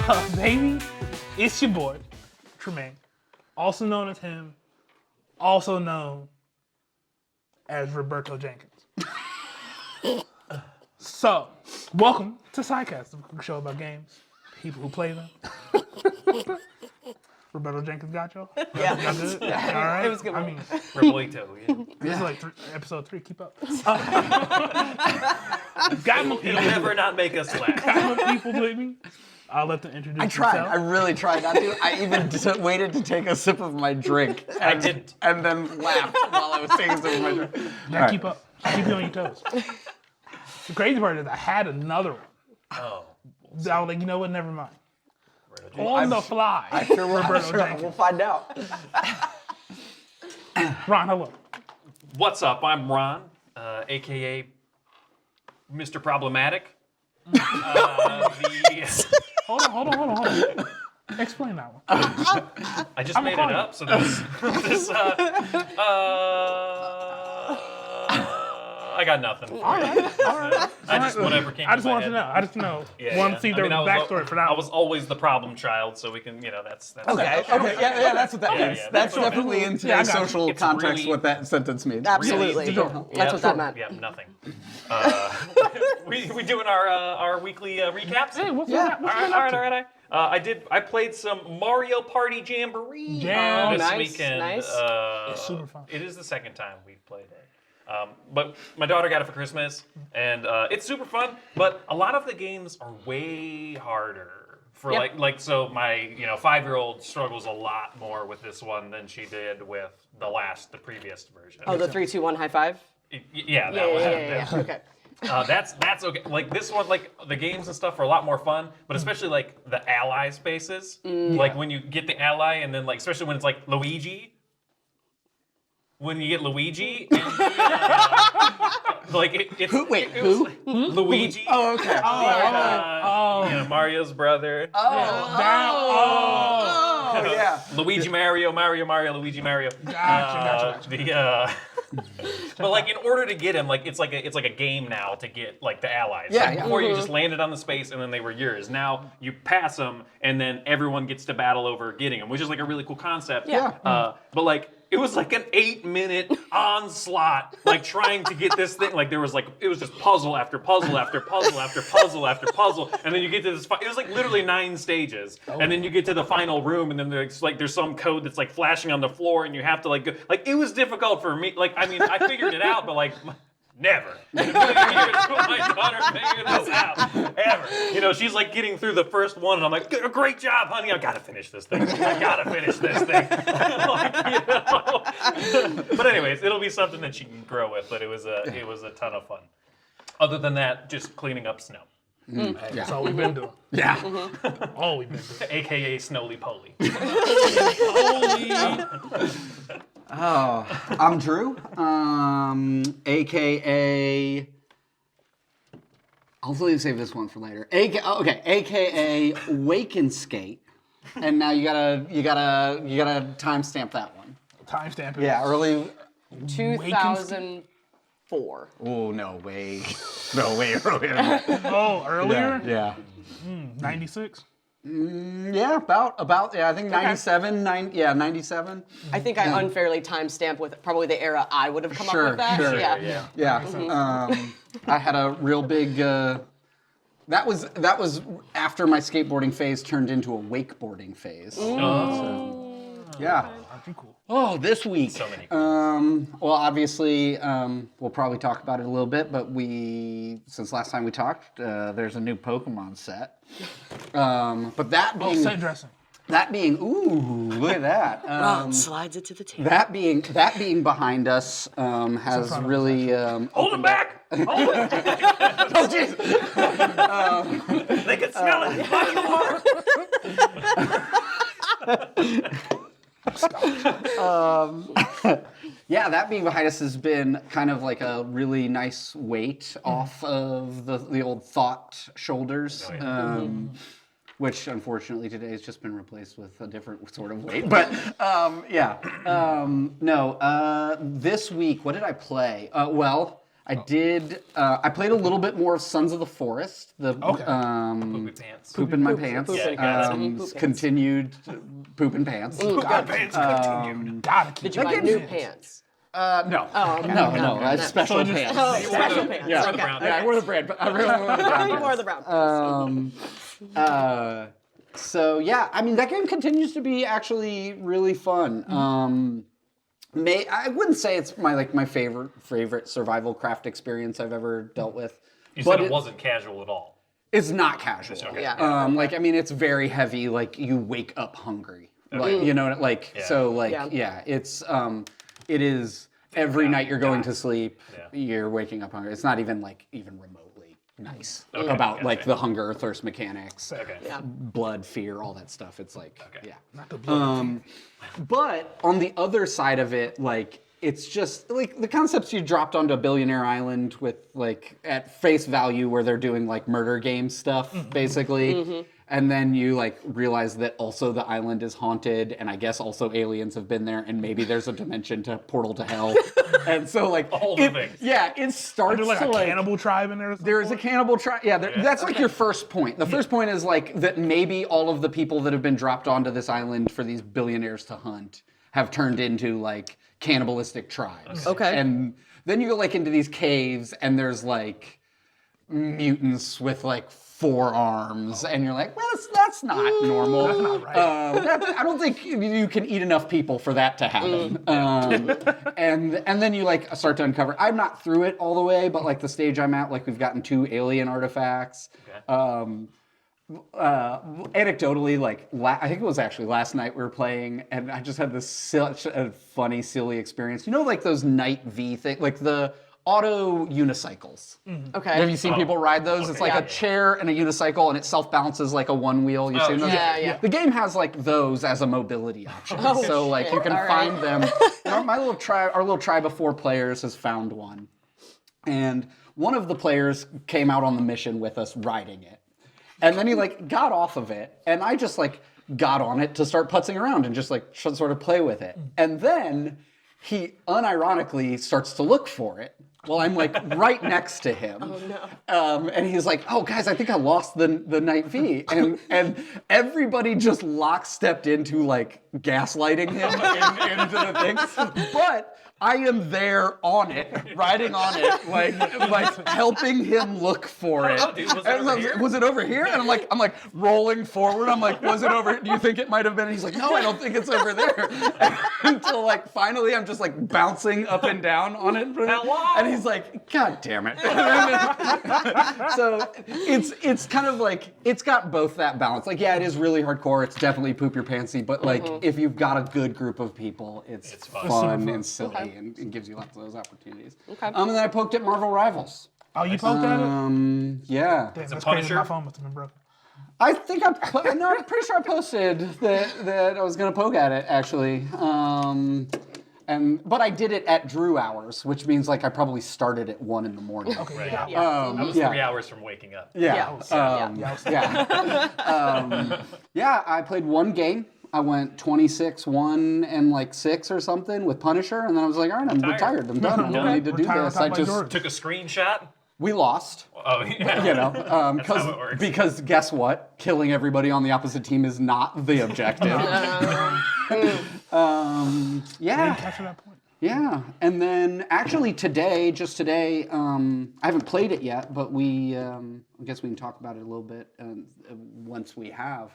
Baby, it's your boy, Tremaine, also known as him, also known as Roberto Jenkins. So, welcome to SydeCast, the show about games, people who play them. Roberto Jenkins got y'all? Yeah. Y'all good? All right? It was good. I mean, Roberto, this is like episode 3, keep up. Got my It'll people, never not make us laugh. got my people with me. I'll let them introduce I tried. I themselves. really tried not to. I even waited to take a sip of my drink. I didn't. And then laughed while I was taking a sip of my drink. Now keep up. Keep you on your toes. The crazy part is I had another one. Oh. So I was like, you know what? Never mind. Roberto. On the fly. Roberto Jenkins. We'll find out. Ron, hello. What's up? I'm Ron, a.k.a. Mr. Problematic. Hold on. Explain that one. I just made it calling up, so this I got nothing. All right. I just whatever came. I just to my want to head. know. I just know. Yeah, Want yeah. to see I the mean, I was backstory for that I one. was always the problem child, so we can, that's. Okay. Yeah, that's what that Yeah, means. yeah, That's that's what it definitely means. in Yeah, I today's got it. social It's context really- what that sentence means. Absolutely. Really- That's what that meant. Yeah, nothing. We doing our weekly recaps? Hey, what's Yeah. that? What's All been up right. to? I played some Mario Party Jamboree Jam. this nice, weekend. nice. It's super fun. It is the second time we've played it. But my daughter got it for Christmas, and it's super fun. But a lot of the games are way harder. For Yeah. so my 5-year-old struggles a lot more with this one than she did with the previous version. Oh, the 3, 2, 1 high five? Yeah, that one. Yeah. Okay. That's okay. Like this one, like the games and stuff are a lot more fun, but especially like the ally spaces. Like when you get the ally, and then like especially when it's like Luigi. When you get Luigi, and it's Who? Wait, it was who? like Luigi. Oh, okay. Mario's brother. Oh, yeah. Luigi Mario, Luigi Mario. Gotcha. But like in order to get him, like it's like a game now to get like the allies. Yeah, Like, yeah. before you just landed on the space and then they were yours. Now you pass them and then everyone gets to battle over getting them, which is like a really cool concept. Yeah. But like it was like an 8-minute onslaught, like trying to get this thing. Like it was just puzzle after puzzle after puzzle after puzzle after puzzle, and then you get to this. It was like literally 9 stages, and then you get to the final room, and then there's some code that's like flashing on the floor, and you have to like go. Like it was difficult for me. Like I mean, I figured it out, but like. Never. In a million years will my daughter figure this out. Ever. She's like getting through the first one, and I'm like, great job, honey. I gotta finish this thing. But anyways, it'll be something that she can grow with. But it was a ton of fun. Other than that, just cleaning up snow. That's all we've been doing. Yeah. All we've been doing. AKA Snowly Poly. Oh, I'm Drew, AKA. I'll save this one for later. AKA Wake and Skate, and now you gotta timestamp that one. Timestamp it. Yeah, early. 2004. Oh no, way earlier. Oh, earlier? Yeah. 96? Yeah, about. Yeah, I think 97. 97. I think I unfairly timestamped with probably the era I would have come up with that. Sure. Yeah. Yeah. I had a real big. That was after my skateboarding phase turned into a wakeboarding phase. So, yeah. Aren't you cool? Oh, this week. So many. Well, obviously, we'll probably talk about it a little bit, but since last time we talked, there's a new Pokemon set. But that being Set dressing. ooh, look at that. Ron slides it to the table. That being behind us has really. Hold him back! Hold him! Oh, jeez. They can smell it! Yeah, that being behind us has been kind of like a really nice weight off of the old thought shoulders. Which unfortunately today has just been replaced with a different sort of weight. But this week, what did I play? I did. I played a little bit more of Sons of the Forest. The Okay. Poopy pants. poop in my pants. Yeah, got it. Poop pants. Continued pooping pants. God, pants continued. Gotta keep Did you buy that new game. pants? No. No. I had special pants. Oh, special pants. Yeah. Okay. Yeah, I wore the brand, but I really wore the brown You pants. wore the brown pants. So yeah, I mean that game continues to be actually really fun. I wouldn't say it's my favorite survival craft experience I've ever dealt with. You but said it wasn't casual at all. It's not casual. Okay. Yeah. I mean, it's very heavy. Like you wake up hungry. Like you know, like Yeah. so, like Yeah. it's it is every night you're going to sleep. Yeah. You're waking up hungry. It's not even remotely nice Okay, about like gotcha. the hunger, thirst mechanics, Okay. Yeah. blood, fear, all that stuff. It's like Okay. yeah. Not the blood. But on the other side of it, like it's just like the concepts you dropped onto a billionaire island with like at face value where they're doing like murder game stuff basically. And then you like realize that also the island is haunted and I guess also aliens have been there and maybe there's a dimension to portal to hell. And so like All the things. yeah, it starts There's like to a like cannibal tribe in there. there is a cannibal tribe. Yeah, that's like your first point. The first point is like that maybe all of the people that have been dropped onto this island for these billionaires to hunt have turned into like cannibalistic tribes. Okay. And then you go like into these caves and there's like mutants with like 4 arms and you're like, well, that's not normal. That's not right. I don't think you can eat enough people for that to happen. And then you like start to uncover. I'm not through it all the way, but like the stage I'm at, like we've gotten 2 alien artifacts. Okay. Anecdotally, like I think it was actually last night we were playing, and I just had this such a funny, silly experience. You know, like those night V thing, like the auto unicycles. Okay. Have you seen people ride those? It's like a chair and a unicycle, and it self-balances like a one wheel. You've seen those? Yeah. The game has like those as a mobility option. So like you can All right. find them. You know, our little tribe of 4 players has found one. And one of the players came out on the mission with us riding it. And then he like got off of it, and I just like got on it to start putzing around and just like sort of play with it. And then he unironically starts to look for it while I'm like right next to him. Oh no. And he's like, "Oh guys, I think I lost the night V." And everybody just lockstepped into like gaslighting him into the thing. But I am there on it, riding on it, like helping him look for it. Oh, dude, was it And over I was here? like, was it over here? And I'm like rolling forward. I'm like, was it over? Do you think it might have been? And he's like, no, I don't think it's over there. Until like finally, I'm just like bouncing up and down on it. Hello? And he's like, God damn it. So it's kind of like it's got both that balance. Like, yeah, it is really hardcore. It's definitely poop your pantsy, but like if you've got a good group of people, it's fun. fun and silly and it gives you lots of those opportunities. Okay. And then I poked at Marvel Rivals. Oh, you poked at it? Yeah. Damn, it that's crazy. Punisher? My phone must have been broken. I think no, I'm pretty sure I posted that I was gonna poke at it actually. But I did it at Drew hours, which means like I probably started at 1 a.m. Okay, yeah. I was yeah. 3 hours from waking up. Yeah. Yeah, I played 1 game. I went 26-1 and like 6 or something with Punisher, and then I was like, all right, I'm retired. I'm done. I don't need to do Retire on this. top I like just Jordan. Took a screenshot. we lost. Oh, yeah. You know, That's how it works. because guess what? Killing everybody on the opposite team is not the objective. Yeah. Capture that point. Yeah, and then actually just today, I haven't played it yet, but I guess we can talk about it a little bit once we have.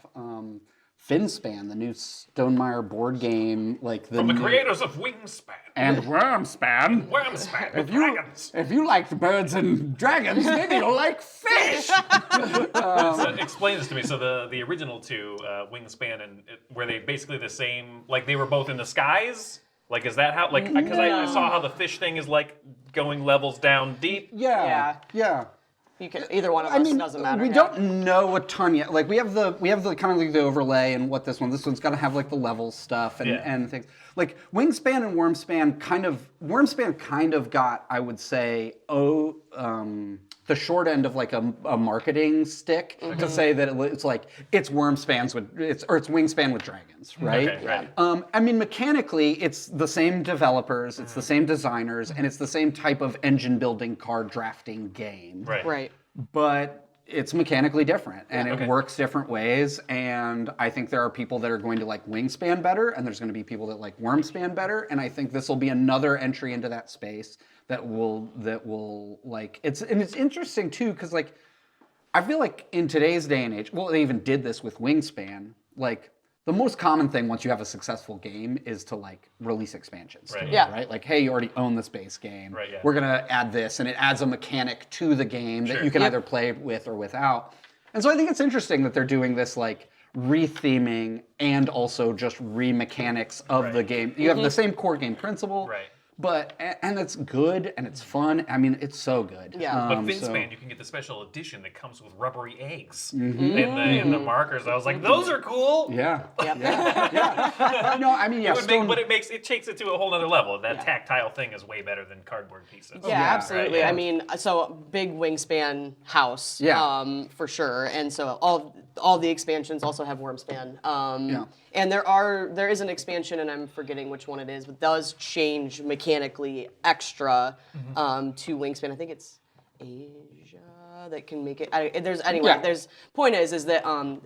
Finspan, the new Stonemaier board game, like From the creators of Wingspan. and Wormspan. Wormspan. With dragons. If you liked birds and dragons, maybe you'll like fish. So explain this to me. So the original 2, Wingspan, and were they basically the same? Like they were both in the skies? Like is that how? Like because I saw how the fish thing is like going levels down deep. Yeah. You can either one of us doesn't matter. We don't know a ton yet. Like we have the kind of like the overlay and what this one's got to have like the level stuff and things. Like Wingspan and Wormspan kind of got, I would say, the short end of like a marketing stick to say that it's like it's Wingspan with dragons, right? Okay, right. I mean, mechanically, it's the same developers, it's the same designers, and it's the same type of engine building, card drafting game. Right. But it's mechanically different, and it works different ways. And I think there are people that are going to like Wingspan better, and there's going to be people that like Wormspan better. And I think this will be another entry into that space that will like it's interesting too, because like I feel like in today's day and age, well, they even did this with Wingspan. Like the most common thing once you have a successful game is to like release expansions. Right. Yeah. Right. Like, hey, you already own this base game. Right, yeah. We're gonna add this, and it adds a mechanic to the game that you can either play with or without. And so I think it's interesting that they're doing this like retheming and also just remechanics of the game. You have the same core game principle. Right. But and it's good and it's fun. I mean, it's so good. Yeah. But Finspan, you can get the special edition that comes with rubbery eggs in the markers. I was like, those are cool. Yeah. Yeah. No, I mean, yeah. But it takes it to a whole other level. That tactile thing is way better than cardboard pieces. Yeah, absolutely. Right, yeah. I mean, so big Wingspan house, for sure. And so all the expansions also have Wormspan. And there is an expansion, and I'm forgetting which one it is, but does change mechanically extra to Wingspan. I think it's Asia that can make it. Point is that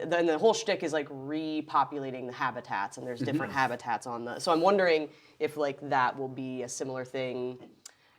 then the whole shtick is like repopulating the habitats, and there's different habitats on the. So I'm wondering if like that will be a similar thing.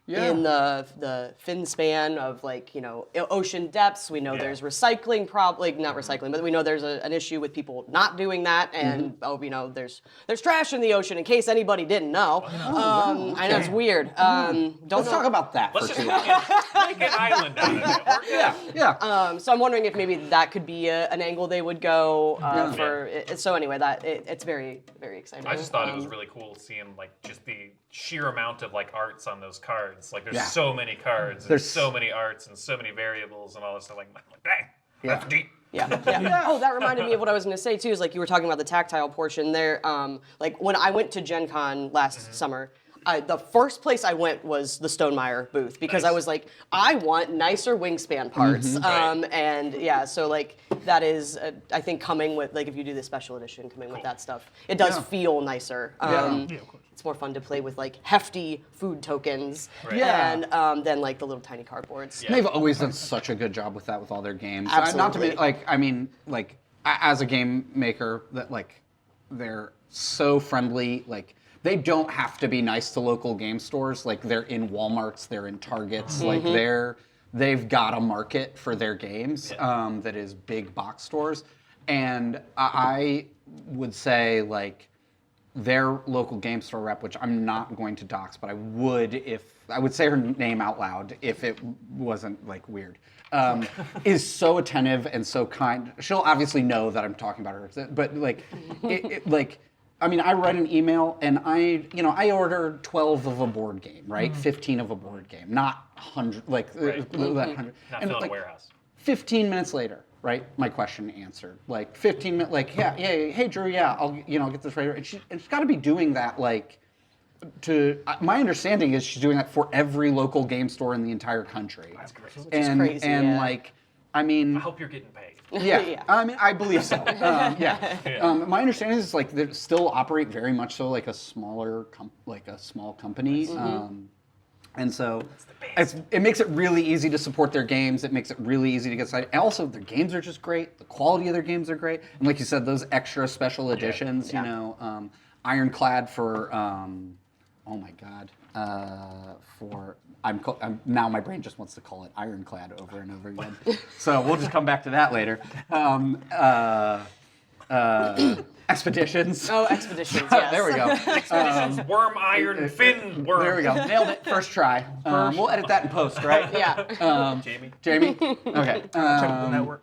In the Finspan of like, you know, ocean depths, we know there's recycling not recycling, but we know there's an issue with people not doing that, and you know, there's trash in the ocean. In case anybody didn't know, I know it's weird. Let's talk about that. Let's just make an island out of it. Yeah. So I'm wondering if maybe that could be an angle they would go for. So anyway, it's very, very exciting. I just thought it was really cool seeing like just the sheer amount of like arts on those cards. Like there's so many cards, and so many arts, and so many variables, and all this stuff. Like dang, that's deep. Yeah. Oh, that reminded me of what I was going to say too. Is like you were talking about the tactile portion there. Like when I went to Gen Con last summer, the first place I went was the Stonemeyer booth because I was like, I want nicer Wingspan parts. And yeah, so like that is, I think coming with like if you do the special edition, coming with that stuff, it does feel nicer. of course. It's more fun to play with like hefty food tokens and than like the little tiny cardboards. They've always done such a good job with that with all their games. Absolutely. Not to be like, I mean, like as a game maker, that like they're so friendly. Like they don't have to be nice to local game stores. Like they're in Walmarts, they're in Targets. Like they've got a market for their games that is big box stores. And I would say like their local game store rep, which I'm not going to dox, but I would say her name out loud if it wasn't like weird, is so attentive and so kind. She'll obviously know that I'm talking about her, but like, I mean, I write an email and I order 12 of a board game, right? 15 of a board game, not 100, like that 100. Not And filling like a warehouse. 15 minutes later, right? My question answered. Like 15 minutes, like hey Drew, I'll get this right. And she's got to be doing that like my understanding is she's doing that for every local game store in the entire country. That's great. And crazy, like, I mean, I hope you're getting paid. yeah. I mean, I believe so. My understanding is like they still operate very much so like a smaller, small company. And so it makes it really easy to support their games. It makes it really easy to get started. And also, their games are just great. The quality of their games are great. And like you said, those extra special editions, you know, Ironclad for, oh my God, now my brain just wants to call it Ironclad over and over again. So we'll just come back to that later. Expeditions. Oh, Expeditions, yes. There we go. Expeditions, worm, iron, fin, worm. There we go. Nailed it. First try. We'll edit that in post, right? Yeah. Jamie? Okay. Check the network.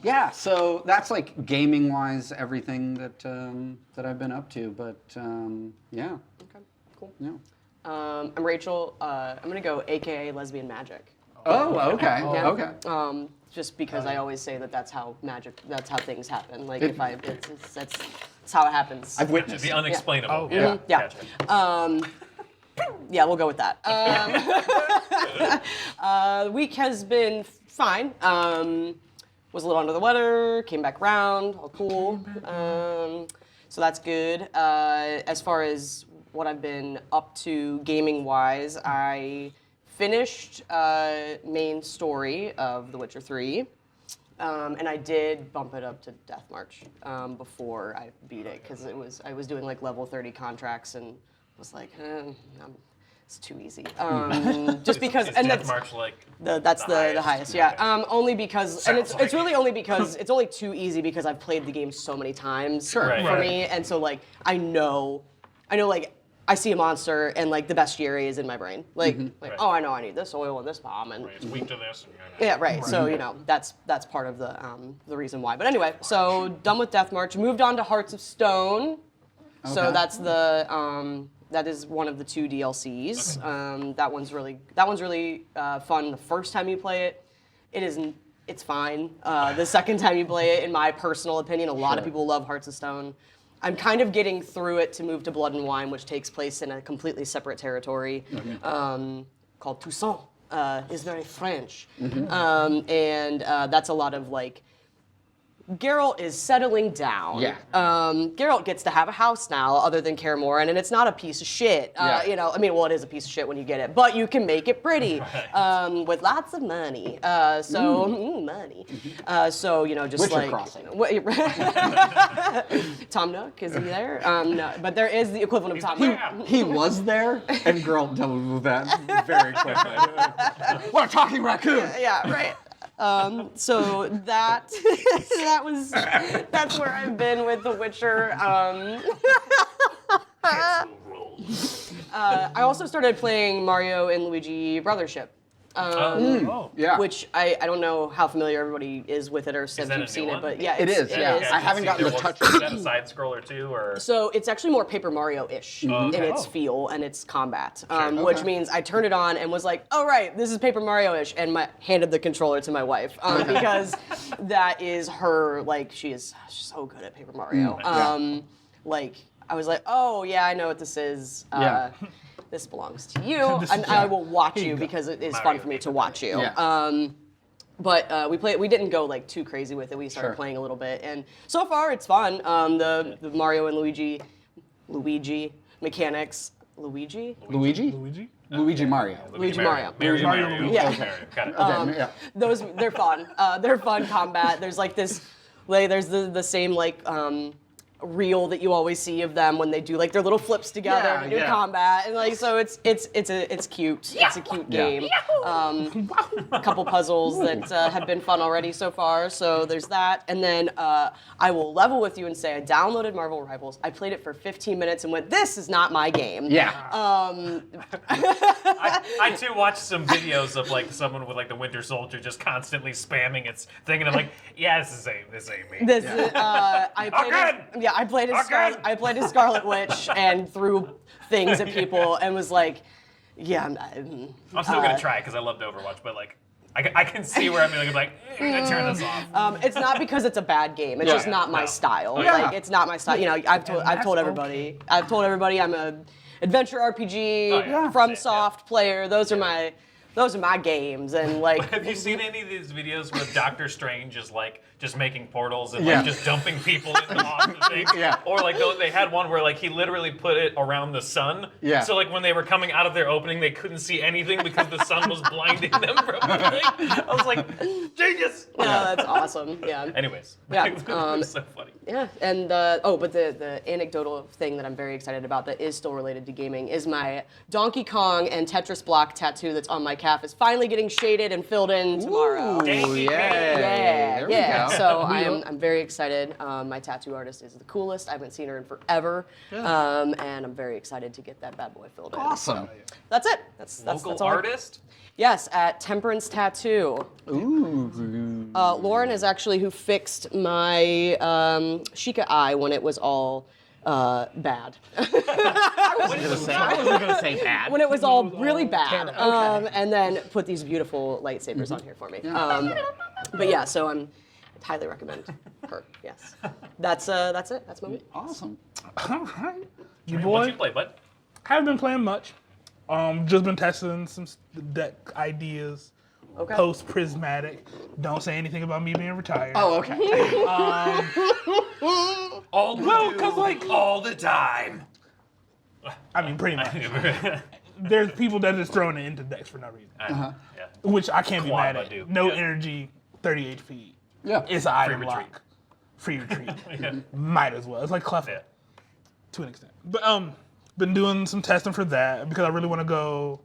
Yeah, so that's like gaming-wise everything that I've been up to, but yeah. Okay, cool. Yeah. I'm Rachel. I'm gonna go AKA Lesbian Magic. Oh, okay. Yeah. Okay. Just because I always say that's how things happen. Like that's how it happens. I've witnessed The unexplainable. Yeah. Yeah. Gotcha. Yeah, we'll go with that. The week has been fine. Was a little under the weather, came back around, all cool. So that's good. As far as what I've been up to gaming-wise, I finished main story of The Witcher 3. And I did bump it up to Death March before I beat it, because I was doing like level 30 contracts and was like, it's too easy. Just because, is and Death that's March like that's the highest, yeah. Okay. Only because, and it's Sounds like really only because it's only too easy because I've played the game so many times Sure. Right. for Right. me, and so like I know like I see a monster and like the bestiary is in my brain, like Right. oh, I know I need this oil and this bomb and. it's weak to this. Yeah, right. So that's part of the reason why. But anyway, so done with Death March. Moved on to Hearts of Stone. So Okay. that's that is one of the 2 DLCs. That one's really fun. The first time you play it, it's fine. The second time you play it, in my personal opinion, a lot of people love Hearts of Stone. I'm kind of getting through it to move to Blood and Wine, which takes place in a completely separate territory called Toussaint. Is very French. And that's a lot of like, Geralt is settling down. Yeah. Geralt gets to have a house now other than Kaer Morhen, and it's not a piece of shit. Yeah. I mean, well, it is a piece of shit when you get it, but you can make it pretty with lots of money. Money. So, just Witcher like... Crossing. Tom Nook, is he there? No, but there is the equivalent of Tom Nook. He was there, and Geralt dealt with that very quickly. What a talking raccoon! Yeah, right. So that's where I've been with The Witcher. I also started playing Mario and Luigi Brothership. Yeah. Which I don't know how familiar everybody is with it or if that a you've seen new it, one? but yeah, It is, yeah. Okay, I haven't gotten there to was- touch Is it. that a side scroller too, or? So it's actually more Paper Mario-ish in its feel and its combat, which means I turned it on and was like, "Oh right, this is Paper Mario-ish," and handed the controller to my wife because that is her. Like she's so good at Paper Mario. Like I was like, "Oh yeah, I know what this is." Yeah. This belongs to you, and I will watch you because it is fun for me to watch you. Yeah. But we didn't go like too crazy with it. We started playing a little bit, and so far it's fun. The Mario and Luigi mechanics. Luigi Luigi? Luigi Mario. Luigi Mario. Mario. Yeah. Mario. Got it. Okay, yeah. Those they're fun. They're fun combat. There's like this, like there's the same like reel that you always see of them when they do like their little flips together Yeah, to do yeah. combat, and like so it's cute. It's a cute game. A couple puzzles that have been fun already so far. So there's that, and then I will level with you and say I downloaded Marvel Rivals. I played it for 15 minutes and went, "This is not my game." Yeah. I too watched some videos of like someone with like the Winter Soldier just constantly spamming its thing, and I'm like, yeah, this ain't me. This is, I played Again! I played as Again! I played as Scarlet Witch and threw things at people and was like, yeah, I'm still gonna try because I loved Overwatch, but like I can see where I'm like, I'm gonna turn this off. it's not because it's a bad game. It's Yeah. just not my style. Yeah. Like it's not my style. I've told everybody. I've told everybody I'm a adventure RPG from soft player. Those are my games, and like. Have you seen any of these videos where Doctor Strange is like just making portals and Yeah. like just dumping people into awesome things? Yeah. Or like they had one where like he literally put it around the sun. Yeah. So like when they were coming out of their opening, they couldn't see anything because the sun was blinding them from the thing. I was like, genius. Yeah, that's awesome. Yeah. Anyways. Yeah, it was so funny. Yeah, and but the anecdotal thing that I'm very excited about that is still related to gaming is my Donkey Kong and Tetris block tattoo that's on my calf is finally getting shaded and filled in tomorrow. Ooh, yay. Yeah, There we yeah. go. So I'm very excited. My tattoo artist is the coolest. I haven't seen her in forever, and I'm very excited to get that bad boy filled in. Awesome. That's it. That's Local that's all artist? Yes, at Temperance Tattoo. Ooh. Lauren is actually who fixed my Sheikah eye when it was all bad. I wasn't gonna say bad. When it was all really bad. And then put these beautiful lightsabers on here for me. But yeah, so I'd highly recommend her. Yes. That's it. That's my week. Awesome. All right. You What boy, you play, bud? haven't been playing much. Just been testing some deck ideas. Okay. Post Prismatic. Don't say anything about me being retired. Oh, okay. All the time. I mean, pretty much. There's people that are just throwing it into decks for no reason. Yeah. Which I can't be Quad mad at. Badu. No Yeah. energy, 30 HP. Yeah. It's an item retreat. lock. Free retreat. Yeah. Might as well. It's like Clef Yeah. to an extent. But been doing some testing for that because I really want to go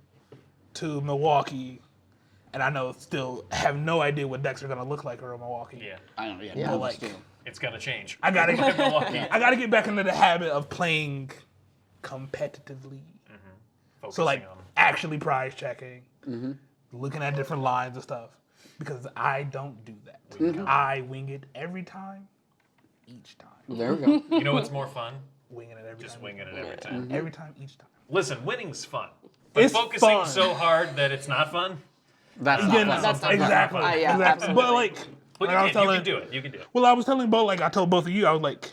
to Milwaukee, and I know still have no idea what decks are gonna look like around Milwaukee. Yeah. I don't know. Yeah. No, Like- still. It's gonna change. I gotta get Milwaukee. I gotta get back into the habit of playing competitively. So Focusing like on. actually prize checking, looking at different lines and stuff, because I don't do that. I wing it every time, each time. There we go. You know what's more fun? Winging it every Just time. winging it every time. Every time, each time. Listen, winning's fun. But It's focusing fun. so hard that it's not fun. That's not You fun. know, That's not exactly. fun. Yeah, exactly. absolutely. But like, But like I was you telling, can do it. You can do it. well, I was telling both, like I told both of you, I was like,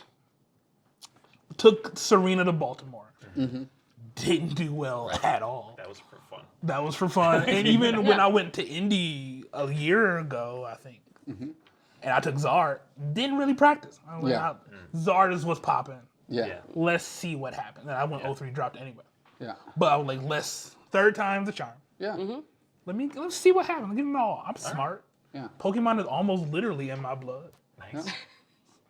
took Serena to Baltimore. Didn't do well at all. That was for fun. That was for fun. And even when I went to Indy a year ago, I think, and I took Zard, didn't really practice. I was like, Yeah. Zard is what's popping. Yeah. Yeah. Let's see what happens. And I went 0-3 dropped anyway. Yeah. But I was like, third time's the charm. Yeah. Let's see what happens. Give them all. I'm smart. Yeah. Pokemon is almost literally in my blood. Nice.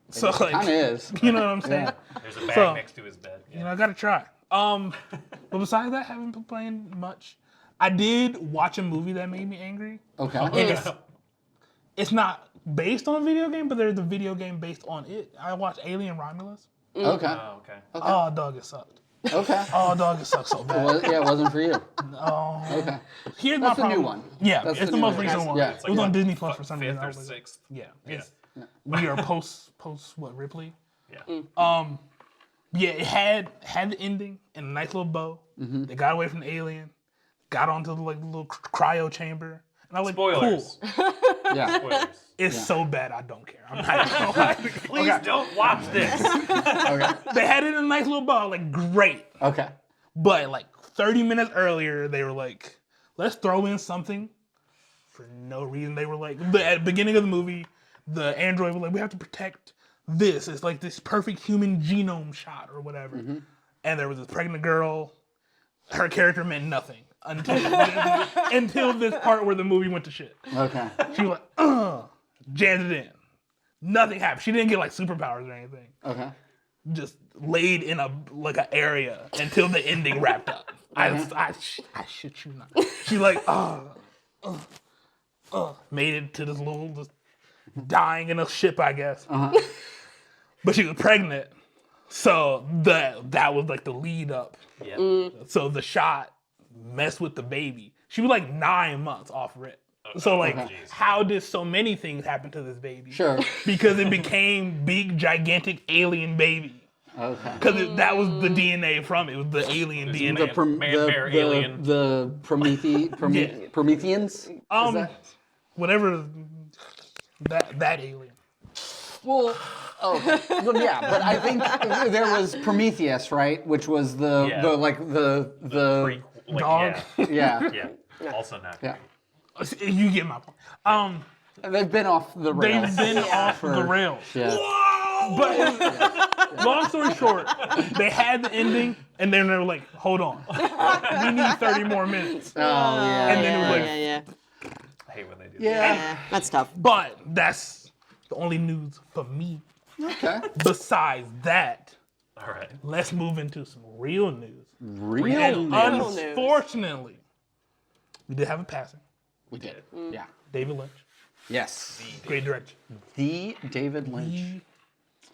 So like, Kind of is. you know what I'm saying? There's a bag So- next to his bed. Yeah. You know, I gotta try. But besides that, haven't been playing much. I did watch a movie that made me angry. Okay. And it's not based on a video game, but there's a video game based on it. I watched Alien Romulus. Okay. Oh, okay. Oh, dog, it sucked. Okay. Oh, dog, it sucked so bad. Well, yeah, it wasn't for you. Oh. Okay. Here's That's my the problem. new one. Yeah, That's it's the new most one. recent one. Yeah. It was on Disney Plus for some reason. Fifth I or was like, sixth. yeah. Yeah. We are post what Ripley. Yeah. Yeah, it had the ending and a nice little bow. They got away from the alien, got onto the like little cryo chamber, and I was like, Spoilers. cool. Yeah. Spoilers. It's so bad I don't care. I'm not gonna lie. Please don't watch this. Okay. They had it in a nice little bow, like great. Okay. But like 30 minutes earlier, they were like, let's throw in something for no reason. They were like, at the beginning of the movie, the android was like, we have to protect this. It's like this perfect human genome shot or whatever. And there was this pregnant girl. Her character meant nothing until this part where the movie went to shit. Okay. She was like, jammed it in. Nothing happened. She didn't get like superpowers or anything. Okay. Just laid in a like an area until the ending wrapped up. I shit you not. She like made it to this little just dying in a ship, I guess. But she was pregnant, so that was like the lead up. Yeah. So the shot messed with the baby. She was like 9 months off rip. So like, Jeez. how did so many things happen to this baby? Sure. Because it became big, gigantic alien baby. Okay. Because that was the DNA from it. It was the alien DNA. The Prometheans? Is that? Whatever that alien. Well, well, yeah, but I think there was Prometheus, right? Which was the Dog. yeah. Yeah. Also not. Yeah. You get my point. They've been off the rails. They've been off for- the rails. Yeah. But long story short, they had the ending, and then they were like, "Hold on, we need 30 more minutes." Oh yeah. And then it was like, yeah. I hate when they do that. Yeah. That's tough. but that's the only news for me. Okay. Besides that, All right. let's move into some real news. Real And news. unfortunately, we did have a passing. We did. Yeah. David Lynch, Yes. great director. The David Lynch.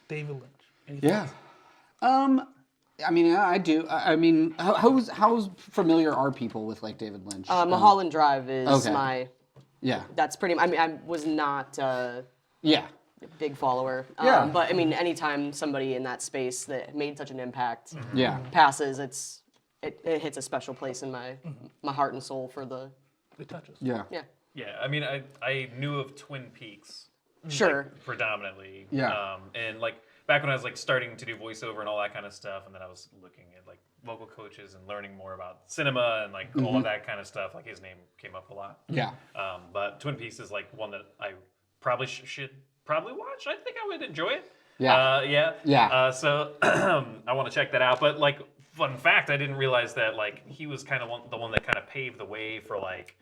David Lynch. Any Yeah. thoughts? I mean, yeah, I do. I mean, how familiar are people with like David Lynch? Mulholland Drive is Okay. Yeah. that's pretty, I mean, I was not a Yeah. big follower. Yeah. But I mean, anytime somebody in that space that made such an impact Yeah. passes, it hits a special place in my heart and soul for the, It touches. Yeah. yeah. Yeah. I mean, I knew of Twin Peaks Sure. predominantly. Yeah. And like back when I was like starting to do voiceover and all that kind of stuff, and then I was looking at like vocal coaches and learning more about cinema and like all of that kind of stuff. Like his name came up a lot. Yeah. But Twin Peaks is like one that I probably should probably watch. I think I would enjoy it. Yeah. So I want to check that out. But like, fun fact, I didn't realize that like he was kind of the one that kind of paved the way for like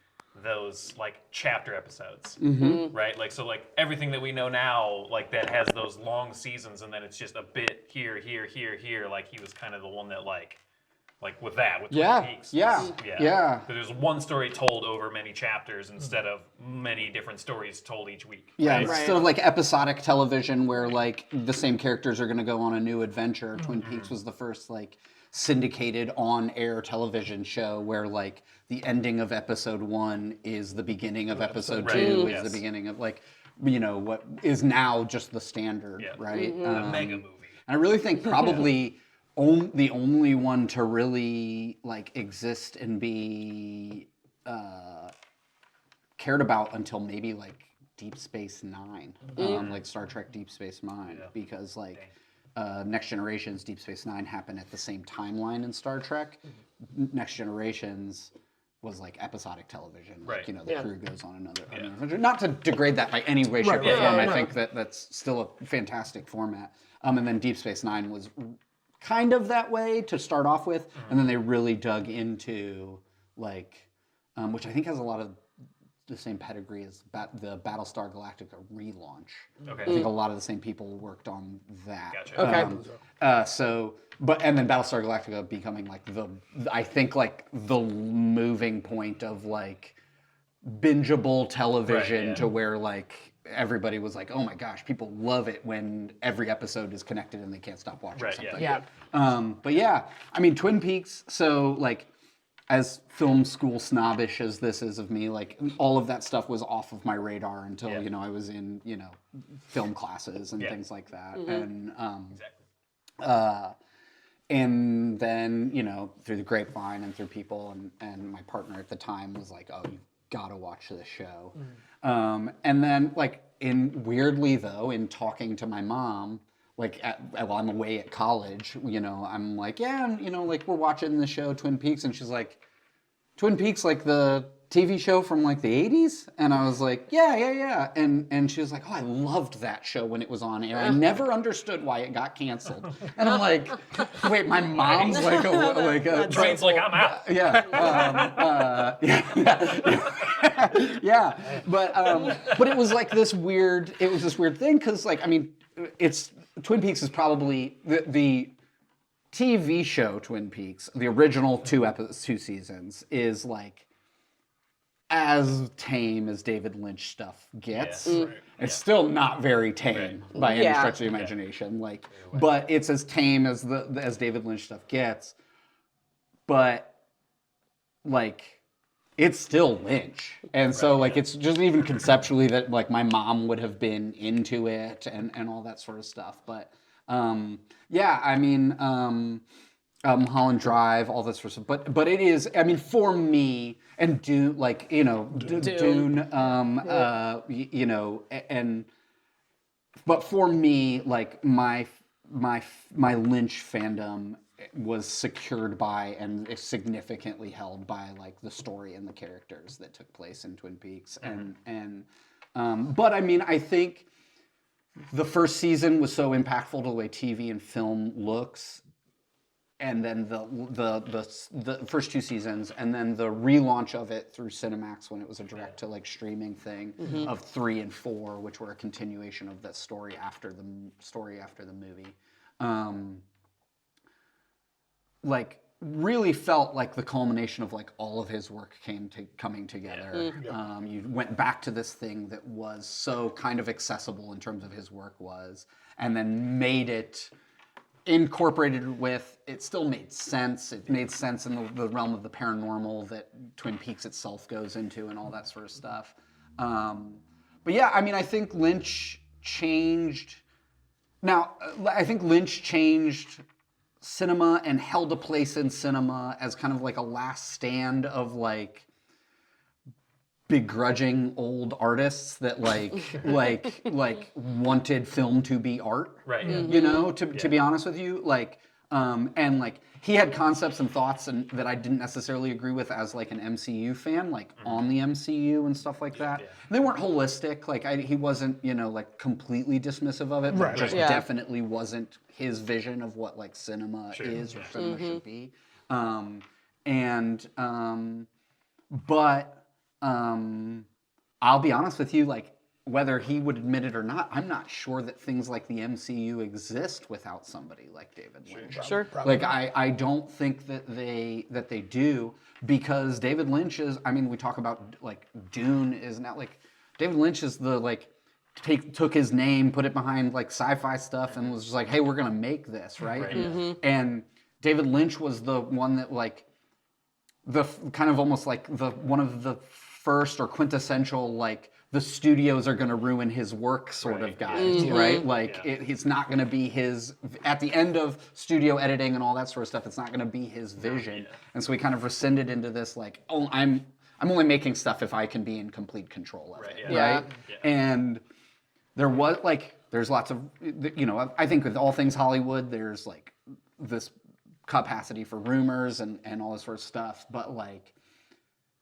those like chapter episodes, right? Like, so like everything that we know now, like that has those long seasons, and then it's just a bit here. Like he was kind of the one that like with Twin Peaks. Yeah. Because there's one story told over many chapters instead of many different stories told each week. Yeah, right? instead of like episodic television where like the same characters are going to go on a new adventure. Twin Peaks was the first like syndicated on-air television show where like the ending of episode 1 is the beginning of episode 2 is the beginning of like, you know, what is now just the standard, right? A mega movie. And I really think probably the only one to really like exist and be cared about until maybe like Deep Space Nine, like Star Trek Deep Space Nine, because like Next Generations, Deep Space Nine happened at the same timeline in Star Trek. Next Generations was like episodic television, like, you know, the crew goes on another adventure. Not to degrade that by any way, shape, or form. I think that that's still a fantastic format. And then Deep Space Nine was kind of that way to start off with, and then they really dug into like, which I think has a lot of the same pedigree as the Battlestar Galactica relaunch. Okay. I think a lot of the same people worked on that. Gotcha. And then Battlestar Galactica becoming like the moving point of like bingeable television to where like everybody was like, oh my gosh, people love it when every episode is connected and they can't stop watching something. But yeah, I mean, Twin Peaks, so like, as film school snobbish as this is of me, like all of that stuff was off of my radar until, you know, I was in, you know, film classes and things like that. And then, you know, through the grapevine and through people and my partner at the time was like, oh, you've got to watch this show. And then like weirdly though, in talking to my mom, like while I'm away at college, you know, I'm like, yeah, you know, like we're watching the show Twin Peaks, and she's like, Twin Peaks, like the TV show from like the 80s? And I was like, yeah. And she was like, oh, I loved that show when it was on air. I never understood why it got canceled. And I'm like, wait, my mom's like a Train's like, I'm out. But it was like this weird thing, because like, I mean, Twin Peaks is probably the TV show Twin Peaks, the original two seasons, is like as tame as David Lynch stuff gets. It's still not very tame by any stretch of the imagination. Like, but it's as tame as as David Lynch stuff gets. But like, it's still Lynch, and so like it's just even conceptually that like my mom would have been into it and all that sort of stuff. But I mean, Mulholland Drive, all this sort of stuff. But it is, I mean, for me, and Dune, like, you know, Dune, you know, but for me, like my Lynch fandom was secured by and significantly held by like the story and the characters that took place in Twin Peaks. But I mean, I think the first season was so impactful to the way TV and film looks, and then the first two seasons, and then the relaunch of it through Cinemax when it was a direct to like streaming thing of 3 and 4, which were a continuation of that story after the movie. Like really felt like the culmination of like all of his work coming together. You went back to this thing that was so kind of accessible in terms of his work was, and then made it, incorporated with, it still made sense. It made sense in the realm of the paranormal that Twin Peaks itself goes into and all that sort of stuff. But yeah, I mean, I think Lynch changed. Now, I think Lynch changed cinema and held a place in cinema as kind of like a last stand of like begrudging old artists that like wanted film to be art. Right. You know, to be honest with you, like and like he had concepts and thoughts and that I didn't necessarily agree with as like an MCU fan, like on the MCU and stuff like that. They weren't holistic. Like he wasn't, you know, like completely dismissip of it, but just definitely wasn't his vision of what like cinema is or cinema should be. But I'll be honest with you, like whether he would admit it or not, I'm not sure that things like the MCU exist without somebody like David Lynch. Sure. Like I don't think that they do, because David Lynch is, I mean, we talk about like Dune is not like, David Lynch is the like took his name, put it behind like sci-fi stuff and was just like, hey, we're gonna make this, right? And David Lynch was the one that like the kind of almost like the one of the first or quintessential like the studios are going to ruin his work sort of guys, right? Like it's not going to be his, at the end of studio editing and all that sort of stuff, it's not going to be his vision. And so he kind of rescinded into this like, oh, I'm only making stuff if I can be in complete control of it, right? And there was like, there's lots of, you know, I think with all things Hollywood, there's like this capacity for rumors and all this sort of stuff, but like,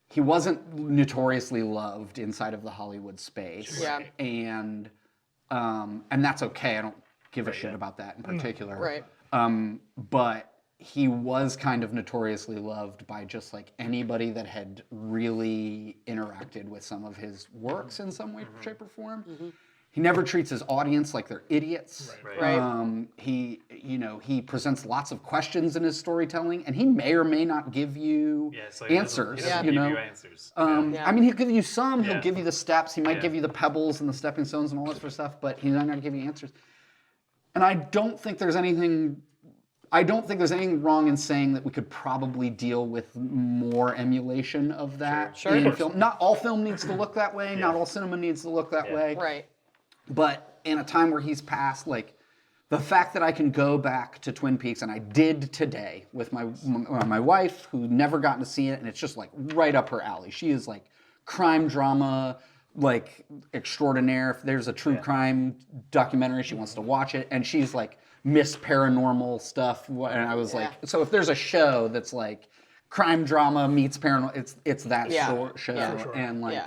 he wasn't notoriously loved inside of the Hollywood space, and that's okay. I don't give a shit about that in particular. But he was kind of notoriously loved by just like anybody that had really interacted with some of his works in some way, shape, or form. He never treats his audience like they're idiots. He, you know, he presents lots of questions in his storytelling, and he may or may not give you answers. He doesn't give you answers. I mean, he'll give you some. He'll give you the steps. He might give you the pebbles and the stepping stones and all that sort of stuff, but he's not going to give you answers. And I don't think there's anything wrong in saying that we could probably deal with more emulation of that in film. Not all film needs to look that way. Not all cinema needs to look that way. But in a time where he's passed, like the fact that I can go back to Twin Peaks, and I did today with my wife, who never gotten to see it, and it's just like right up her alley. She is like crime drama, like extraordinaire. If there's a true crime documentary, she wants to watch it, and she's like Miss Paranormal stuff. And I was like, so if there's a show that's like crime drama meets paranormal, it's that show, and like.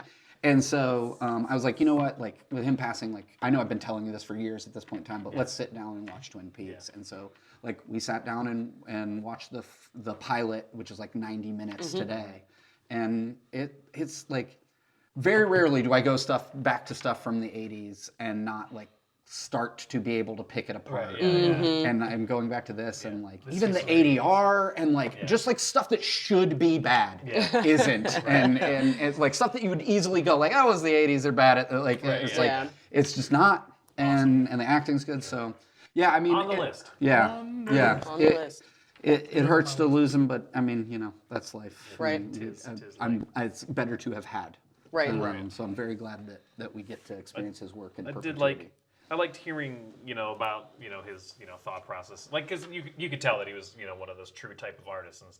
And so I was like, you know what, like with him passing, like I know I've been telling you this for years at this point in time, but let's sit down and watch Twin Peaks. And so like we sat down and watched the pilot, which is like 90 minutes today. And it's like very rarely do I go back to stuff from the 80s and not like start to be able to pick it apart. And I'm going back to this and like this even the ADR and like just like stuff that should be bad isn't. And it's like stuff that you would easily go like, oh, it was the 80s, they're bad at like it's like it's just not. And the acting's good. So yeah, I mean on the list. On the list. It hurts to lose him, but I mean, you know, that's life. Right. It's better to have had. So I'm very glad that we get to experience his work in perpetuity. I liked hearing, you know, about, you know, his, you know, thought process. Like, because you could tell that he was, you know, one of those true type of artists. And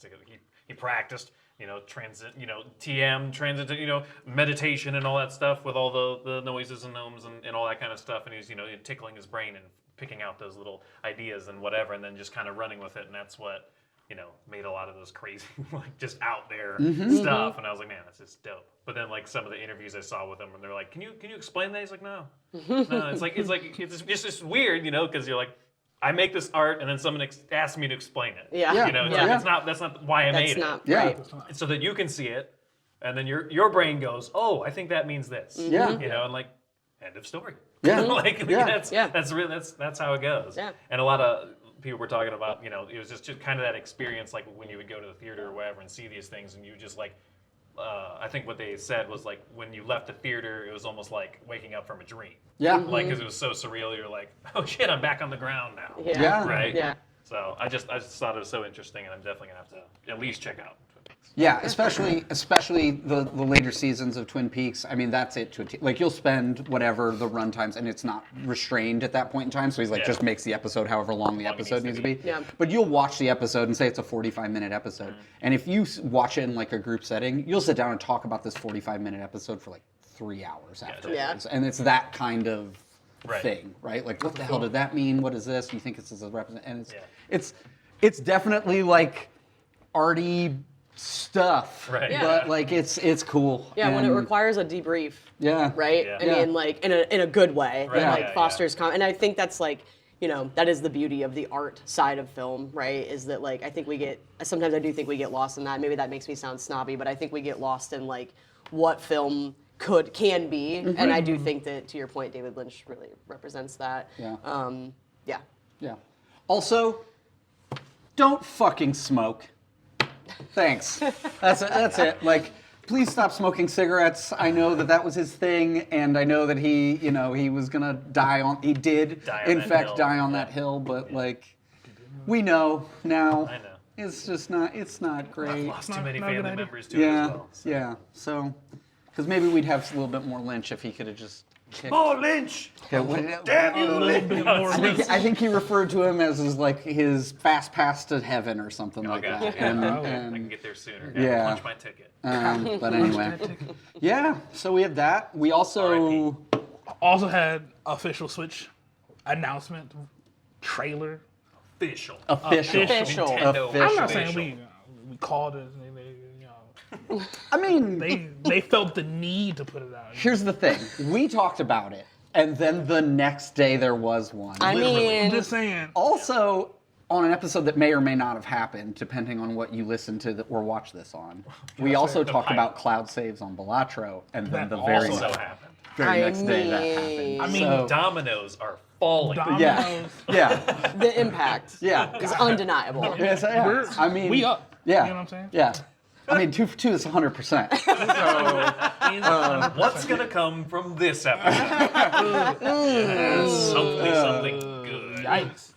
he practiced, you know, transit, you know, meditation and all that stuff with all the noises and gnomes and all that kind of stuff. And he was, you know, tickling his brain and picking out those little ideas and whatever, and then just kind of running with it. And that's what, you know, made a lot of those crazy, like, just out there stuff. And I was like, man, that's just dope. But then, like, some of the interviews I saw with him, and they're like, can you explain that? He's like, no. It's just weird, you know, because you're like, I make this art, and then someone asks me to explain it. You know, it's like, that's not why I made it. Right. So that you can see it, and then your brain goes, oh, I think that means this. You know, and like, end of story. That's how it goes. And a lot of people were talking about, you know, it was just kind of that experience, like when you would go to the theater or whatever and see these things, and you just like, I think what they said was like when you left the theater, it was almost like waking up from a dream. Like, because it was so surreal. You're like, oh shit, I'm back on the ground now. Right. So I just thought it was so interesting, and I'm definitely gonna have to at least check out Twin Peaks. Yeah, especially the later seasons of Twin Peaks. I mean, that's it to a T. Like, you'll spend whatever the run times, and it's not restrained at that point in time. So he's like, just makes the episode however long the episode needs to be. Yeah. But you'll watch the episode and say it's a 45-minute episode. And if you watch it in like a group setting, you'll sit down and talk about this 45-minute episode for like 3 hours afterwards. And it's that kind of thing, right? Like, what the hell did that mean? What is this? You think it's a represent? And it's definitely like arty stuff, but like it's cool. Yeah, when it requires a debrief. Yeah. Right. Yeah. I mean, like in a good way that like fosters and I think that's like, you know, that is the beauty of the art side of film, right? Is that like I do think we get lost in that. Maybe that makes me sound snobby, but I think we get lost in like what film can be, and I do think that, to your point, David Lynch really represents that. Yeah. Also, don't fucking smoke. Thanks. That's it. Like, please stop smoking cigarettes. I know that was his thing, and I know that he was gonna die on. He did, in fact, die on that hill. But like, we know now. I know. It's just not. It's not great. I've lost too many family members to it as well. So. Yeah. So, because maybe we'd have a little bit more Lynch if he could have just. More Lynch! Damn you, Lynch! I think he referred to him as his fast pass to heaven or something like that. I can get there sooner. Punch my ticket. But anyway, so we had that. We also had official Switch announcement trailer. Official. Nintendo. I'm not saying we called it. I mean, they felt the need to put it out. Here's the thing: we talked about it, and then the next day there was one. I mean, I'm just saying. Also, on an episode that may or may not have happened, depending on what you listen to or watch this on, we also talked about cloud saves on Balatro, and then the very next day that happened. I mean, dominoes are falling. Yeah. The impact is undeniable. I mean, we up. Yeah. You know what I'm saying? Yeah. I mean, 2 for 2 is 100%. So, what's gonna come from this episode? Something good. Yikes.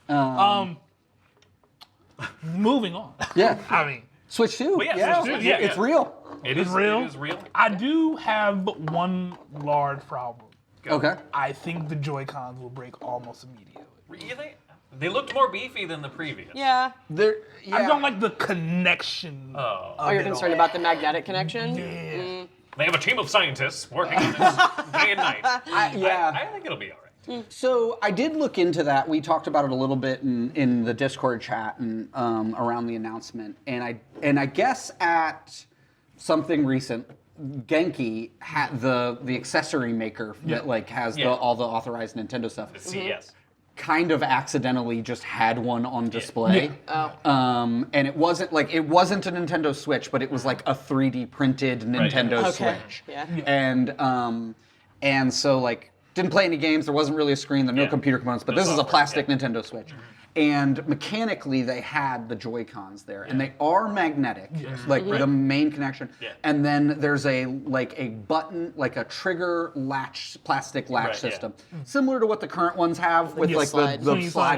Moving on. Yeah. I mean, Switch 2. Switch 2, It's real. It is real. It is real. I do have one large problem. Okay. I think the Joy-Cons will break almost immediately. Really? They looked more beefy than the previous. Yeah. I don't like the connection. Oh, you're concerned about the magnetic connection? Yeah. They have a team of scientists working on this day and night. I think it'll be all right. So I did look into that. We talked about it a little bit in the Discord chat and around the announcement. And I guess at something recent, Genki had the accessory maker that has all the authorized Nintendo stuff. Yes. Kind of accidentally just had one on display. And it wasn't a Nintendo Switch, but it was like a 3D printed Nintendo Switch. Yeah. And so didn't play any games, there wasn't really a screen, there were no computer components, but this is a plastic Nintendo Switch. And mechanically, they had the Joy-Cons there, and they are magnetic, the main connection. And then there's a button, a trigger latch, plastic latch system, similar to what the current ones have with the slide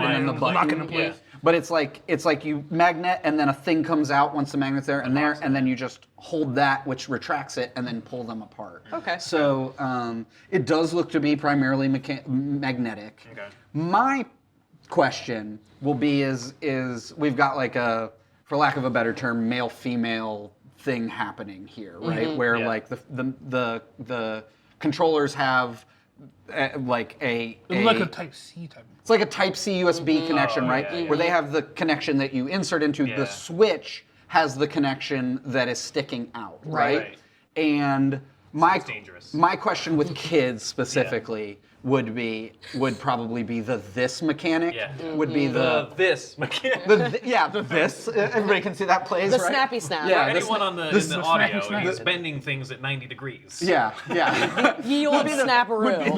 and then the button. Lock it in place. But it's like you magnet, and then a thing comes out once the magnet's there, and then you just hold that, which retracts it, and then pull them apart. Okay. So it does look to be primarily magnetic. Okay. My question will be is we've got for lack of a better term, male-female thing happening here, right? Where the controllers have like a Type C type. It's like a Type C USB connection, right? Where they have the connection that you insert into the Switch has the connection that is sticking out, right? And my question with kids specifically would probably be this mechanic. Would be this mechanic. The this. Everybody can see that plays, The right? snappy snap. Yeah. Anyone in the audio, he's bending things at 90 degrees. Yeah. Ye old snapperoo.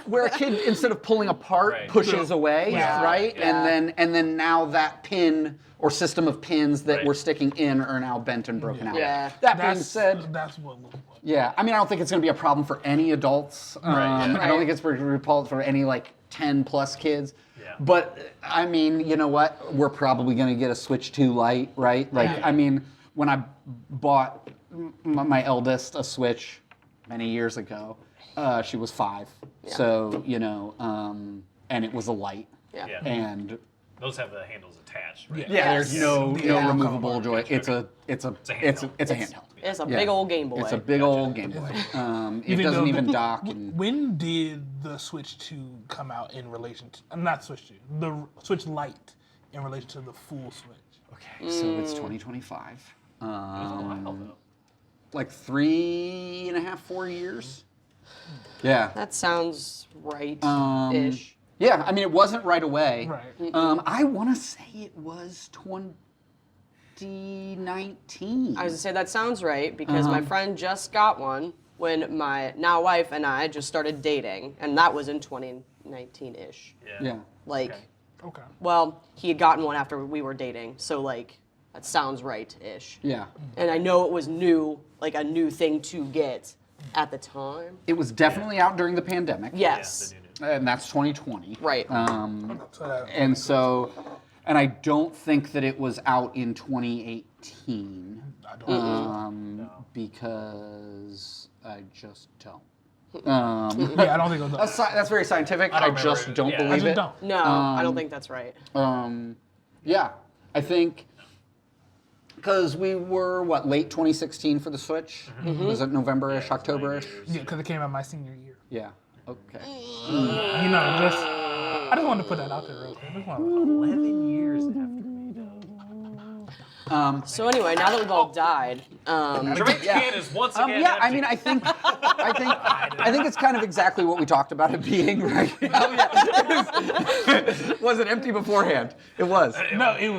Where a kid, instead of pulling apart, pushes away, right? Yeah. And then now that pin or system of pins that were sticking in are now bent and broken out. Yeah. That being said, that's what looks like. yeah, I mean, I don't think it's going to be a problem for any adults. I don't think it's for a problem for any 10 plus kids. But I mean, you know what? We're probably gonna get a Switch 2 Lite, right? Like, I mean, when I bought my eldest a Switch many years ago, she was 5. Yeah. So and it was a Lite. Yeah. And Those have the handles attached, right? yeah, there's no Yeah. removable joy. It's a handheld. It's a big old Game Boy. It's a big old Game Boy. It doesn't even dock. And When did the Switch 2 come out in relation to, not Switch 2, the Switch Lite in relation to the full Switch? okay, so it's 2025. It was a while, though. Like 3.5, 4 years. Yeah. That sounds right-ish. Yeah, I mean, it wasn't right away. Right. I want to say it was 2019. I was gonna say that sounds right because my friend just got one when my now wife and I just started dating, and that was in 2019-ish. Yeah. Like, Okay. well, he had gotten one after we were dating, so like that sounds right-ish. Yeah. And I know it was new, like a new thing to get at the time. It was definitely out during the pandemic. Yes. And that's 2020. Right. And so, and I don't think that it was out in 2018. I don't Because I just don't. Yeah, I don't think it was. That's very scientific. I just remember. don't Yeah. I believe just it. don't. No, I don't think that's right. Yeah, I think because we were late 2016 for the Switch. Was it November-ish, October-ish? Yeah, because it came out my senior year. Yeah. Okay. You know, I just wanted to put that out there real quick. 11 years after me, though. So anyway, now that we've all died, Jermaine's can is once again Yeah, I empty. mean, I think it's kind of exactly what we talked about it being, right? Oh yeah. Was it empty beforehand? It was. No, it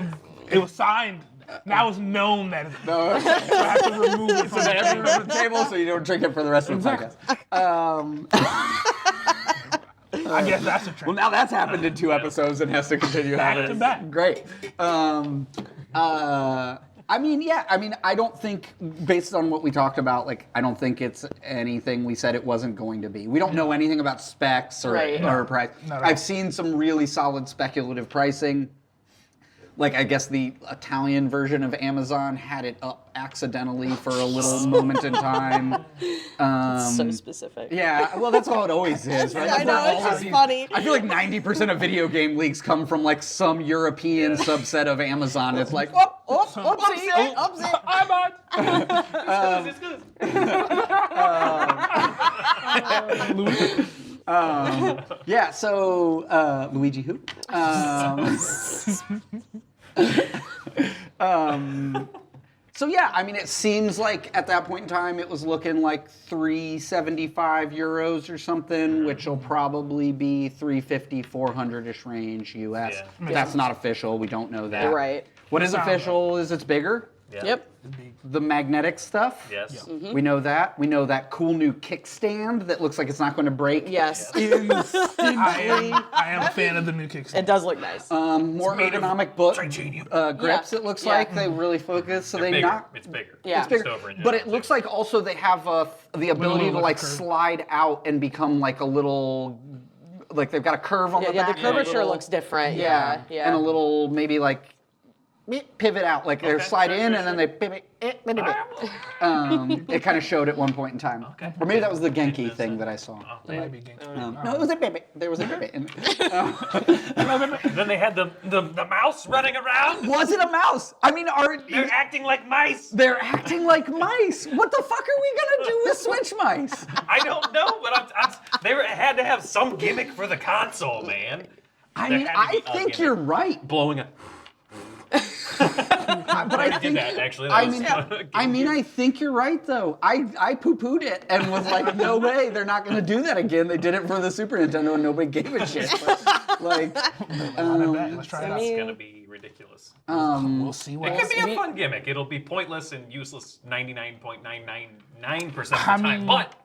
was signed. Now it's known that it's No. so I have to remove it from the Everything on the table, so you don't drink it for the rest of the podcast. I guess that's a trend. Well, now that's happened in 2 episodes and has to continue happening. to back. Great. I mean, I don't think, based on what we talked about, I don't think it's anything we said it wasn't going to be. We don't know anything about specs or, Right. or price. No. I've seen some really solid speculative pricing. I guess the Italian version of Amazon had it up accidentally for a little moment in time. so specific. Yeah, well, that's how it always is, right? I That's where know, all it's of just these- funny. I feel like 90% of video game leaks come from some European subset of Amazon. It's like, oopsie. I'm on. It's good. Yeah, so Luigi who? So yeah, I mean, it seems like at that point in time it was looking like 375 euros or something, which will probably be 350, 400-ish range US. Yeah. That's not official. We don't know that. You're right. What is official is it's bigger. Yeah. Yep. The magnetic stuff. Yes. We know that. We know that cool new kickstand that looks like it's not going to break. Yes. I am a fan of the new Kickstarter. It does look nice. More made of ergonomic titanium. grips. Yeah. It looks Yeah. like they really focus, so they Bigger. knock. It's bigger. Yeah. It's bigger. Just over in But general, it looks too. like also they have the ability to like a curve. slide out and become like a little, they've got a curve on the Yeah, the back. curvature little- looks different. Yeah, Yeah. and a little maybe pivot out, they Okay, slide sure, in sure, and then they pivot. It kind of showed at one point in time. Okay. Or maybe that was the Genki thing that I saw. That might be Genki. No, it was a baby. There was a baby. Then they had the mouse running around. Was it a mouse? I mean, They're acting like mice. they're acting like mice. What the fuck are we gonna do with Switch mice? I don't know, but they had to have some gimmick for the console, man. I There mean, had to I be a think gimmick. you're right, Blowing a. but I did think that, actually. That was I think you're right though. I poo-pooed it and was like, no way, they're not gonna do that again. They did it for the Super Nintendo and nobody gave a shit. But, Let's try it out. It's gonna be ridiculous. We'll see what It could be Have a you- fun gimmick. It'll be pointless and useless 99.999% of the I time. mean- But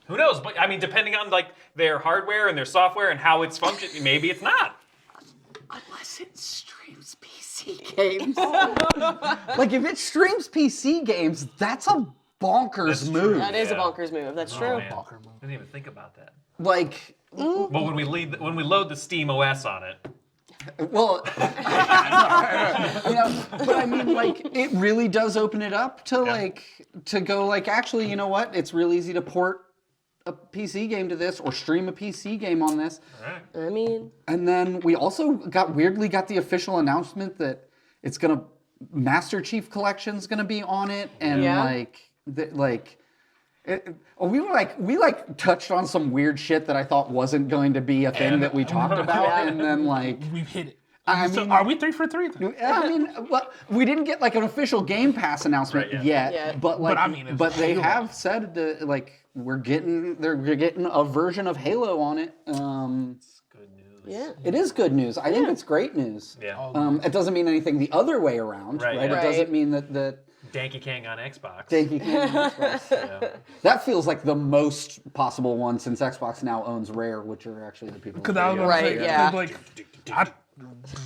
who knows? But I mean, depending on their hardware and their software and how it's functioning, maybe it's not. unless it streams PC games. If it streams PC games, that's a bonkers That's move. true. That is a Yeah. bonkers move. That's Oh, true. man. Walker move. Didn't even think about that. Like, But when we load the Steam OS on it, well, but I mean, like, it really does open it up to to go like, actually, you know what? It's real easy to port a PC game to this or stream a PC game on this. all right. I mean, And then we also weirdly got the official announcement that it's gonna Master Chief Collection's gonna be on it, and Yeah. we touched on some weird shit that I thought wasn't going to be a thing that we talked about, and then like We've hit it. I So mean- are we 3 for 3? I mean, well, we didn't get like an official Game Pass announcement Right, yeah. yet, but like, I mean, it's but they Halo. have said that like we're getting a version of Halo on it. It's good news. yeah. It is good news. I think it's great news. Yeah. It doesn't mean anything the other way around, Right, right? yeah. It doesn't Right. mean that Danky Kang on Xbox. Yankee Candle Express. Yeah. That feels like the most possible one since Xbox now owns Rare, which are actually the people. Because I was gonna Right, say, 'cause, yeah. like, I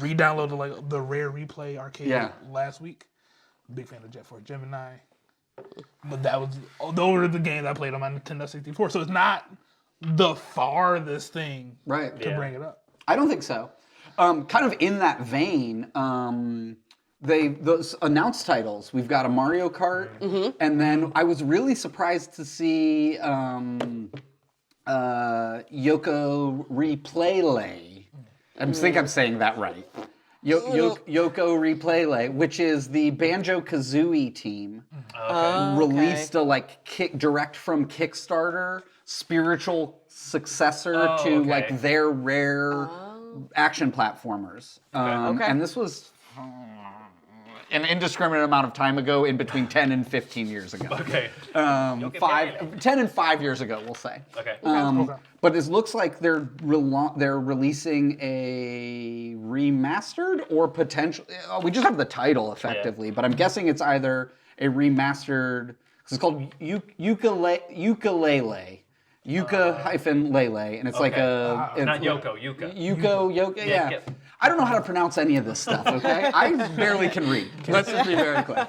re-downloaded like the Rare Replay arcade last week. Big fan of Jet Force Gemini. But those were the games I played on my Nintendo 64. So it's not the farthest thing Right. to Yeah. bring it up. I don't think so. Kind of in that vein, those announced titles. We've got a Mario Kart, and then I was really surprised to see Yoko Replayle. I think I'm saying that right. Yoko Replayle, which is the Banjo-Kazooie team, released a direct from Kickstarter spiritual successor to okay. like their Rare action platformers. Okay. And this was an indiscriminate amount of time ago, in between 10 and 15 years ago. Okay. 10 and 5 years ago, we'll say. Okay. Okay. But it looks like they're releasing a remastered or potentially. We just have the title effectively, but I'm guessing it's either a remastered. Cause it's called Ukulele. Yuka-Lele, and it's like a. It's Not like- Yoko, Yuka. Yoga, yeah. yeah. I don't know how to pronounce any of this stuff. Okay, I barely can read. Let's just be very clear.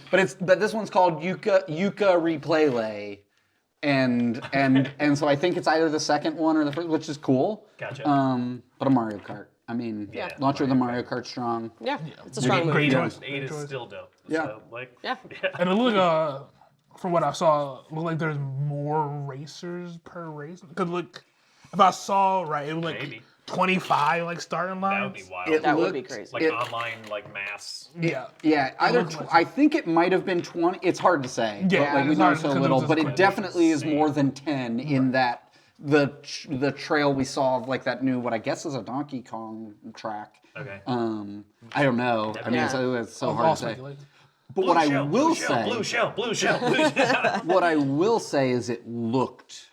But this one's called Yuka Replayle, and so I think it's either the second one or the first, which is cool. Gotcha. But a Mario Kart. I mean, Yeah. launcher of the Mario Kart strong. Yeah. It's a strong move. Great choice. 8 Great is choice. still dope. Yeah. So, like, Yeah. And it look, from what I saw, it looked like there's more racers per race. Because look, if I saw right, it was like Maybe. 25 like starting That lines. would be wild. It That would be looked- crazy. like it- online, like mass. Yeah. Yeah, either looks like- I think it might have been 20. It's hard to say. Yeah, but, like we it's know hard so because it little, was but just it crazy. definitely is Insane. more than 10 in that the trail we saw of like that new what I guess is a Donkey Kong track. Okay. I don't know. I mean, Yeah. it's so All hard to say. speculation. But what I Shell, will blue shell, say, blue shell, blue shell, blue shell. what I will say is it looked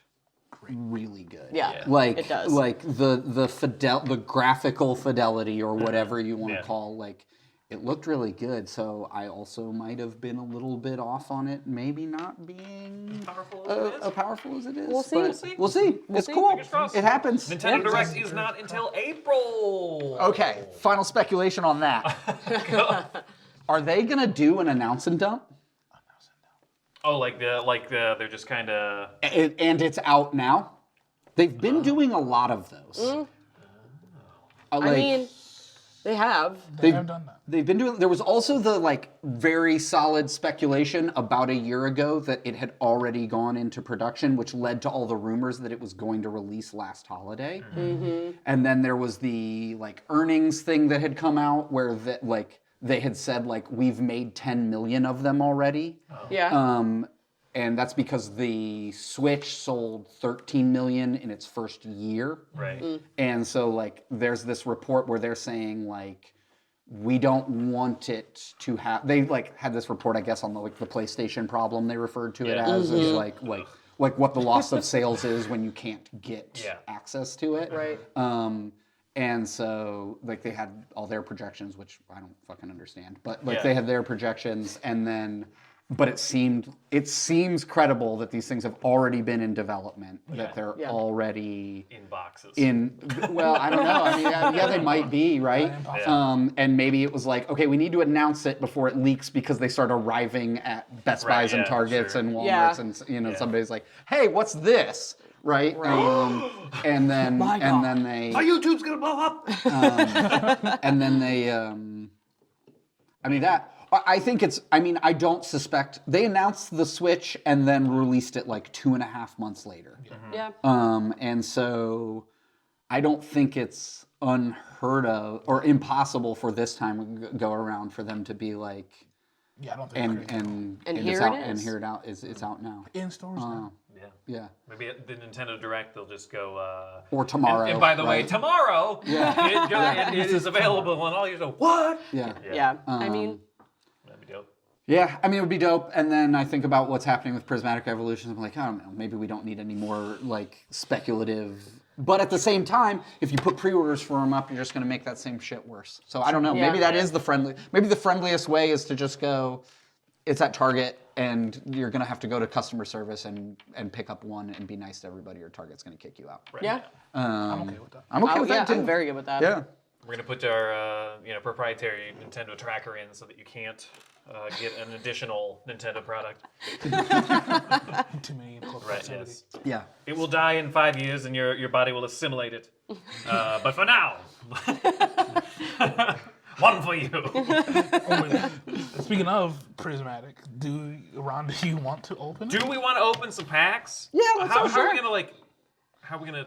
really good. Yeah. Like It does. like the graphical fidelity or whatever you want to Yeah. call like it looked really good. So I also might have been a little bit off on it, maybe not being Powerful as it is. as powerful as it is. We'll see. but We'll see. We'll see. It's see. cool. Fingers crossed. It happens. Nintendo Direct is not until April. Okay. Final speculation on that. Are they gonna do an announce and dump? Oh, they're just kind of. And it's out now. They've been doing a lot of those. I mean, they have. They have done that. They've been doing. There was also the like very solid speculation about a year ago that it had already gone into production, which led to all the rumors that it was going to release last holiday. And then there was the like earnings thing that had come out where that like they had said like we've made 10 million of them already. Yeah. And that's because the Switch sold 13 million in its first year. Right. And so like there's this report where they're saying like we don't want it to have they like had this report I guess on the like the PlayStation problem they referred to it Yeah. as like what the loss of sales is when you can't get Yeah. access to it. Right. And so like they had all their projections, which I don't fucking understand, but like Yeah. they had their projections and then but it seems credible that these things have already been in development, that they're already in boxes. Well, I don't know. I mean, yeah, they might be, right? And maybe it was like, okay, we need to announce it before it leaks because they start arriving at Best Buys and Targets and Walmarts, and somebody's like, hey, what's this? Right? And then My YouTube's gonna blow up. and then they I don't suspect they announced the Switch and then released it like 2.5 months later. Yeah. And so I don't think it's unheard of or impossible for this time go around for them to be like, I don't think and here it's out, it is. and here it out is it's out now. in stores now. Yeah. Maybe at the Nintendo Direct they'll just go. Or tomorrow. And by the way, right? tomorrow it is available, and all you know, what? Yeah. I mean, That'd be dope. Yeah, I mean, it would be dope. And then I think about what's happening with Prismatic Evolutions. I'm like, I don't know, maybe we don't need any more like speculative. But at the same time, if you put pre-orders for them up, you're just going to make that same shit worse. So I don't know. Maybe that is maybe the friendliest way is to just go, it's at Target, and you're going to have to go to customer service and pick up one and be nice to everybody, or Target's going to kick you out. Right. yeah. I'm okay with that. I'm okay with that too. I'm very good with that. Yeah. We're gonna put our proprietary Nintendo tracker in so that you can't get an additional Nintendo product. Too many Right. Yes. Yeah. It will die in 5 years, and your body will assimilate it. But for now, one for you. Speaking of Prismatic, Ron, do you want to open it? Do we want to open some packs? Yeah, let's How open are it. we gonna How are we gonna?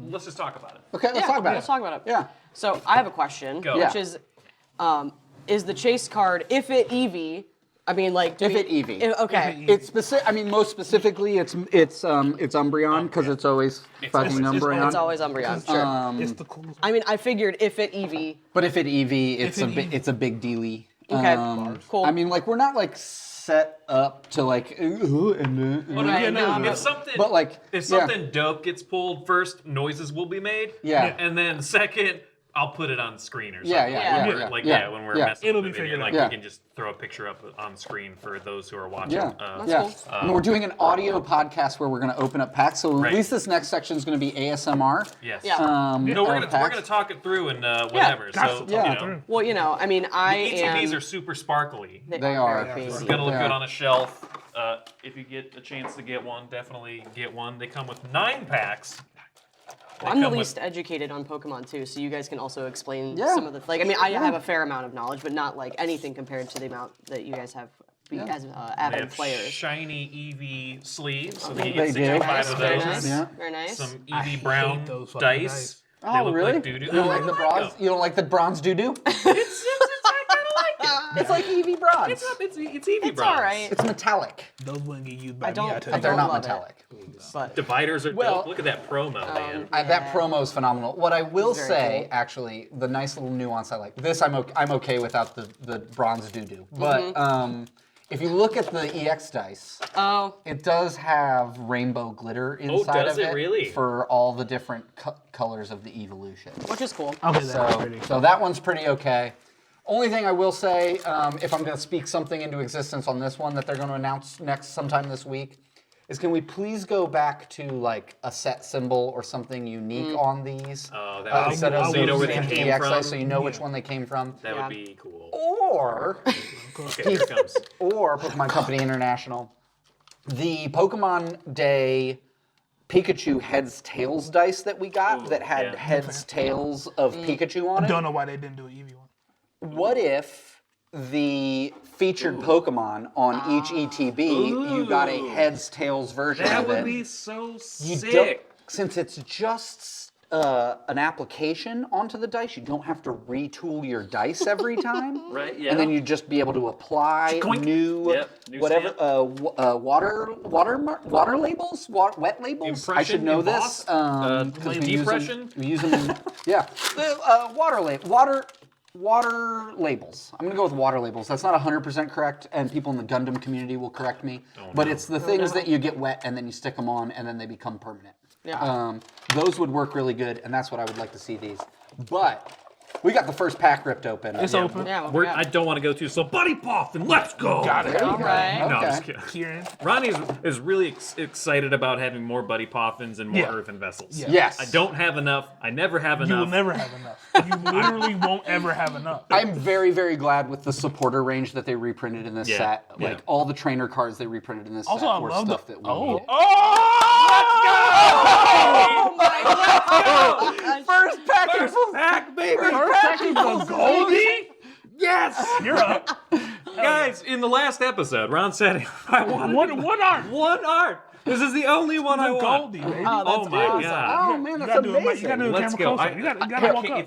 Let's just talk about it. Okay, let's talk about Let's it. talk about it. Yeah. So I have a question, Go. which Yeah. is the chase card, if it EV, I mean, like, If it EV. Okay. It's specific. I mean, most specifically, it's Umbreon because it's always fucking Umbreon. It's always Umbreon, sure. It's the coolest. I mean, I figured if it EV, But if it EV, it's If it it's a big dealy. okay, cool. I mean, like we're not like set up to like. If something, But like, if something dope gets pulled, first noises will be made. Yeah. And then second, I'll put it on screen or something. Yeah. Like Yeah. when we're Yeah. messing It'll with be the video, figured like out. we can just throw a picture up on screen for those who are watching. Yeah. Cool. And we're doing an audio podcast where we're going to open up packs. So Right. at least this next section is going to be ASMR. Yes. Yeah. No, we're of gonna packs. talk it through and whatever. That's So the you talk know, Well, I mean, I the am. ETBs are super sparkly. They are. very It's fancy. gonna look They good are. on a shelf. If you get a chance to get one, definitely get one. They come with 9 packs. They I'm the come with- least educated on Pokemon too, so you guys can also explain Yeah. some of the. Like, I mean, I have a fair amount of knowledge, but not like anything compared to the amount that you guys have as They avid have players. shiny EV sleeves, so that you They get do. 65 of Very those. nice. Yeah. Very nice. Some I EV hate brown those fucking dice. dice. They Oh, look really? like doo-doo. You don't like the bronze? You don't like the bronze doo-doo? I kind of like it. It's like EV bronze. It's EV It's bronze. all right, It's metallic. Those wouldn't get used by I don't- me. I tell I you. They're don't not love it. metallic. but Dividers are Well, dope. Look at that promo, man. That promo is phenomenal. What I will Very say, cool. actually, the nice little nuance I like. This I'm okay without the bronze doo-doo. But if you look at the EX dice, it does have rainbow glitter inside does of it really? for all the different colors of the evolution. which is cool. Okay, that's pretty. So that one's pretty okay. Only thing I will say, if I'm going to speak something into existence on this one that they're going to announce sometime this week, is can we please go back to like a set symbol or something unique on these Oh, that would be instead cool. of So you know where using they came EX from? dice, so you know which one they came from. That Yeah. would be cool. Or Okay, here it comes. Pokemon Company International, the Pokemon Day Pikachu heads tails dice that we got that had yeah. heads tails of Pikachu on it. Don't know why they didn't do an Eevee one. What if the featured Pokemon on each ETB, you got a heads tails version That of would it? be so You sick. don't- since it's just an application onto the dice, you don't have to retool your dice every time. Right, yeah. And then you just be able to apply Choink. new, Yep, new whatever, stamp. water labels, wet labels. I should Impression, know emboss, this. 'Cause we use depression? them, we use them in, yeah. Water labels. I'm gonna go with water labels. That's not 100% correct, and people in the Gundam community will correct me. But it's the things that you get wet and then you stick them on and then they become permanent. Yeah. Those would work really good, and that's what I would like to see these. But We got the first pack ripped open. It's open. Yeah. I don't want to go too. So Buddy Poffin, let's go. Got it. All right. No, I'm Okay. just kidding. Kieran. Ronnie is really excited about having more Buddy Poffins and more Yeah. earthen vessels. Yeah. Yes. I don't have enough. I never have enough. You will never have enough. You literally won't ever have enough. I'm very, very glad with the supporter range that they reprinted in this Yeah, set. yeah. Like all the trainer cards they reprinted in this Also, set I were love stuff the. that we Oh. needed. Oh my God. First pack First pack, baby. First second, the Goldie. Yes. You're up. Guys, in the last episode, Ron said I wanted What art? one art. This is the only one I want. Goldie, baby. Oh, that's Oh my awesome. God. Oh man, You that's gotta do it. You amazing. gotta do the Let's camera go. closer. You gotta walk up.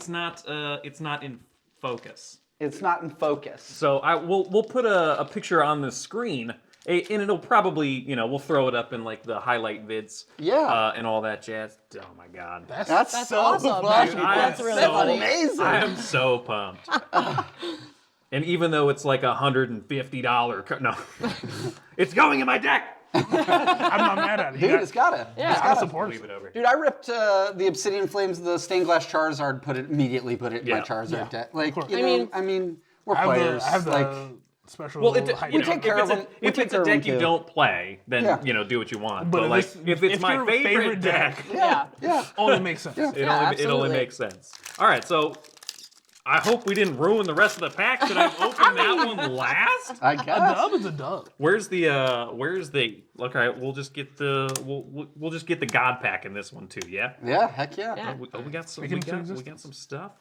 It's not in focus. It's not in focus. So we'll put a picture on the screen, and it'll probably we'll throw it up in like the highlight vids, Yeah. and all that jazz. Oh my God, That's so awesome. fun. Dude, that's really so funny. Amazing. I am so pumped. And even though it's like $150, no, it's going in my deck. I'm not mad at it. Dude, it's gotta. Yeah. It's gotta gotta. support Leave it. it over. Dude, I ripped the Obsidian Flames, the Stained Glass Charizard, immediately put it in my Yeah. Charizard Yeah. deck. Like, course. I mean, we're players. I have the like, special. Well, height. We take care of them. We If take it's care a of them deck you too. don't play, then Yeah. do what you want. But But if like, it's- if it's if my your favorite favorite deck, Yeah. Yeah. only makes sense. it only absolutely. makes sense. All right, so I hope we didn't ruin the rest of the pack. Should I open that one last? I A guess. dub is a dub. Where's the okay, we'll just get the God pack in this one too, yeah? Yeah, heck yeah. Yeah. We got some Speaking into we got existence. some stuff.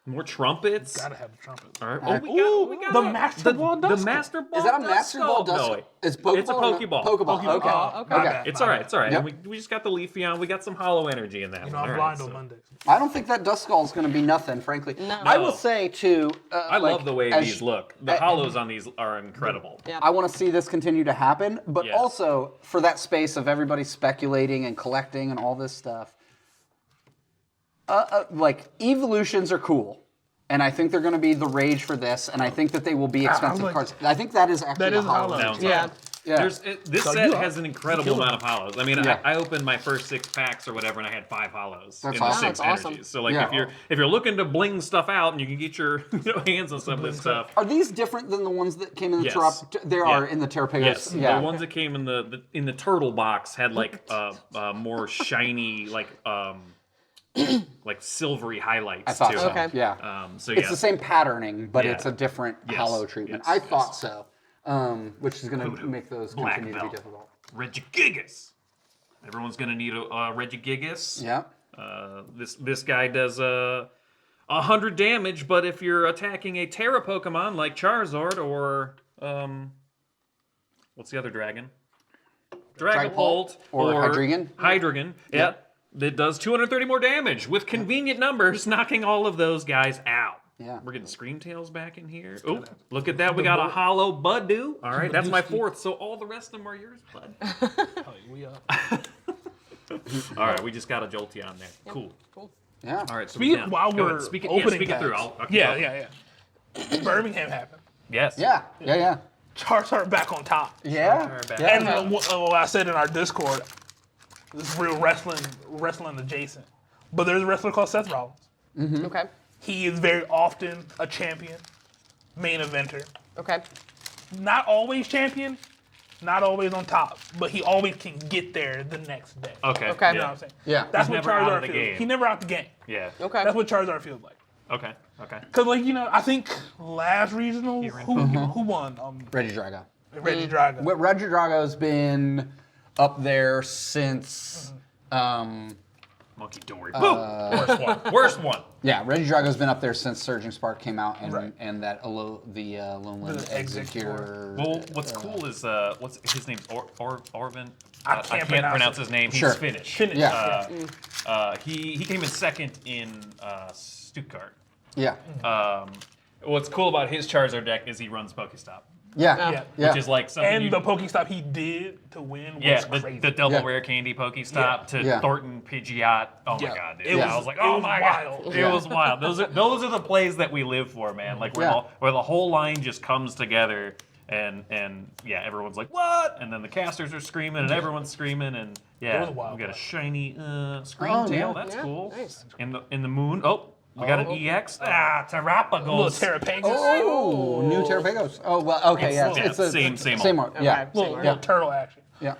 More trumpets. Gotta have the trumpet. All right. Ooh, the Master Ball the Dust Master Ball. Is that a Dust Master Ball Skull? Dust? No, It's Pokeball. it's a or no? Pokeball. Pokeball. Pokeball. Okay. Oh, Okay. my bad. It's all right. It's all right. Yep. And we just got the Leafeon. We got some hollow energy in that You know, one. I'm All blind right, on so- Mondays. I don't think that Dust Skull is going to be nothing, frankly. No. I will say too. I love the way as- these look. The hollows on these are incredible. Yeah. I want to see this continue to happen, but Yes. also for that space of everybody speculating and collecting and all this stuff. Like evolutions are cool, and I think they're going to be the rage for this, and I think that they will be expensive like- cards. I think that is actually That is a hollow. hollow. Sounds Yeah. like- Yeah. This So set you has an incredible killed amount of hollows. I mean, Yeah. I opened my first 6 packs or whatever, and I had 5 hollows That's in the awesome. 6 That's awesome. energies. So like, Yeah. if you're looking to bling stuff out and you can get your hands on some of this stuff. Are these different than the ones that came in the Yes. They are in the Terrapagos. Yes, Yeah. the ones that came in the turtle box had like more shiny like silvery highlights I thought to so. them. Okay. Yeah. So It's yeah, the same patterning, but Yeah. it's a different Yes. hollow treatment. Yes. I thought so, which is going to make those Black continue to belt. be difficult. Regigigas. Everyone's gonna need a Regigigas. Yeah. This guy does 100 damage, but if you're attacking a Terra Pokemon like Charizard or what's the other dragon? Dragapult or Hydreigon? Hydreigon, yeah. That does 230 more damage with convenient numbers, knocking all of those guys out. Yeah. We're getting Screamtails back in here. Oh, look at that. We got a hollow Budu. All right, that's my 4th. So all the rest of them are yours, bud. Oh, we All right, we just got a Jolteon there. Cool. Cool. Yeah. All right, so Speak now, while go ahead. we're speak it, opening speak it through. packs. I'll keep Yeah, going. yeah. Birmingham happened. Yes. Yeah. Yeah. Yeah. Charizard back on top. Yeah. back. Yeah. And what I said in our Discord, this is real wrestling adjacent. But there's a wrestler called Seth Rollins. Okay. He is very often a champion, main eventer. Okay. Not always champion, not always on top, but he always can get there the next day. Okay. Okay. You know Yeah. what I'm saying? Yeah. That's He's what never out of Charizard the feels. game. He never out the game. Yeah. Okay. That's what Charizard feels like. Okay. Okay. Cause I think last regional, who won? Regidrago. Reggie Drago. Regidrago's been up there since. Monkey Dory. Boom. Worst one. Worst one. Yeah, Regidrago's been up there since Surging Spark came out, and Right. and that Alolan The Executor. Well, what's cool is what's his name's Orvin. I I can't can't pronounce pronounce it. his name. Sure. He's Finnish. Finish. Yeah. He came in 2nd in Stuttgart. Yeah. What's cool about his Charizard deck is he runs Pokestop, Yeah. Yeah. which is like something. And you, the Pokestop he did to win was yeah, crazy. the double Yeah. rare candy Pokestop to Yeah. Thornton Pidgeot. Oh my Yeah. god, dude! It I was- was like, it oh was my wild. god, Yeah. it was wild. Those are the plays that we live for, man. Like Yeah. where the whole line just comes together. And yeah, everyone's like, what? And then the casters are screaming, and everyone's screaming, and yeah, It was a wild we got a play. shiny Oh, Screamtail. yeah. That's Yeah, cool. nice. In the moon. Oh, We got an EX. Terrapagos. Little Terrapagos. Oh, new Terrapagos. Oh, well, okay, yeah. yeah, It's the same same old. art. Yeah. Okay. Little, Same little turtle action. Yeah.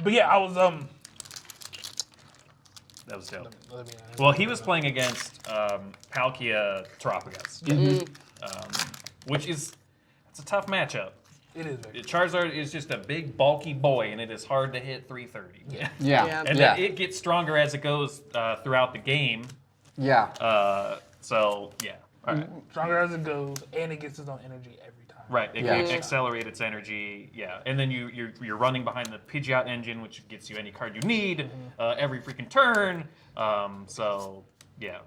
But yeah, I was That was dope. let me- Well, he was playing against Palkia Terrapagos, which is it's a tough matchup. It is. Very Charizard is just a big, bulky boy, and it is hard to hit 330. Yeah. Yeah. And Yeah. then it gets stronger as it goes throughout the game. Yeah. So, yeah. All right. Stronger as it goes, and it gets its own energy every time. Right, it Yeah. can accelerate its energy, yeah. And then you're running behind the Pidgeot engine, which gets you any card you need every freaking turn. So, yeah.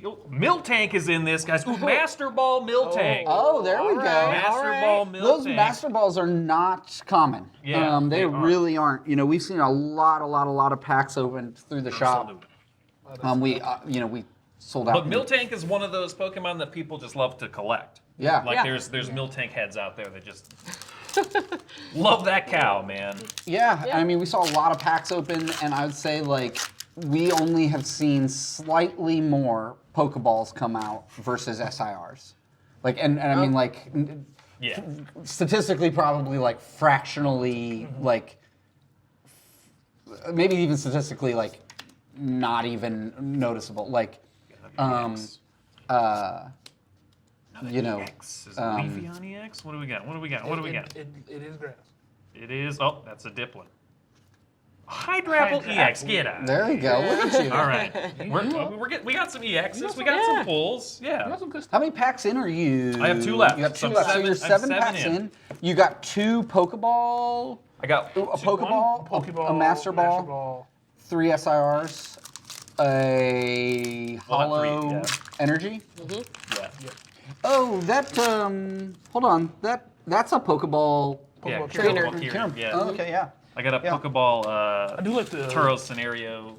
Oh, Miltank is in this, guys. Ooh, Master Ball Miltank. Oh, there we go. Master Ball Miltank. Those Master Balls are not common. Yeah, they they aren't. really aren't. You know, we've seen a lot of packs opened through the shop. Absolutely. We sold out. But Miltank is one of those Pokemon that people just love to collect. Yeah. Like there's Miltank heads out there that just love that cow, man. Yeah, I mean, we saw a lot of packs open, and I would say, like, we only have seen slightly more Pokeballs come out versus SIRs. Like, and I mean, like, Yeah. statistically, probably, like, fractionally, like, maybe even statistically, like, not even noticeable. Like, you know, EX. Is it Leafy on EX? What do we got? It is grass. It is. Oh, that's a Dipplin. Hydrapple EX. Get out. there you go. Look at you. All right. We got some EXs. We got some pulls. Yeah. That's some good stuff. How many packs in are you? I have 2 left. You have 2 So I'm left. So seven- you're I'm 7 7 packs in. in. You got 2 Pokeball, I got a Pokeball, Pokeball, a Master Ball, 3 SIRs, a Well, not three, Hollow yeah. Energy. Yeah. Oh, that hold on. That's a Pokeball. Yeah. Pokeball trainer. Pokeball Kyurem, Kyurem. Yeah. Oh, okay, yeah. I got a Yeah. Pokeball I do like the Turo scenario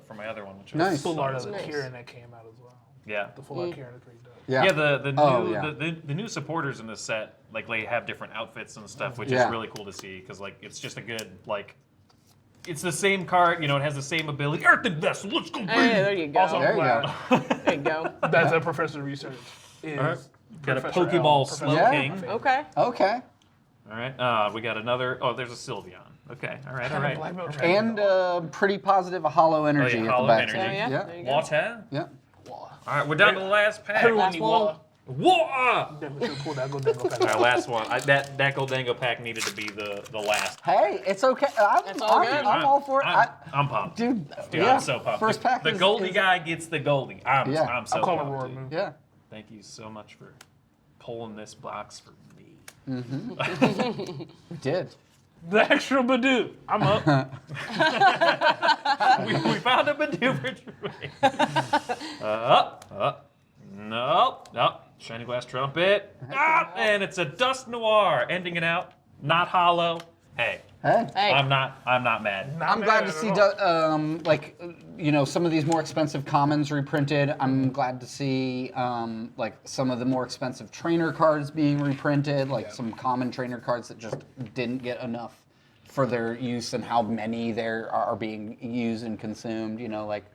for my other one, which Nice. was full art of the Nice. Kieran that came out as well. Yeah. The full art Kieran is pretty dope. Yeah. Yeah, the new Oh, yeah. the new supporters in this set, like they have different outfits and stuff, which Yeah. is really cool to see because like it's just a good like. It's the same card, you know. It has the same ability. Earthen Vessel, let's go. Hey, there you go. Also, There you go. There you go. That's a professor research. Is All right. Got a Professor Pokeball L, Slow Yeah. King. Okay. Okay. All right. We got another. Oh, there's a Sylveon. Okay. All right. All right. Black belt And pretty positive a Hollow Energy at Hollow the back. Energy. So, yeah, Yeah. there you go. Water. Yeah. All right. We're down to the last pack. Everyone Last need one. water. Water. Definitely should pull that go dango All right. pack. Last one. That Goldango pack needed to be the last. Hey, it's okay. It's all good. I'm all for it. I'm pumped. Dude, I'm so pumped. First pack The is, Goldie is- guy gets the Goldie. I'm Yeah. so I'll call it pumped. Roar dude. move. Yeah. Thank you so much for pulling this box for me. We did. The extra Badoo. I'm up. we found a Badoo for Troy. No. Shiny Glass Trumpet. And it's a Dust Noir. Ending it out. Not hollow. Hey. Hey. Hey. I'm not mad. I'm glad to see, like, you know, some of these more expensive commons reprinted. I'm glad to see, like, some of the more expensive trainer cards being reprinted, like some common trainer cards that just didn't get enough for their use and how many there are being used and consumed. You know, like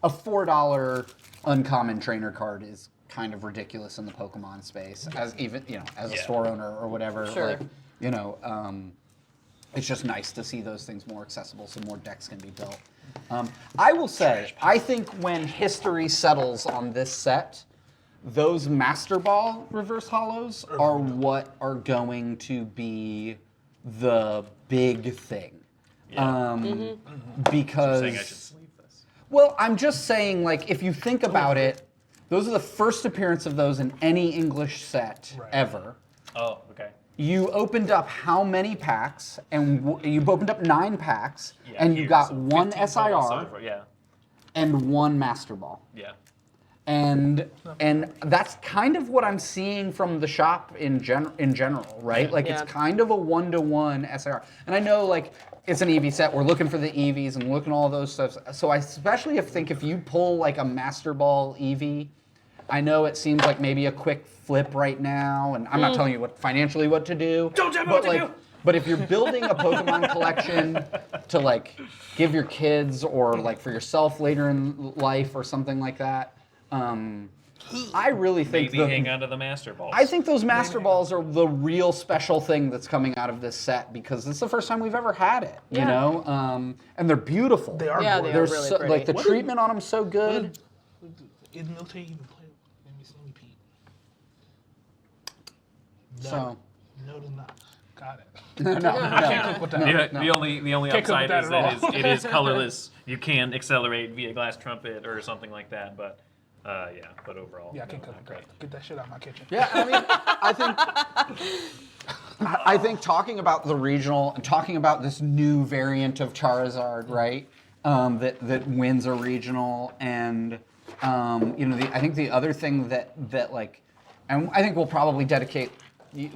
a $4 uncommon trainer card is kind of ridiculous in the Pokemon space, as even, you know, as a store owner or whatever. Sure. Like, you know, it's just nice to see those things more accessible so more decks can be built. I will say, I think when history settles on this set, those Master Ball reverse hollows are what are going to be the big thing. Because Saying I should sleeve this. well, I'm just saying, like, if you think about it, those are the first appearance of those in any English set ever. Oh, okay. You opened up how many packs? And you opened up 9 packs, Yeah, and you here, got so 1 15 SIR total, so, yeah. and 1 Master Ball. Yeah. And that's kind of what I'm seeing from the shop in general, right? Like Yeah. it's kind of a 1-to-1 SIR. And I know, like, it's an EV set. We're looking for the EVs and looking at all those stuff. So I especially think if you pull like a Master Ball EV, I know it seems like maybe a quick flip right now, and I'm not telling you financially what to do. Don't tell me but what to like, do. But if you're building a Pokemon collection to like give your kids or like for yourself later in life or something like that, I really think Maybe hang on to the Master Balls. I think those Master Balls are the real special thing that's coming out of this set because it's the first time we've ever had it, you know? And they're beautiful. They are Yeah, they gorgeous. are really so, pretty. like the treatment on them so good. Is Miltank even playable? Let me peek. No. So No, it is not. Got it. no. I can't cook with that. The only Can't cook upside with is that that at it is colorless. You can accelerate via glass trumpet or something like that, but but overall, Yeah, I can't cook with that. Get that shit out of my kitchen. Yeah, I mean, I think talking about the regional and talking about this new variant of Charizard, right? That wins a regional, and I think the other thing that like, and I think we'll probably dedicate.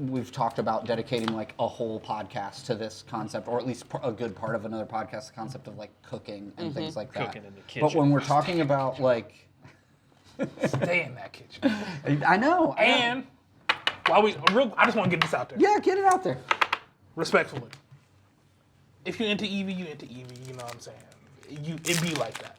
We've talked about dedicating like a whole podcast to this concept, or at least a good part of another podcast, the concept of like cooking and things like that. Cooking in the kitchen. But when we're talking about like, Stay in that kitchen. I know. And while I just want to get this out there. Yeah, get it out there. Respectfully. If you're into Eevee, you into Eevee. You know what I'm saying? It be like that.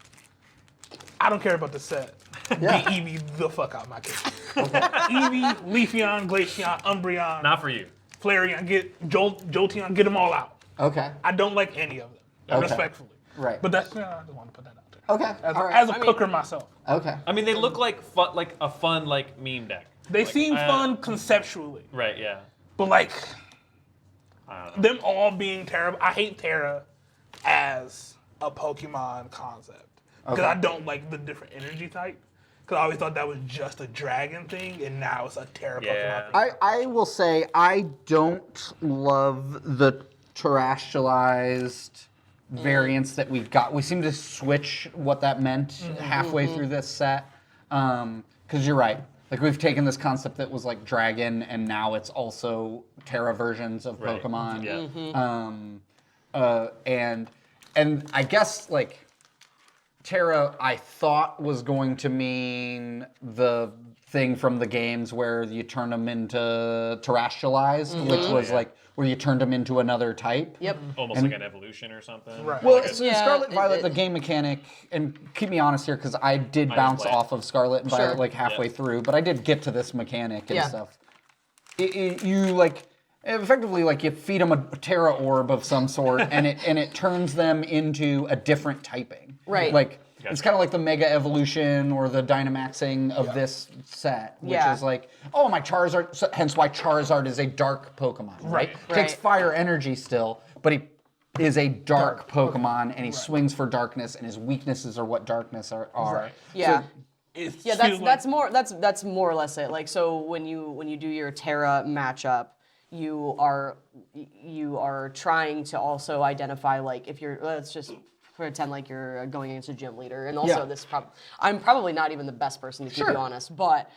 I don't care about the set. Yeah. Get Eevee the fuck out my kitchen. Eevee, Leafeon, Glaceon, Umbreon, not for you. Flareon, get Jolteon, get them all out. Okay. I don't like any of them. Okay. Respectfully. Right. But that's, I just want to put that out there. Okay. All right. As a cooker myself. Okay. I mean, they look like a fun meme deck. They Like, seem fun conceptually. Right? Yeah. But like, I don't know. them all being terrible. I hate Terra as a Pokemon concept. Because I don't like the different energy type. Because I always thought that was just a dragon thing, and now it's a Terra Yeah. Pokemon thing. I will say I don't love the terrestrialized variants that we've got. We seem to switch what that meant halfway through this set. Because you're right. Like we've taken this concept that was like dragon, and now it's also Terra versions of Right. Pokemon. Yeah. And I guess like Terra, I thought was going to mean the thing from the games where you turn them into terrestrialized, which was like where you turned them into another type. Yep. Almost like an evolution or something. Right. Well, Like a- so Yeah, Scarlet and Violet, it- the game mechanic, and keep me honest here because I did bounce play it. off of Scarlet and Violet Sure. like halfway Yeah. through, but I did get to this mechanic and Yeah. stuff. You like effectively like you feed them a Terra orb of some sort, and it turns them into a different typing. Right. Like it's kind of like the Mega Evolution or the Dynamaxing of this set, which Yeah. is like, oh, my Charizard. So, hence why Charizard is a dark Pokemon, right? Takes Right. fire energy still, but he is a dark Pokemon, and he swings for darkness, and his weaknesses are what darkness are. Right. Yeah. It Yeah, feels that's more or less it. Like so when you do your Terra matchup, you are trying to also identify like if you're let's just pretend like you're going against a gym leader, and also Yeah. I'm probably not even the best person to keep you honest, but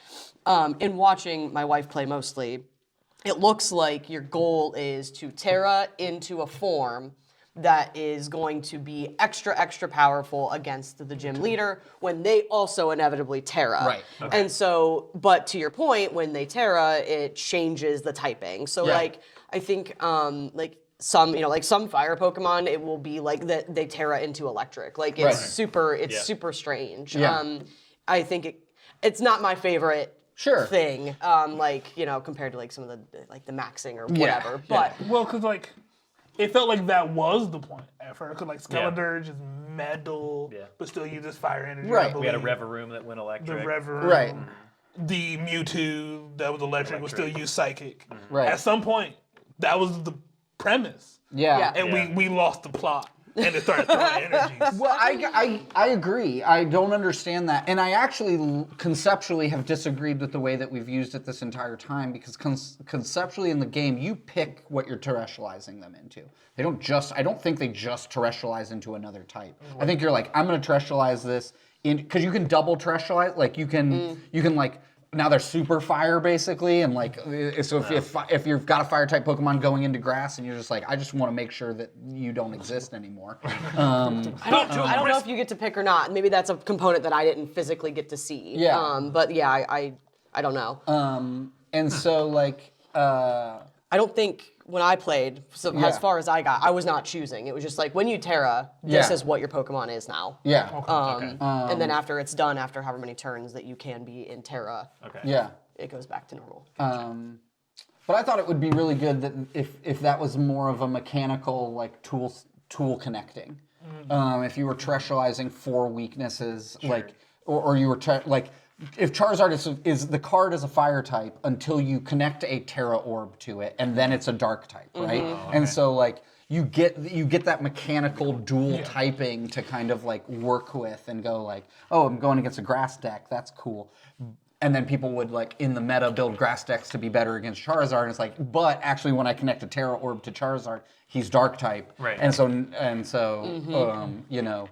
in watching my wife play mostly, it looks like your goal is to Terra into a form that is going to be extra powerful against the gym leader when they also inevitably Terra. Right. And so, but to your point, when they Terra, it changes the typing. So like, I think like some, like some fire Pokemon, it will be like that they Terra into electric. Like it's super strange. Yeah. I think it's not my favorite thing, like, compared to like some of the maxing or whatever. But well, because like it felt like that was the point at first. Because like Skeledirge is metal, but still uses fire energy. Right. I We had a believe. Reverum that went electric. The Reverum. Right. The Mewtwo that was electric would still use Psychic. Right. At some point, that was the premise. Yeah. And we lost the plot. And it started throwing energies. Well, I agree. I don't understand that. And I actually conceptually have disagreed with the way that we've used it this entire time because conceptually in the game, you pick what you're terrestrializing them into. They don't I don't think they just terrestrialize into another type. I think you're like, I'm going to terrestrialize this because you can double terrestrialize. Like you can like, now they're super fire basically, and like so if you've got a fire type Pokemon going into grass, and you're just like, I just want to make sure that you don't exist anymore. I don't know if you get to pick or not. Maybe that's a component that I didn't physically get to see. Yeah. But yeah, I don't know. And so like I don't think when I played, so as far as I got, I was not choosing. It was just like when you Terra, this is what your Pokemon is now. Yeah. And then after it's done, after however many turns that you can be in Terra, it goes back to normal. But I thought it would be really good that if that was more of a mechanical like tool connecting. If you were terrestrializing 4 weaknesses, like or you were like. If Charizard is the card is a fire type until you connect a Terra Orb to it, and then it's a dark type, right? And so like you get that mechanical dual typing to kind of like work with and go like, oh, I'm going against a grass deck, that's cool. And then people would like in the meta build grass decks to be better against Charizard. And it's like, but actually when I connect a Terra Orb to Charizard, he's dark type, right? And so you know.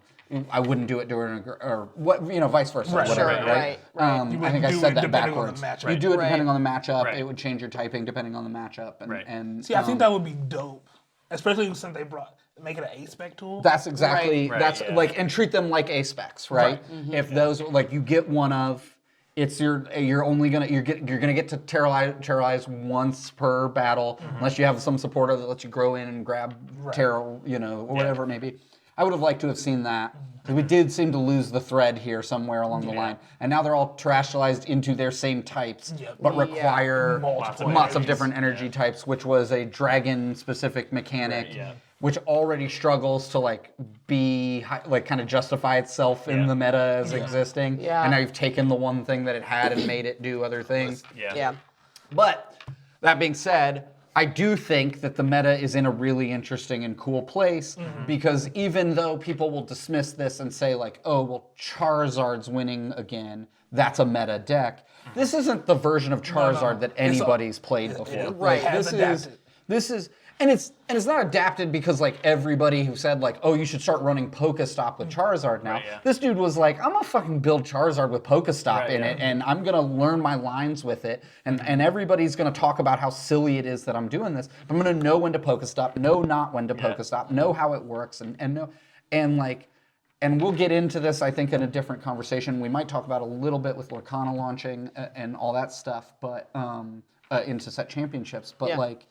I wouldn't do it during or what vice versa, whatever, right? I think I said that backwards. You do it depending on the matchup. Right. It would change your typing depending on the matchup, and see, I think that would be dope, especially since they make it an A-spec tool. That's exactly that's like and treat them like A-specs, right? If those like you get one of. It's you're only gonna get to terrorize once per battle unless you have some supporter that lets you grow in and grab terror, or whatever it may be. I would have liked to have seen that. Because we did seem to lose the thread here somewhere along the line. And now they're all terrestrialized into their same types, but require lots of different energy types, which was a dragon-specific mechanic, which already struggles to like be like kind of justify itself in the meta as existing. Yeah. And now you've taken the one thing that it had and made it do other things. Yeah. But that being said, I do think that the meta is in a really interesting and cool place because even though people will dismiss this and say like, oh, well, Charizard's winning again, that's a meta deck. This isn't the version of Charizard that anybody's played before. Right. This is and it's not adapted because like everybody who said like, oh, you should start running Pokestop with Charizard now. This dude was like, I'm gonna fucking build Charizard with Pokestop in it, and I'm gonna learn my lines with it, and everybody's gonna talk about how silly it is that I'm doing this. But I'm gonna know when to Pokestop, know not when to Pokestop, know how it works, and know and we'll get into this, I think, in a different conversation. We might talk about a little bit with Lorcana launching and all that stuff, but into set championships, but like.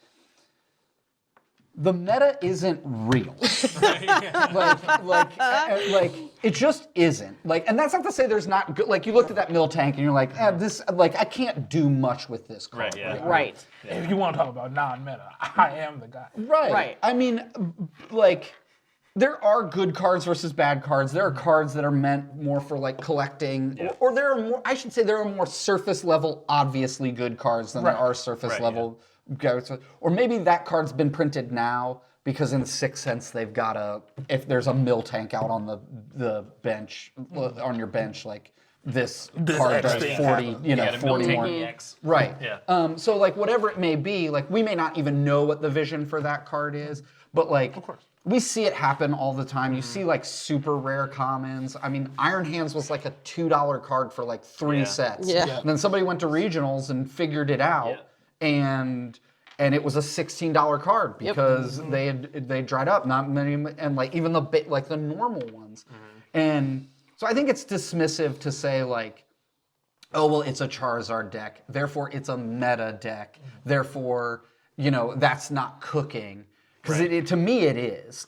The meta isn't real. like it just isn't. Like, and that's not to say there's not good. Like, you looked at that mill tank and you're like, this. Like, I can't do much with this card. Right. If you want to talk about non-meta, I am the guy. Right. I mean, like, there are good cards versus bad cards. There are cards that are meant more for like collecting, or there are more. I should say there are more surface level, obviously good cards than there are surface level. Or maybe that card's been printed now because in Sixth Sense they've got if there's a mill tank out on the bench, on your bench, like this card does 40, 40 more. Right. Yeah. So like whatever it may be, like we may not even know what the vision for that card is, but like we see it happen all the time. You see like super rare commons. I mean, Iron Hands was like a $2 card for like 3 sets. And then somebody went to regionals and figured it out. And it was a $16 card because they dried up. Not many, and like even the normal ones. And so I think it's dismissive to say like, oh well, it's a Charizard deck, therefore it's a meta deck, therefore that's not cooking. Because to me it is.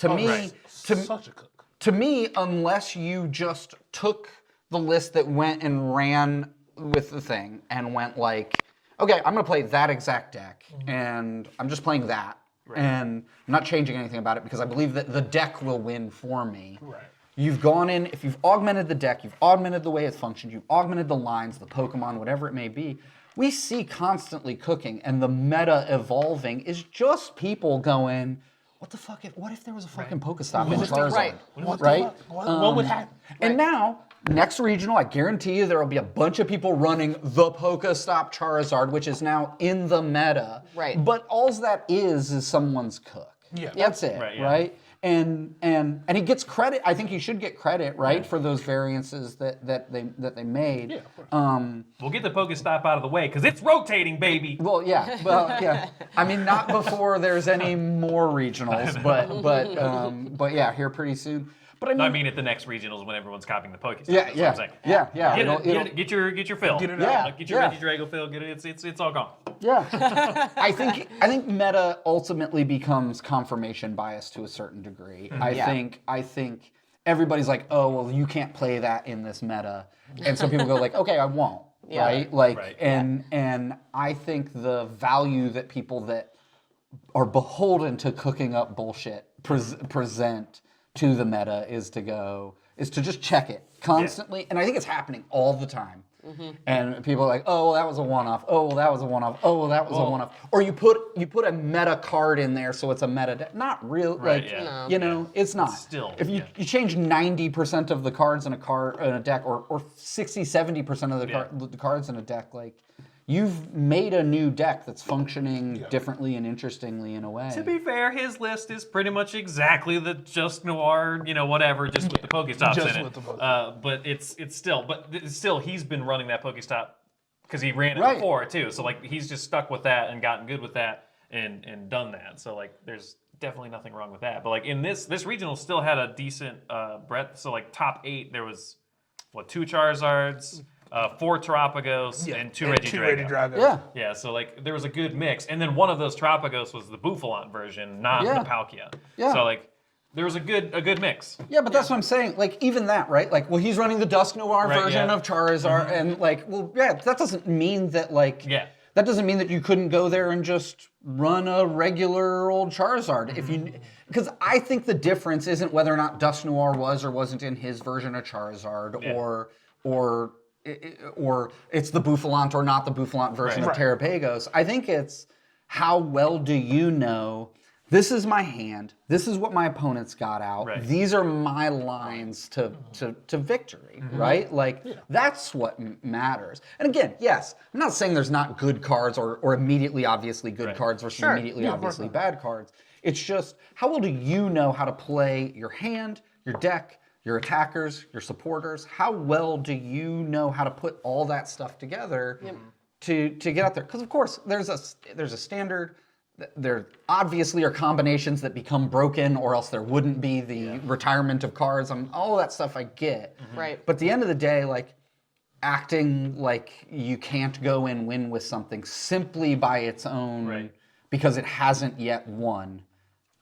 Such a cook. To me, unless you just took the list that went and ran with the thing and went like. Okay, I'm going to play that exact deck, and I'm just playing that, and I'm not changing anything about it because I believe that the deck will win for me. Right. You've gone in, if you've augmented the deck, you've augmented the way it functions, you've augmented the lines, the Pokemon, whatever it may be, we see constantly cooking, and the meta evolving is just people going, what the fuck, what if there was a fucking Pokestop in Charizard? What would happen? And now, next regional, I guarantee you there will be a bunch of people running the Pokestop Charizard, which is now in the meta. Right. But all that is someone's cook. Yeah. That's it, right? And he gets credit. I think he should get credit, right, for those variances that they made. Yeah, of course. We'll get the Pokestop out of the way because it's rotating, baby. Well, yeah. I mean, not before there's any more regionals, but yeah, here pretty soon. But I mean, at the next regionals when everyone's copying the Pokéstops. Yeah, that's yeah, what I'm saying. yeah. Get your fill. Get it Yeah. out. Like, get your Yeah. Regidrago fill. Get it. It's all gone. Yeah, I think meta ultimately becomes confirmation bias to a certain degree. I think everybody's like, oh well, you can't play that in this meta, and so people go like, okay, I won't, right? Like, Right. and I think the value that people that are beholden to cooking up bullshit present to the meta is to just check it constantly, and I think it's happening all the time. And people are like, oh, well, that was a one-off. Oh, well, that was a one-off. Oh, well, that was a one-off. Or you put a meta card in there, so it's a meta deck. Not real, Right, like, yeah. you know, it's not. Still, if you change 90% of the cards in a deck, or 60, 70% of the cards in a deck, like, you've made a new deck that's functioning differently and interestingly in a way. To be fair, his list is pretty much exactly the Just Noir, whatever, just with the Pokestops Just in with it. the Pokestops. But it's still, he's been running that Pokestop because he ran it Right. before too. So like he's just stuck with that and gotten good with that and done that. So like there's definitely nothing wrong with that. But like in this regional still had a decent breadth. So like top 8, there was 2 Charizards, 4 Terapagos, and 2 Regidrago. Yeah. Yeah, so like there was a good mix, and then one of those Terapagos was the Buffalant version, not the Palkia. Yeah. So like there was a good mix. Yeah, but that's what I'm saying. Like, even that, right? Like, well, he's running the Dusk Noir version of Charizard, and like, well, yeah, that doesn't mean that, like, that doesn't mean that you couldn't go there and just run a regular old Charizard. If you, because I think the difference isn't whether or not Dusk Noir was or wasn't in his version of Charizard, or it's the Buffalant or not the Buffalant version of Terapagos. I think it's how well do you know, this is my hand, this is what my opponent's got out, these are my lines to victory, right? Like, that's what matters. And again, yes, I'm not saying there's not good cards or immediately obviously good cards versus immediately obviously bad cards. It's just, how well do you know how to play your hand, your deck, your attackers, your supporters? How well do you know how to put all that stuff together to get out there? Because of course there's a standard. There obviously are combinations that become broken, or else there wouldn't be the retirement of cards. All of that stuff I get. Right. But at the end of the day, like, acting like you can't go and win with something simply by its own, because it hasn't yet won,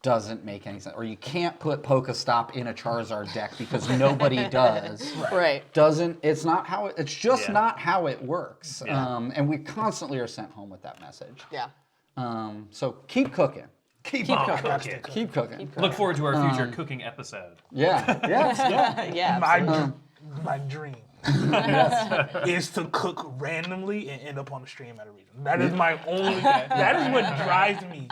doesn't make any sense. Or you can't put Pokestop in a Charizard deck because nobody does. It's not how it's just not how it works. And we constantly are sent home with that message. So keep cooking. Keep on cooking. Keep cooking. Look forward to our future cooking episode. My dream is to cook randomly and end up on the stream at a region. That is my only. That is what drives me.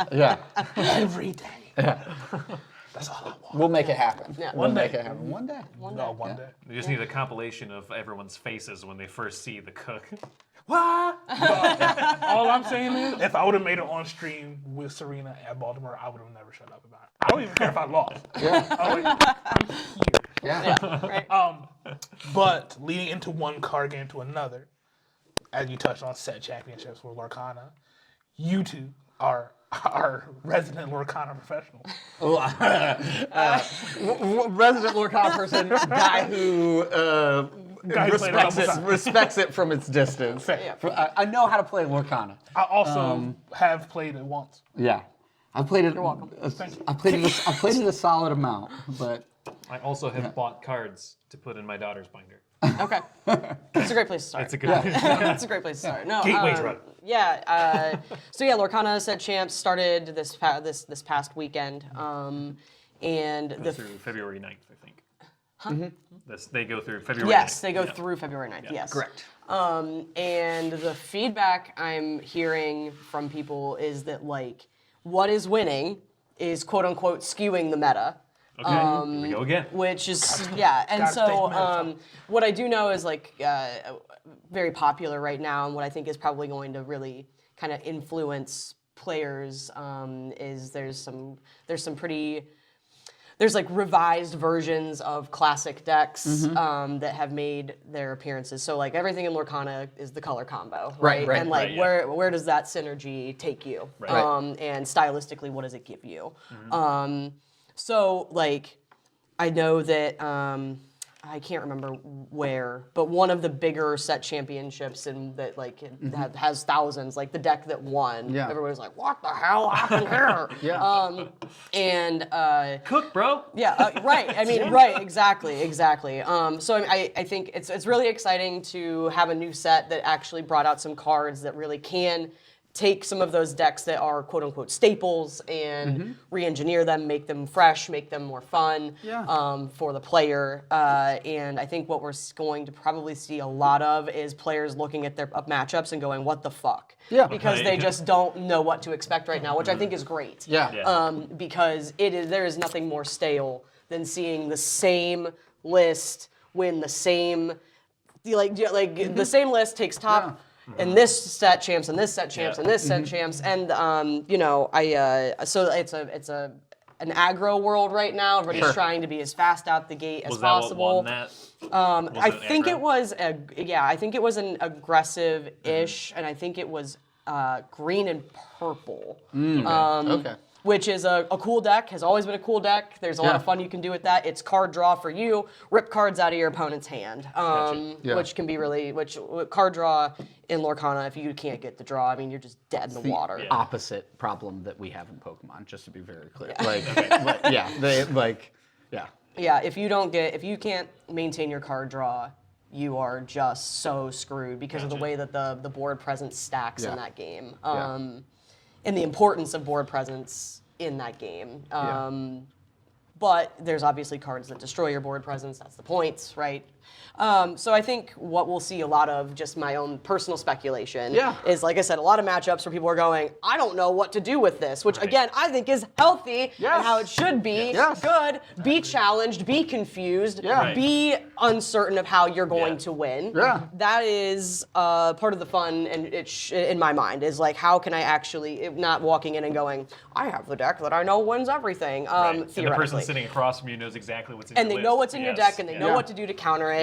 Every day. That's all I want. We'll make it happen. One day. One day. One day. We just need a compilation of everyone's faces when they first see the cook. What? All I'm saying is, if I would have made it on stream with Serena at Baltimore, I would have never shut up about it. I don't even care if I lost. I'm here. But leading into one card game to another, as you touched on set championships with Lorcana, you two are our resident Lorcana professional. Resident Lorcana person, guy who respects it from its distance. I know how to play Lorcana. I also have played it once. Yeah, I played it. You're welcome. I played it a solid amount, but I also have bought cards to put in my daughter's binder. Okay. That's a great place to start. It's a good That's a great place to start. No, Gateway drug. So Lorcana Set Champs started this past weekend, and through February 9th, I think. They go through February 9th. Yes, they go through February 9th. Yes. correct. And the feedback I'm hearing from people is that, like, what is winning is quote unquote skewing the meta. Okay, here we go again. Which is, and so what I do know is, like, very popular right now, and what I think is probably going to really kind of influence players is there's like revised versions of classic decks that have made their appearances. So like everything in Lorcana is the color combo, right? And like where does that synergy take you? And stylistically, what does it give you? So like I know that I can't remember where, but one of the bigger set championships and that like has thousands, like the deck that won. Yeah. Everybody's like, "What the hell happened here?" Yeah. And Cook, bro. yeah, right. I mean, right, exactly. So I think it's really exciting to have a new set that actually brought out some cards that really can take some of those decks that are quote unquote staples and re-engineer them, make them fresh, make them more fun for the player. And I think what we're going to probably see a lot of is players looking at their matchups and going, "What the fuck?" Yeah. Because they just don't know what to expect right now, which I think is great. Yeah. Because there is nothing more stale than seeing the same list win the same, the same list takes top. And this set champs, and this set champs, and this set champs, and so it's an aggro world right now. Everybody's trying to be as fast out the gate as possible. Was that what won that? I think it was I think it was an aggressive-ish, and I think it was green and purple. Okay. Which is a cool deck, has always been a cool deck. There's a lot of fun you can do with that. It's card draw for you, rip cards out of your opponent's hand, which can be which card draw in Lorcana, if you can't get the draw, I mean, you're just dead in the water. Opposite problem that we have in Pokemon, just to be very clear. Yeah, if you can't maintain your card draw, you are just so screwed because of the way that the board presence stacks in that game. And the importance of board presence in that game. But there's obviously cards that destroy your board presence. That's the point, right? So I think what we'll see a lot of, just my own personal speculation, is, like I said, a lot of matchups where people are going, "I don't know what to do with this," which again, I think is healthy and how it should be. Good. Be challenged, be confused, be uncertain of how you're going to win. That is part of the fun, and in my mind, is like, how can I actually, not walking in and going, "I have the deck that I know wins everything," And the theoretically. person sitting across from you knows exactly what's in And your they list. know what's in your deck, and they know what to do to counter it,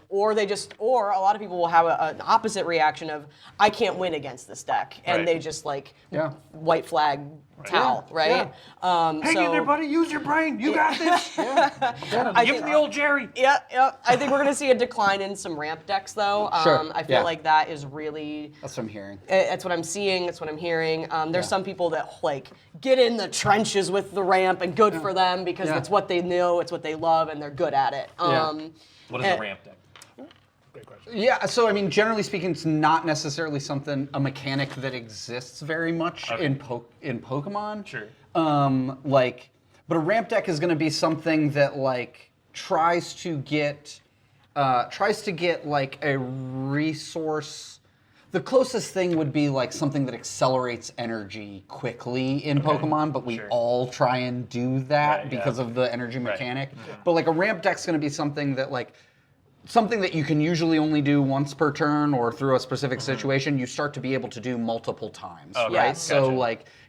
or a lot of people will have an opposite reaction of, "I can't win against this deck," and they just white flag towel, right? Hang in there, buddy. Use your brain. You got this. Give him the old Jerry. I think we're gonna see a decline in some ramp decks, though. I feel like that is really. That's what I'm hearing. That's what I'm seeing. That's what I'm hearing. There's some people that get in the trenches with the ramp, and good for them because it's what they know, it's what they love, and they're good at it. What is a ramp deck? Great question. Yeah, so I mean, generally speaking, it's not necessarily a mechanic that exists very much in Pokemon. Sure. But a ramp deck is going to be something that tries to get a resource. The closest thing would be something that accelerates energy quickly in Pokemon, but we all try and do that because of the energy mechanic. But a ramp deck's going to be something that you can usually only do once per turn or through a specific situation, you start to be able to do multiple times, right? Yes. So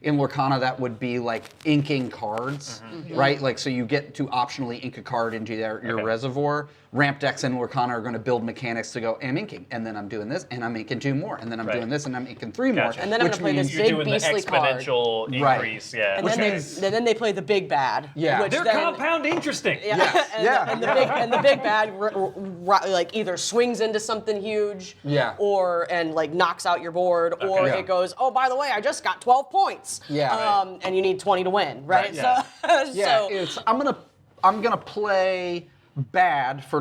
in Lorcana, that would be inking cards, right? So you get to optionally ink a card into your reservoir. Ramp decks in Lorcana are going to build mechanics to go, I'm inking, and then I'm doing this, and I'm inking 2 more, and then I'm doing this, and I'm inking 3 more. And then I'm going to play this You're big doing the beastly card. exponential increase, And then they play the big bad. Yeah. Which They're then, compound interesting. And the big bad either swings into something huge, and knocks out your board, or it goes, "Oh, by the way, I just got 12 points." And you need 20 to win, right? I'm gonna play bad for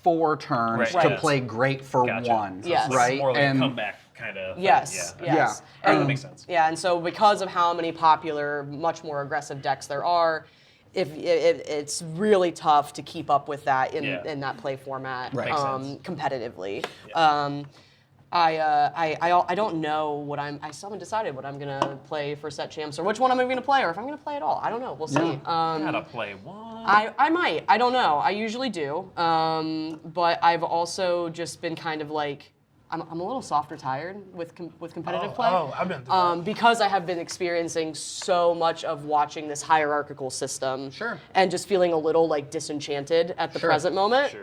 4 turns to play great for 1. Yes. Right? More like a comeback kind of. Yes. That makes sense. Yeah, and so because of how many popular, much more aggressive decks there are, it's really tough to keep up with that in that play format competitively. I don't know I still haven't decided what I'm gonna play for set champs or which one I'm gonna play or if I'm gonna play at all. I don't know. We'll see. Gotta play one. I might. I don't know. I usually do. But I've also just been kind of I'm a little soft or tired with competitive play. I've been through that. Because I have been experiencing so much of watching this hierarchical system, and just feeling a little disenchanted at the present moment.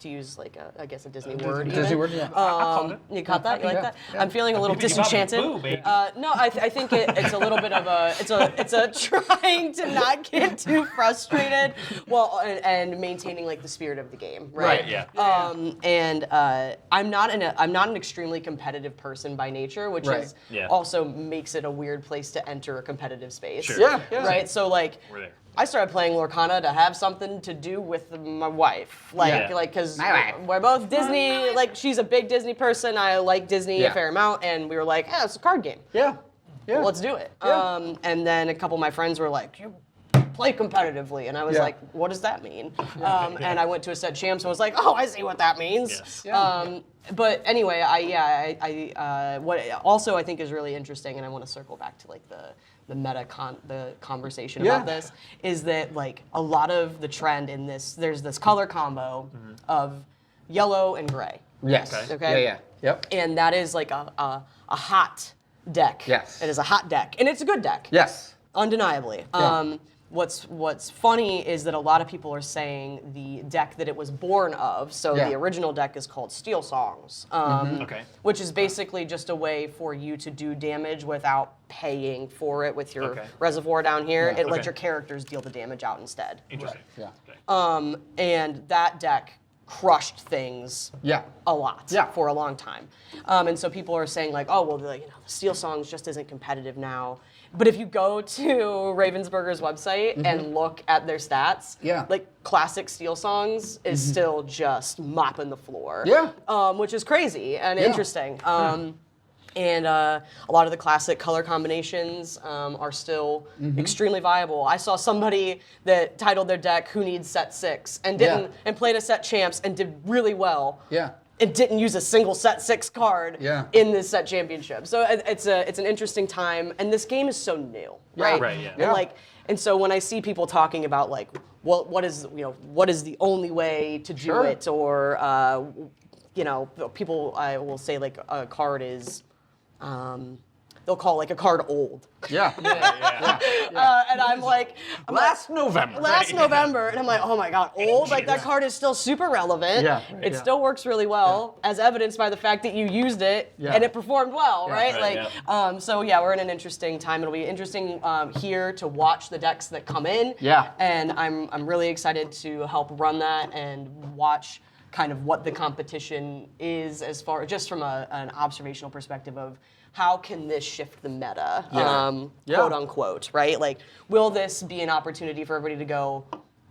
to use like I guess a Disney word. Disney even. word, yeah. You caught that? You like that? Yeah. I'm feeling a little disenchanted. No, I think it's a little bit of a it's a trying to not get too frustrated, and maintaining like the spirit of the game, right? Yeah. And I'm not an extremely competitive person by nature, which is also makes it a weird place to enter a competitive space. Sure. Yeah. Right. So like. We're there. I started playing Lorcana to have something to do with my wife, because we're both Disney. Like she's a big Disney person. I like Disney a fair amount, and we were like, "Yeah, it's a card game. Yeah. Well, let's do it." Yeah. And then a couple of my friends were like, "You play competitively," and I was like, "What does that mean?" And I went to a set champs and was like, "Oh, I see what that means." Yes. But anyway, what also I think is really interesting, and I want to circle back to like the conversation about this, is that like a lot of the trend in this, there's this color combo of yellow and gray. Yes. Okay. Yeah. Yep. And that is like a hot deck. Yes. It is a hot deck, and it's a good deck. Yes. Undeniably. Yeah. What's funny is that a lot of people are saying the deck that it was born of, so the original deck is called Steel Songs, which is basically just a way for you to do damage without paying for it with your reservoir down here. It lets your characters deal the damage out instead. Interesting. Yeah. Okay. And that deck crushed things a lot for a long time. And so people are saying like, oh, well, the Steel Songs just isn't competitive now. But if you go to Ravensburger's website and look at their stats, like classic Steel Songs is still just mopping the floor. Which is crazy and interesting. And a lot of the classic color combinations are still extremely viable. I saw somebody that titled their deck "Who Needs Set 6" and and played a set champs and did really well. And didn't use a single set 6 card in this set championship. So it's an interesting time, and this game is so new, right? And so when I see people talking about like, what is the only way to do it, or people I will say like a card is. They'll call like a card old. And I'm like, Last November, and I'm like, oh my god, old? Like that card is still super relevant. It still works really well, as evidenced by the fact that you used it and it performed well, right? So we're in an interesting time. It'll be interesting here to watch the decks that come in. And I'm really excited to help run that and watch kind of what the competition is as far just from an observational perspective of how can this shift the meta, quote unquote, right? Like, will this be an opportunity for everybody to go,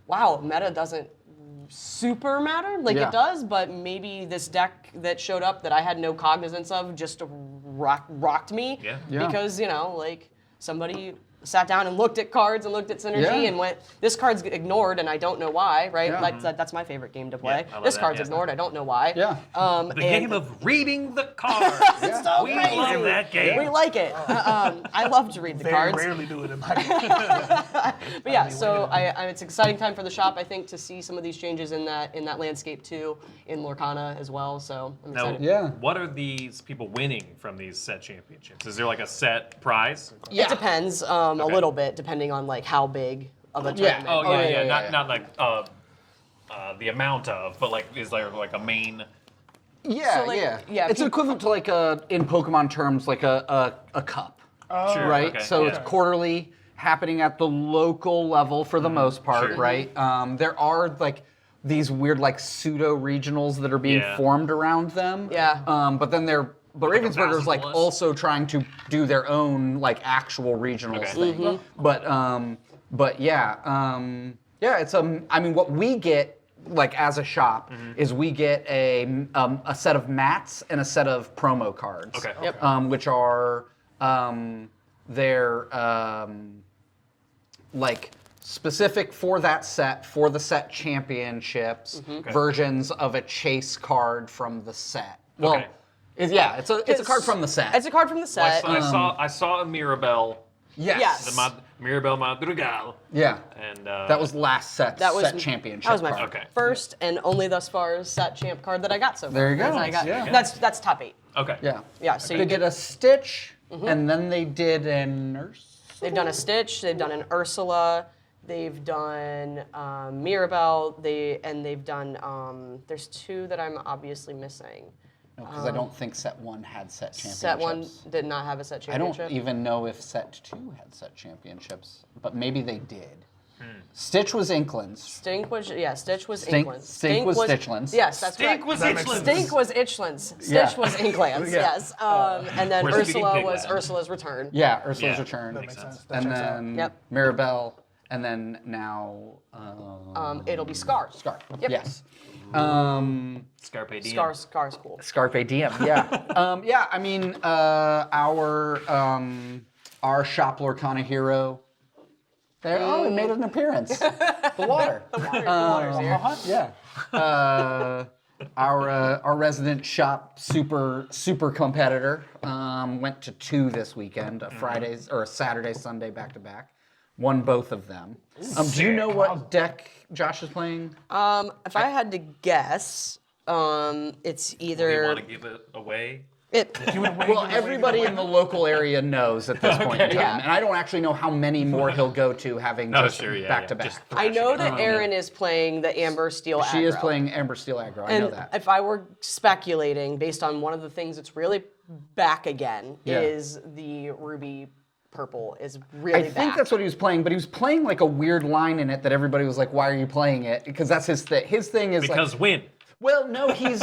wow, meta doesn't super matter? Like it does, but maybe this deck that showed up that I had no cognizance of just rocked me because, like somebody sat down and looked at cards and looked at synergy and went, this card's ignored and I don't know why, right? That's my favorite game to play. This card's ignored, I don't know why. The game of reading the cards. So we crazy. love that game. We like it. I love to read the cards. Rarely do it in my game. But yeah, so it's an exciting time for the shop, I think, to see some of these changes in that landscape too, in Lorcana as well. So I'm excited. Now, what are these people winning from these set championships? Is there like a set prize? It depends a little bit, depending on like how big of a tournament. Not like the amount of, but like is there like a main? It's equivalent to like in Pokemon terms, like a cup. Right? Okay. So it's quarterly, happening at the local level for the most part, right? There are like these weird like pseudo regionals that are being formed around them. But then But Ravensburger's like also trying to do their own like actual regional thing. But it's I mean what we get like as a shop is we get a set of mats and a set of promo cards. Which are they're like specific for that set, for the set championships, versions of a chase card from the set. Well, it's a card from the set. It's a card from the set. I saw a Mirabelle. Yes. The Mirabelle Madrigal. Yeah. And that was last set championship. That was my card. first and only thus far set champ card that I got so far. There you go. That's top 8. Okay. Yeah. So they did a Stitch, and then they did an Ursula. They've done a Stitch. They've done an Ursula. They've done Mirabelle. They've done. There's 2 that I'm obviously missing. Because I don't think set 1 had set championships. Set 1 did not have a set championship. I don't even know if set 2 had set championships, but maybe they did. Stitch was Inkland's. Stitch was Stink- Inkland's. Stink was Stitchland's. Yes, that's Stink correct. was That makes Itchland's. Stink was Itchland's. Stitch Yeah. was Inkland's. Yeah. Yes. And then We're speaking Ursula Big was Lad. Ursula's Return. Yeah, Ursula's Yeah. Return. That makes sense. That And checks out. then Yep. Mirabelle, and then now It'll be Scar. Scar. Yep. Yes. Scarpe Diem. Scar's cool. Scarpe Diem. Yeah. Yeah. I mean, our shop Lorcana hero. There. Oh, it made an appearance. The water. The water's here. Yeah. Our resident shop super competitor went to 2 this weekend, a Fridays or a Saturday Sunday back to back. Won both of them. Do you know what deck Josh is playing? If I had to guess, it's Do you either want to give it away? Well, everybody in the local area knows at this point in time, Yeah. and I don't actually know how many more he'll go to having just back to back. Just I know thrashing that Erin is playing the Amber Steel She is aggro. playing Amber Steel aggro. I know And that. if I were speculating, based on one of the things that's really back again, Yeah. is the Ruby Purple is really I think that's what he was playing, but he was playing like a weird line in it that everybody was like, "Why are you playing it?" Because that's his thing. His thing is Because like, win. well, no, he's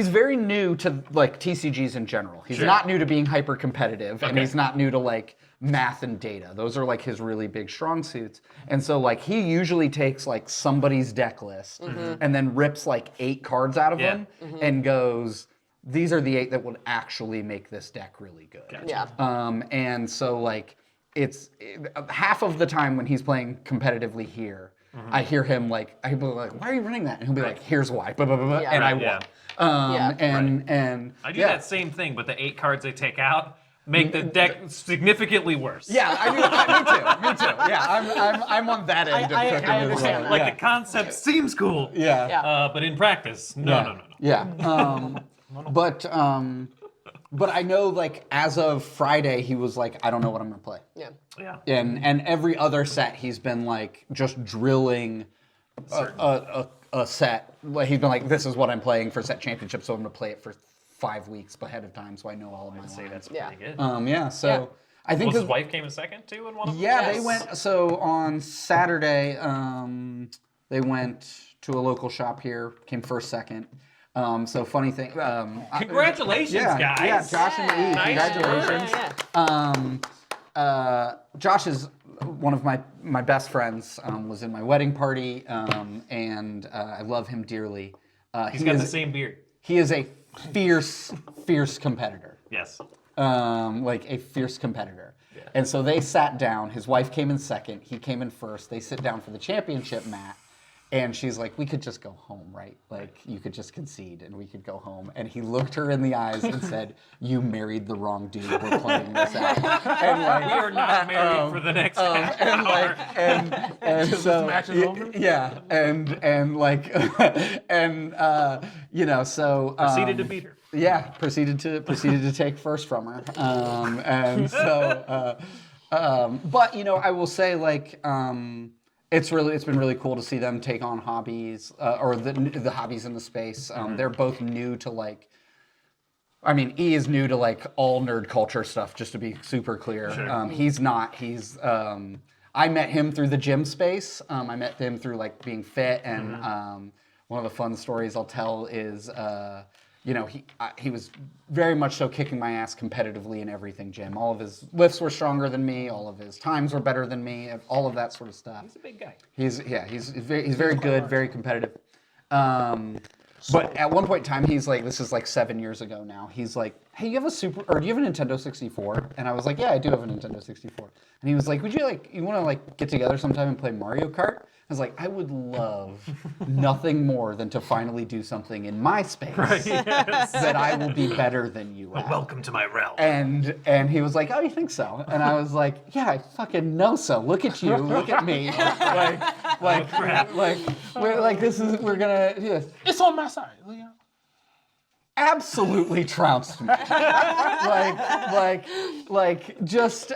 very new to like TCGs in general. He's not new to being hyper competitive, and Okay. he's not new to like math and data. Those are like his really big strong suits. And so like he usually takes like somebody's deck list and then rips like 8 cards out of Yeah. them and goes, "These are the 8 that would actually make this deck really good." Gotcha. Yeah. And so like half of the time when he's playing competitively here, I hear him like, I'll be like, "Why are you running that?" And he'll be like, "Here's why," blah, blah, blah, blah, Yeah. and I Right, won. yeah. And I do yeah. that same thing, but the 8 cards they take out make the deck significantly worse. Yeah, I do. Me too. Yeah, I'm on that end I of cooking as understand well. Like yeah. the concept seems cool. Yeah. Yeah. But in practice, no. Yeah. But I know like as of Friday he was like, "I don't know what I'm gonna play." Yeah. Yeah. And every other set he's been like just drilling a set. Like he's been like, "This is what I'm playing for set championship, so I'm gonna play it for 5 weeks ahead of time, so I know all of my Say lines." that's Yeah. pretty good. Yeah. So Yeah. I think His 'cause- wife came in second too in one of them? yeah, they Yes. went. So on Saturday, they went to a local shop here. Came first, second. So funny thing. Congratulations, Yeah, guys. yeah, Josh and E. Nice Congratulations. Josh is one of my best friends. Was in my wedding party, and I love him dearly. He's got the same beard. He is a fierce competitor. Yes. Like a fierce competitor. And so they sat down. His wife came in second. He came in first. They sit down for the championship mat. And she's like, "We could just go home, right? Like, you could just concede and we could go home." And he looked her in the eyes and said, "You married the wrong dude. We're playing this out." And like, We are not married for the next half and hour. like, and so, match is over? yeah, and like, you know, so Proceeded to beat her. yeah, proceeded to take first from her, and so, but you know, I will say like, it's been really cool to see them take on hobbies or the hobbies in the space. They're both new to like. I mean, E is new to like all nerd culture stuff. Just to be super clear, he's not. He's. I met him through the gym space. I met him through like being fit, and one of the fun stories I'll tell is. You know, he was very much so kicking my ass competitively in everything gym. All of his lifts were stronger than me. All of his times were better than me. All of that sort of stuff. He's a big guy. He's very good, very competitive. But at one point in time, he's like, this is like 7 years ago now. He's like, "Hey, do you have a Nintendo 64?" And I was like, "Yeah, I do have a Nintendo 64." And he was like, you want to like get together sometime and play Mario Kart? I was like, I would love nothing more than to finally do something in my space that I will be better than you at. Welcome to my realm. And he was like, "Oh, you think so?" And I was like, "Yeah, I fucking know so. Look at you. Look at me. We're gonna do this." It's on my side. Yeah. absolutely trounced me. Just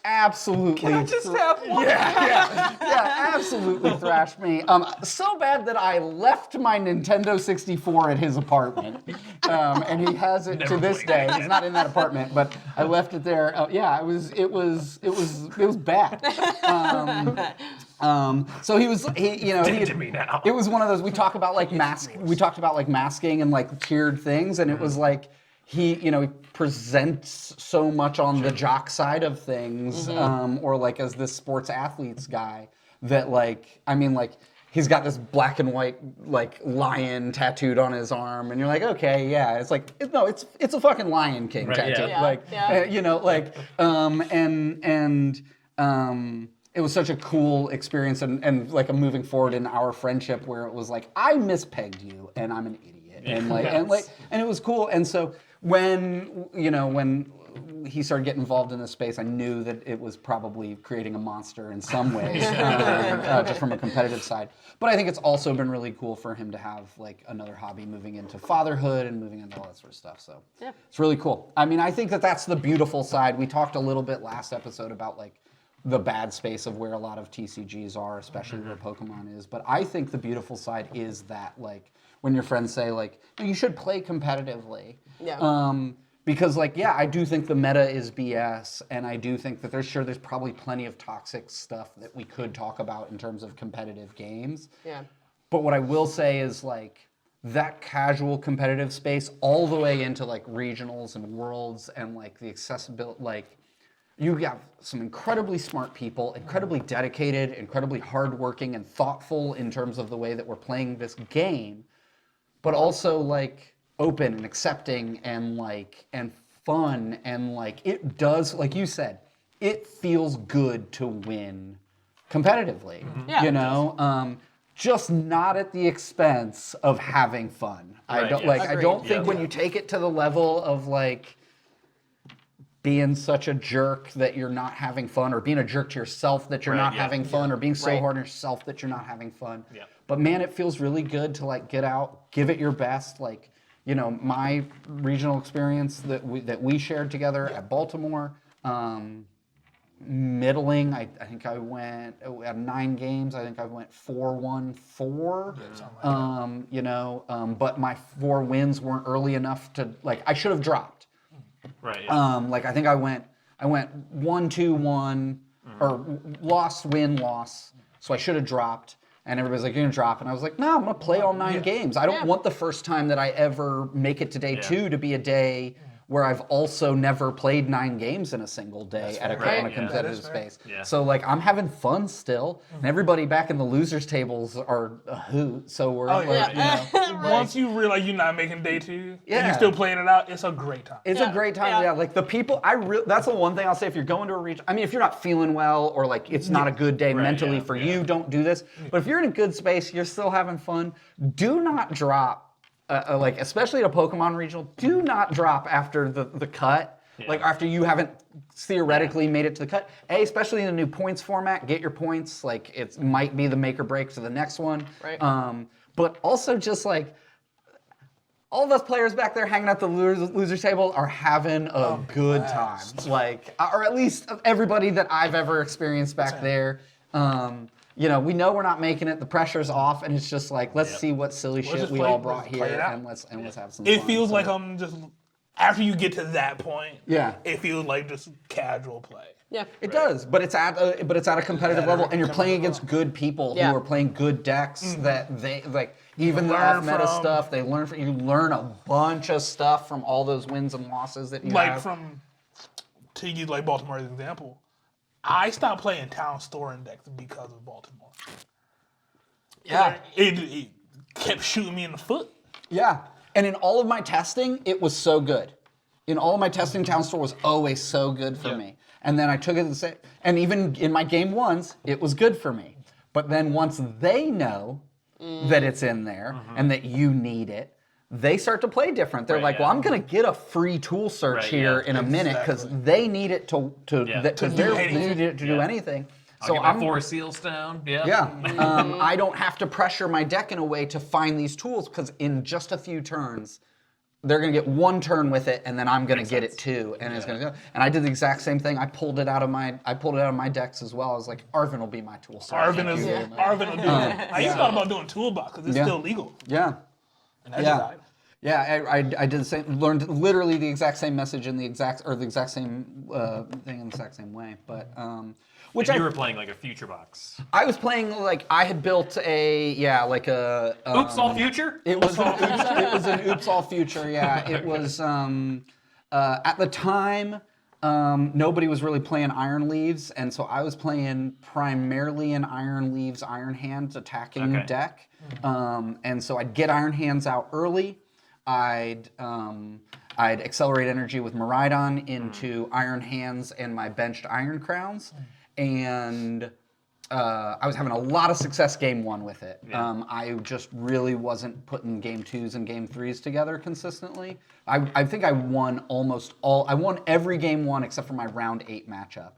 absolutely. Can I just have one? Yeah, absolutely thrashed me. So bad that I left my Nintendo 64 at his apartment, and he has it to this day. He's not in that apartment, but I left it there. It was bad. So he to me now. it was one of those we talked about like masking and like tiered things, and it was like he presents so much on the jock side of things, or like as this sports athletes guy that he's got this black and white like lion tattooed on his arm, and you're like, okay, yeah, it's like it's a fucking Lion King tattoo, it was such a cool experience and like a moving forward in our friendship where it was like I mispegged you and I'm an idiot and it was cool. And so when he started getting involved in this space, I knew that it was probably creating a monster in some ways, just from a competitive side. But I think it's also been really cool for him to have like another hobby moving into fatherhood and moving into all that sort of stuff. So it's really cool. I mean, I think that's the beautiful side. We talked a little bit last episode about like the bad space of where a lot of TCGs are, especially where Pokemon is. But I think the beautiful side is that like when your friends say like, you should play competitively. Yeah. Because I do think the meta is BS, and I do think that there's probably plenty of toxic stuff that we could talk about in terms of competitive games. Yeah. But what I will say is like that casual competitive space all the way into like regionals and worlds and like the accessibility, like you have some incredibly smart people, incredibly dedicated, incredibly hardworking and thoughtful in terms of the way that we're playing this game, but also like open and accepting and fun, and like it does, like you said, it feels good to win competitively. Just not at the expense of having fun. I don't think when you take it to the level of like being such a jerk that you're not having fun, or being a jerk to yourself that you're not having fun, or being so hard on yourself that you're not having fun. Yeah. But man, it feels really good to like get out, give it your best. Like, my regional experience that we shared together at Baltimore, middling. I think I went at 9 games. I think I went 4-1-4. But my 4 wins weren't early enough to like. I should have dropped. Right. Yeah. I think I went 1-2-1 or loss, win, loss. So I should have dropped. And everybody's like, you're gonna drop, and I was like, no, I'm gonna play all 9 games. I don't want the first time that I ever make it to day 2 to be a day where I've also never played 9 games in a single day on a competitive space. Yeah. So like I'm having fun still, and everybody back in the losers tables are a hoot. So we're once you realize you're not making day 2, and you're still playing it out, it's a great time. It's a great time. Yeah, like the people. That's the one thing I'll say. If you're going to a region, I mean, if you're not feeling well or like it's not a good day mentally for you, don't do this. But if you're in a good space, you're still having fun. Do not drop. Especially at a Pokemon regional, do not drop after the cut. Yeah. Like after you haven't theoretically made it to the cut. Especially in the new points format, get your points. Like it might be the make or break to the next one. Right. But also just like all of us players back there hanging at the loser table are having a good time. Like, or at least everybody that I've ever experienced back there. We know we're not making it. The pressure's off, and it's just like, let's see what silly shit we all brought here, and let's have some fun. It feels like I'm just after you get to that point. Yeah, it feels like just casual play. Yeah, it does, but it's at a competitive level, and you're playing against good people who are playing good decks that they like. Even the off-meta stuff, you learn a bunch of stuff from all those wins and losses that you have. To use like Baltimore as an example. I stopped playing Town Store Index because of Baltimore. Yeah. It kept shooting me in the foot. Yeah. And in all of my testing, it was so good. In all of my testing, Town Store was always so good for me. And then I took it and even in my game 1s, it was good for me. But then once they know that it's in there and that you need it, they start to play different. They're well, I'm going to get a free tool search here in a minute because they need it to need it to do anything. So I'm 4 seals down. Yeah. I don't have to pressure my deck in a way to find these tools because in just a few turns, they're gonna get one turn with it, and then I'm gonna get it too, and it's gonna go. And I did the exact same thing. I pulled it out of my decks as well. I was like, Arvin will be my tool. Arvin will do it. I even thought about doing toolbox because it's still legal. Yeah. And that just died. Yeah, I did the same. Learned literally the exact same message in the exact same thing in the exact same way. But which you were playing like a future box. I was playing like I had built like a Oops All Future. It was an Oops All Future. Yeah, it was at the time. Nobody was really playing Iron Leaves, and so I was playing primarily an Iron Leaves, Iron Hands attacking deck. And so I'd get Iron Hands out early. I'd accelerate energy with Miraidon into Iron Hands and my benched Iron Crowns, and I was having a lot of success game 1 with it. I just really wasn't putting game 2s and game 3s together consistently. I think I won almost all. I won every game 1 except for my round 8 matchup.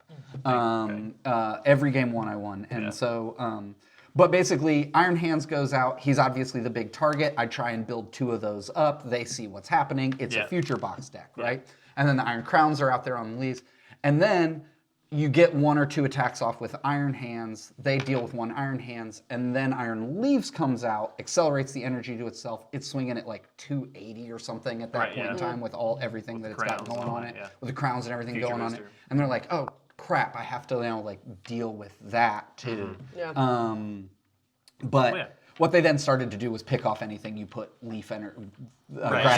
Every game 1 I won, and so. But basically, Iron Hands goes out. He's obviously the big target. I try and build 2 of those up. They see what's happening. It's a future box deck, right? And then the Iron Crowns are out there on the leaves. And then you get 1 or 2 attacks off with Iron Hands. They deal with 1 Iron Hands. And then Iron Leaves comes out, accelerates the energy to itself. It's swinging at like 280 or something at that point in time with everything that it's got going on it. With the crowns and everything going on it. And they're like, oh, crap, I have to like deal with that too. But what they then started to do was pick off anything you put grass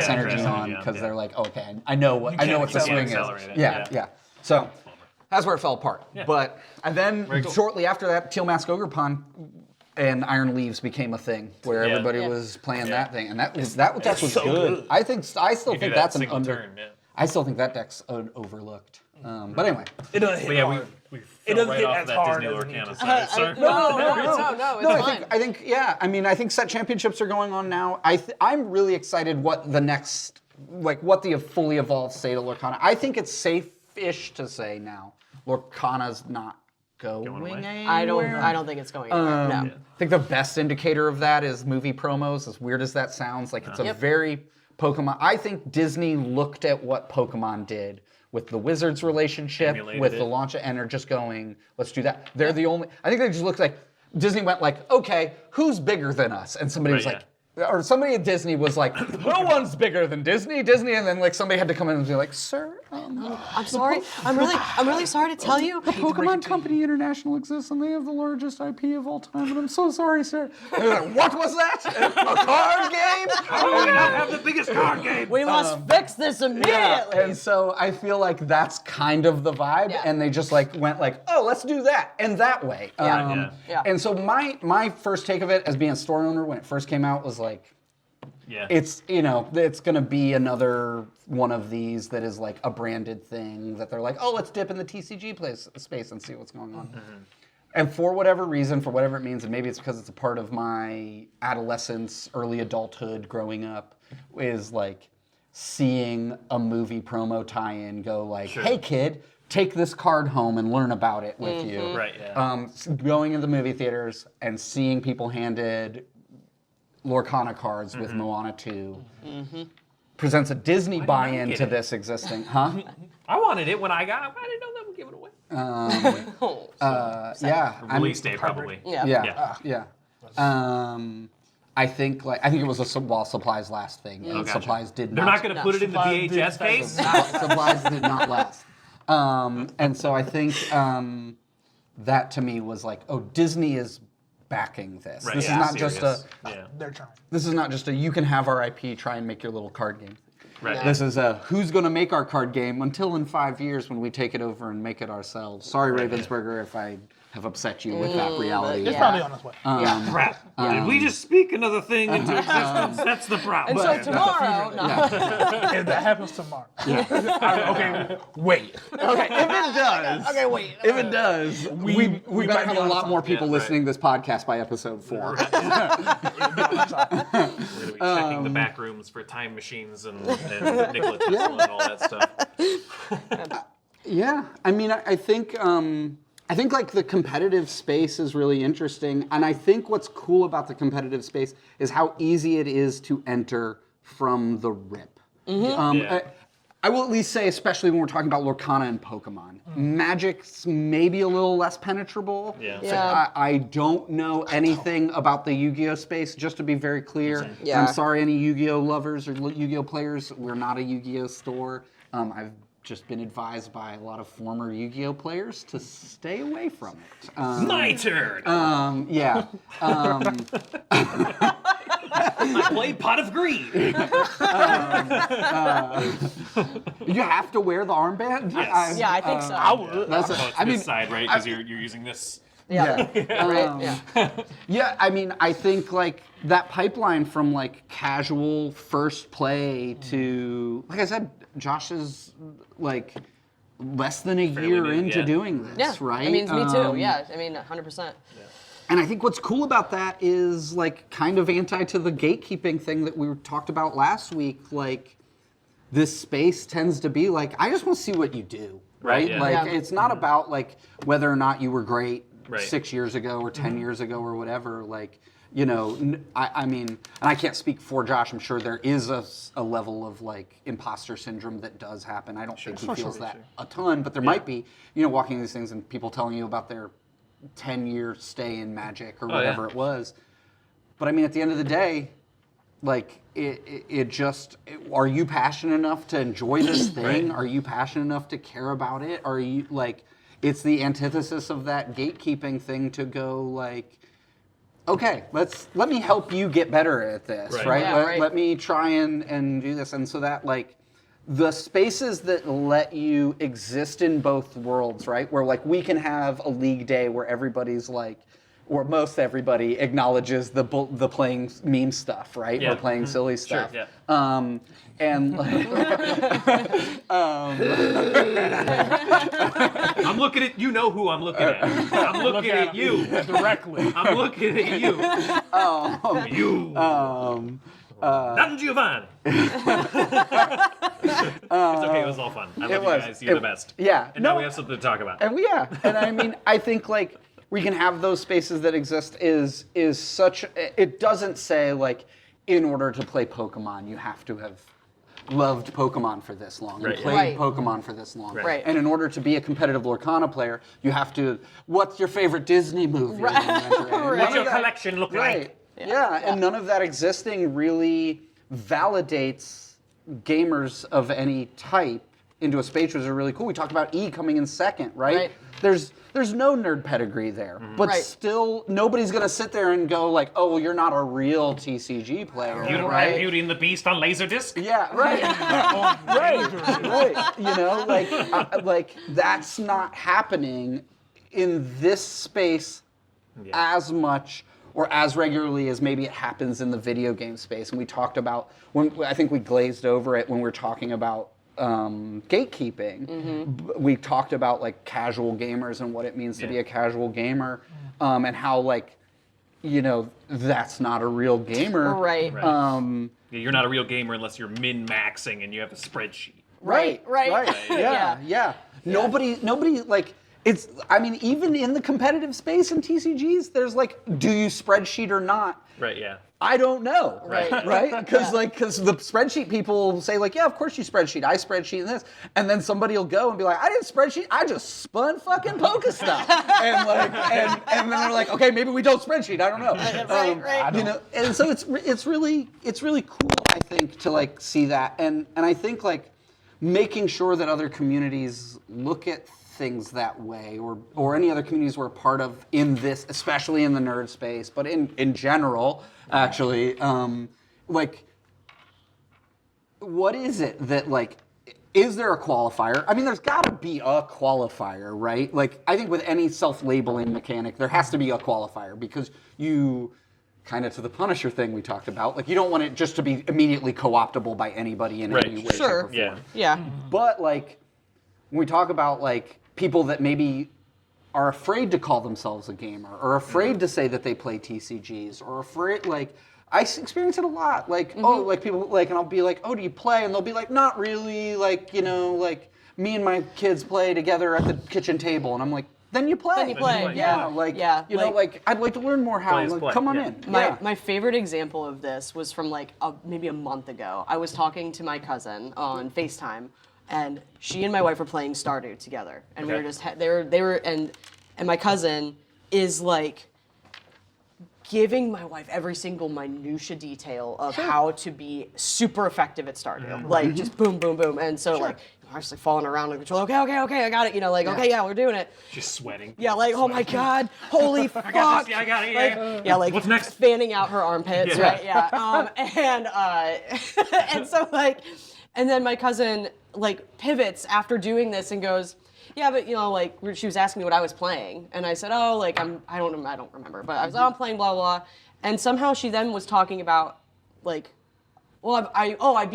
energy on, because they're like, okay, I know what the swing is. So that's where it fell apart. But and then shortly after that, Teal Mask Ogre Pond and Iron Leaves became a thing where everybody was playing that thing, and that deck was so good. I still think that's an under. I still think that deck's overlooked. But anyway, it doesn't hit hard. It doesn't hit as hard as Lorcana side. No. I think set championships are going on now. I'm really excited what the next, what the fully evolved state of Lorcana. I think it's safe-ish to say now Lorcana's not going anywhere. I don't think it's going anywhere. No. I think the best indicator of that is movie promos. As weird as that sounds, it's a very Pokemon. I think Disney looked at what Pokemon did with the Wizards relationship, with the launch, and are just going, let's do that. They're the only. I think they just looked like Disney went like, okay, who's bigger than us? And somebody was like, or somebody at Disney was like, no one's bigger than Disney, and then somebody had to come in and be like, sir, I'm sorry. I'm really sorry to tell you. The Pokemon Company International exists, and they have the largest IP of all time, and I'm so sorry, sir. And they're like, what was that? A card game? How do we not have the biggest card game? We must fix this immediately. And so I feel like that's kind of the vibe, and they just went oh, let's do that, and that way. And so my first take of it as being a store owner when it first came out was it's it's gonna be another one of these that is like a branded thing that they're like, oh, let's dip in the TCG space and see what's going on. And for whatever reason, for whatever it means, and maybe it's because it's a part of my adolescence, early adulthood, growing up, is seeing a movie promo tie-in go hey kid, take this card home and learn about it with you. Right. Yeah. Going into movie theaters and seeing people handed Lorcana cards with Moana 2 presents a Disney buy-in to this existing, I wanted it when I got it. I didn't know they would give it away. Release date probably. I think it was a while supplies last thing. And supplies did not. They're not going to put it in the VHS case. Supplies did not last. And so I think that to me was Disney is backing this. Right. This is not just they're trying. This is not just you can have our IP, try and make your little card game. Right. This is who's going to make our card game until in 5 years when we take it over and make it ourselves. Sorry, Ravensburger, if I have upset you with that reality. It's probably on its way. Crap. Did we just speak another thing into existence? That's the problem. And so tomorrow, if that happens tomorrow. Okay, wait. Okay, if it does. Okay, wait. If it does, we might have a lot more people listening to this podcast by episode 4. We're going to be checking the back rooms for time machines and Nikola Tesla and all that stuff. Yeah, I mean, I think the competitive space is really interesting, and I think what's cool about the competitive space is how easy it is to enter from the rip. I will at least say, especially when we're talking about Lorcana and Pokemon, Magic's maybe a little less penetrable. I don't know anything about the Yu-Gi-Oh space, just to be very clear. I'm sorry, any Yu-Gi-Oh lovers or Yu-Gi-Oh players, we're not a Yu-Gi-Oh store. I've just been advised by a lot of former Yu-Gi-Oh players to stay away from it. My turn. Yeah. I play Pot of Greed. You have to wear the armband? Yes. Yeah, I think so. I would. I mean, this side, right? Because you're using this. Yeah. Yeah, I mean, I think like that pipeline from like casual first play to, like I said, Josh is like less than a year new, into doing this, right? I mean, me too. Yeah, I mean, 100%. And I think what's cool about that is like kind of anti to the gatekeeping thing that we talked about last week. Like this space tends to be like, I just want to see what you do, right? yeah. Like it's not about like whether or not you were great Right. 6 years ago or 10 years ago or whatever. Like, you know, I mean, and I can't speak for Josh. I'm sure there is a level of like imposter syndrome that does happen. I don't think he feels that a ton, but there might be, you know, walking these things and people telling you about their 10-year stay in Magic or whatever it was. But I mean, at the end of the day, like it just, are you passionate enough to enjoy this thing? Are you passionate enough to care about it? Are you like, it's the antithesis of that gatekeeping thing to go like, okay, let me help you get better at this, right? Yeah, Let me try and do this. And so that like, the spaces that let you exist in both worlds, right? Where like we can have a league day where everybody's like, or most everybody acknowledges the playing meme stuff, right? Yeah. Or playing silly stuff. Sure, yeah. And like, I'm looking at, you know who I'm looking at. I'm looking at you. Directly. I'm looking at you. You. Not Giovanni. It's okay, it was all fun. I love you guys. You're the best. Yeah. And now we have something to talk about. And and I mean, I think like we can have those spaces that exist is such, it doesn't say like, in order to play Pokemon, you have to have loved Pokemon for this long and played Pokemon for this long. Right. And in order to be a competitive Lorcana player, you have to, what's your favorite Disney movie? What's your collection look like? Yeah, and none of that existing really validates gamers of any type into a space which is really cool. We talked about E coming in second, right? There's no nerd pedigree there, but still nobody's gonna sit there and go like, oh, well, you're not a real TCG player, You don't right? have Beauty and the Beast on Laserdisc? Yeah, right. right. You know, like that's not happening in this space as much or as regularly as maybe it happens in the video game space. And we talked about, I think we glazed over it when we were talking about gatekeeping. We talked about like casual gamers and what it means to be a casual gamer, and how like, you know, that's not a real gamer. Right. You're not a real gamer unless you're min-maxing and you have a spreadsheet. Right. Yeah. Nobody like, it's, I mean, even in the competitive space in TCGs, there's like, do you spreadsheet or not? Right, yeah. I don't know. Right. Because the spreadsheet people will say like, yeah, of course you spreadsheet. I spreadsheet in this. And then somebody will go and be like, I didn't spreadsheet. I just spun fucking Poké stuff. and like, and then they're like, okay, maybe we don't spreadsheet. I don't know. Right. You know, and so it's really cool, I think, to like see that. And I think like making sure that other communities look at things that way, or any other communities we're a part of in this, especially in the nerd space, but in general, actually, like, what is it that like, is there a qualifier? I mean, there's got to be a qualifier, right? Like, I think with any self-labeling mechanic, there has to be a qualifier because you, kind of to the Punisher thing we talked about, like you don't want it just to be immediately co-optable by anybody in any way, shape, or form. Yeah. But like, when we talk about like people that maybe are afraid to call themselves a gamer or afraid to say that they play TCGs or afraid, like, I experience it a lot. Like, oh, like people, like, and I'll be like, oh, do you play? And they'll be like, not really. Like, you know, like me and my kids play together at the kitchen table. And I'm like, then you play. Then you play, yeah. Like, Yeah, you know, like, I'd like to learn more how. Play is Like, play, come on yeah. in. My favorite example of this was from like maybe a month ago. I was talking to my cousin on FaceTime, and she and my wife were playing Stardew together, and we were just they were and my cousin is like giving my wife every single minutia detail of how to be super effective at Stardew, like just boom, boom, boom, and so like. I was like falling around in control. Okay, I got it. You know, like okay, yeah, we're doing it. Just sweating. Yeah, like oh my god, holy fuck! I got it. Like, yeah, like what's next? fanning out her armpits, Yeah. right? Yeah. And so like, and then my cousin like pivots after doing this and goes, yeah, but you know, like she was asking me what I was playing, and I said, oh, like I don't remember, but I was I'm playing blah blah, and somehow she then was talking about like, well, I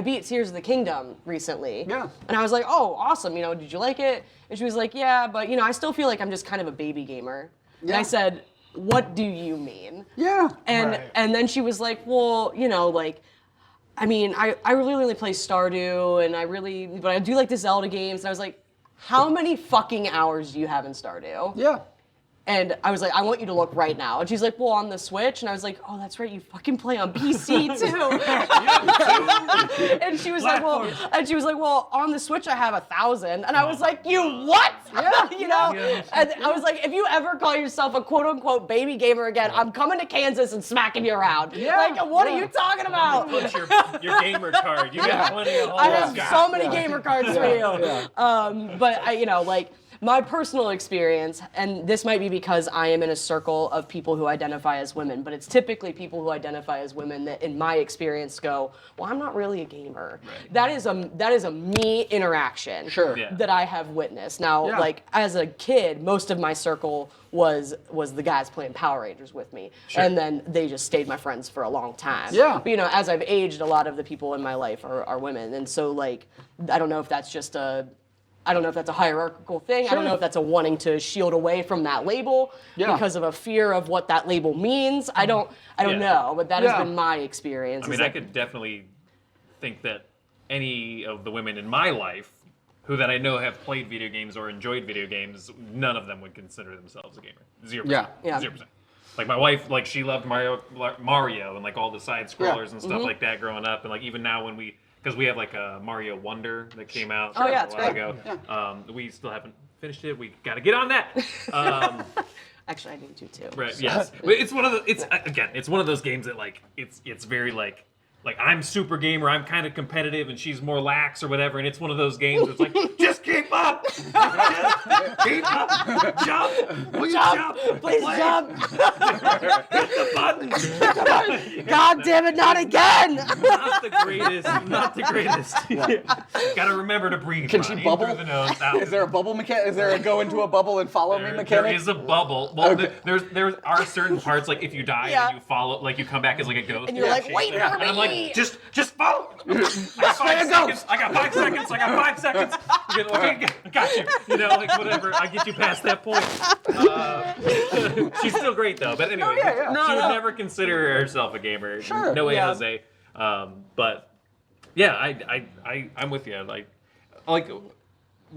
beat Tears of the Kingdom recently. Yeah. And I was like, oh, awesome. You know, did you like it? And she was like, yeah, but you know, I still feel like I'm just kind of a baby gamer. And I said, what do you mean? Yeah. And then she was like, well, you know, like, I mean, I really only play Stardew, and but I do like the Zelda games. And I was like, how many fucking hours do you have in Stardew? Yeah. And I was like, I want you to look right now. And she's like, well, on the Switch. And I was like, oh, that's right, you fucking play on PC too. And she was like, well, on the Switch I have 1,000. And I was like, you what? You know? And I was like, if you ever call yourself a quote unquote baby gamer again, I'm coming to Kansas and smacking you around. Like, what are you talking about? Punch your gamer card. You got plenty of holes. I have so many gamer cards for you. But I, you know, like, my personal experience, and this might be because I am in a circle of people who identify as women, but it's typically people who identify as women that, in my experience, go, "Well, I'm not really a gamer." Right. That is a me interaction that I have witnessed. Now, like as a kid, most of my circle was the guys playing Power Rangers with me, and then they just stayed my friends for a long time. Yeah. But you know, as I've aged, a lot of the people in my life are women, and so like I don't know if that's just a hierarchical thing. I don't know if that's a wanting to shield away from that label because of a fear of what that label means. I don't know, but that has been my experience. I mean, I could definitely think that any of the women in my life who that I know have played video games or enjoyed video games, none of them would consider themselves a gamer. 0%. Yeah. 0%. Like my wife, like she loved Mario and like all the side scrollers and stuff like that growing up, and like even now when because we have like a Mario Wonder that came out a while ago. Yeah. We still haven't finished it. We got to get on that. Actually, I need to too. Right. Yes. But it's one of the. It's one of those games that like it's very like I'm super gamer. I'm kind of competitive, and she's more lax or whatever. And it's one of those games that's like just keep up, just keep up, jump, will you jump, please jump, hit the button. God damn it, not again! Not the greatest. Got to remember to breathe. Can she bubble? Through the nose, out. Is there a bubble mechanic? Is there a go into a bubble and follow me mechanic? There is a bubble. Well, there are certain parts like if you die and you follow, like you come back as like a ghost. And you're like, wait for me. And I'm like, just follow. I got 5 seconds. Okay, got you. You know, like whatever. I get you past that point. She's still great though. But anyway, she would never consider herself a gamer. Sure. No way, Jose. But yeah, I'm with you. Like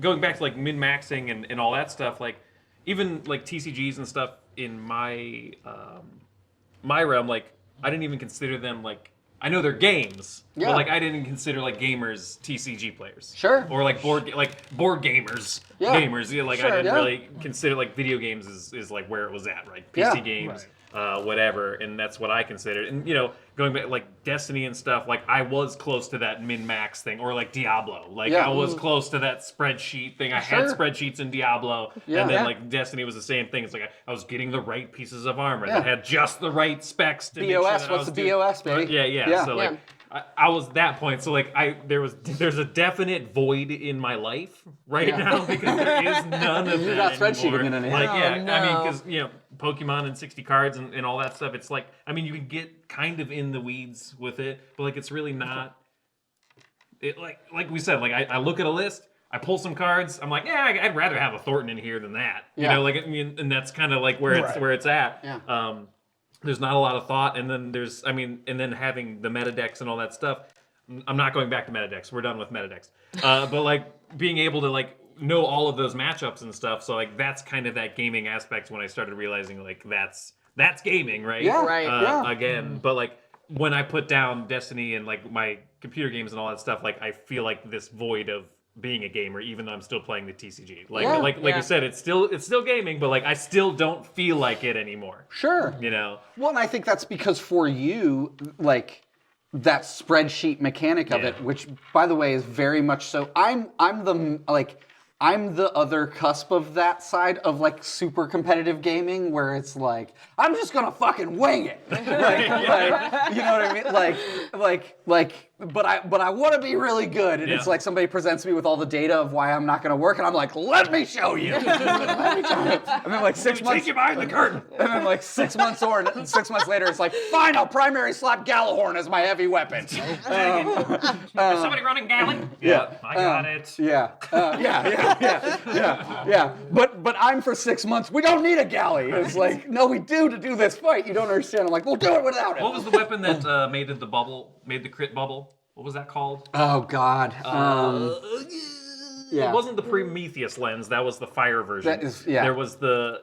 going back to like min-maxing and all that stuff. Like even like TCGs and stuff in my my realm. Like I didn't even consider them like. I know they're games, but like I didn't consider like gamers TCG players. Sure. Or like board gamers. Yeah. Gamers. Yeah, like I didn't really consider like video games is like where it was at, right? PC games, whatever, and that's what I considered. And you know, going back like Destiny and stuff, like I was close to that min-max thing, or like Diablo. Like I was close to that spreadsheet thing. I had spreadsheets in Diablo, and then like Destiny was the same thing. It's like I was getting the right pieces of armor that had just the right specs to BOS, make sure that what's the BOS, baby? Yeah. So like I was that point. So like there's a definite void in my life right now because there is none of that You're not spreadsheeting anymore. it anymore. Like I no. mean because you know Pokemon and 60 cards and all that stuff. It's like I mean you can get kind of in the weeds with it, but like it's really not. It like we said, like I look at a list. I pull some cards. I'm like, yeah, I'd rather have a Thornton in here than that. You know, like I mean, and that's kind of like where it's at. Yeah. There's not a lot of thought, and then and then having the meta decks and all that stuff. I'm not going back to meta decks. We're done with meta decks. But like being able to like know all of those matchups and stuff. So like that's kind of that gaming aspect when I started realizing like that's gaming, right? Yeah, right. Again, but like when I put down Destiny and like my computer games and all that stuff, like I feel like this void of being a gamer, even though I'm still playing the TCG. Like like you said, it's still gaming, but like I still don't feel like it anymore. Sure. You know? Well, and I think that's because for you, like that spreadsheet mechanic of it, which by the way is very much so. I'm the other cusp of that side of like super competitive gaming where it's like, I'm just gonna fucking wing it. like, you know what I mean? But I want to be really good. And it's like somebody presents me with all the data of why I'm not gonna work, and I'm like, let me show you. And then like 6 months. Take you behind the curtain. And then like 6 months and 6 months later, it's like, fine, I'll primary slap Gallahorn as my heavy weapon. Is somebody running galley? Yeah, I got it. Yeah. But I'm for 6 months. We don't need a galley. It's like, no, we do to do this fight. You don't understand. I'm like, we'll do it without it. What was the weapon that made the crit bubble? What was that called? Oh God. It wasn't the Prometheus lens. That was the fire version. That is, yeah. There was the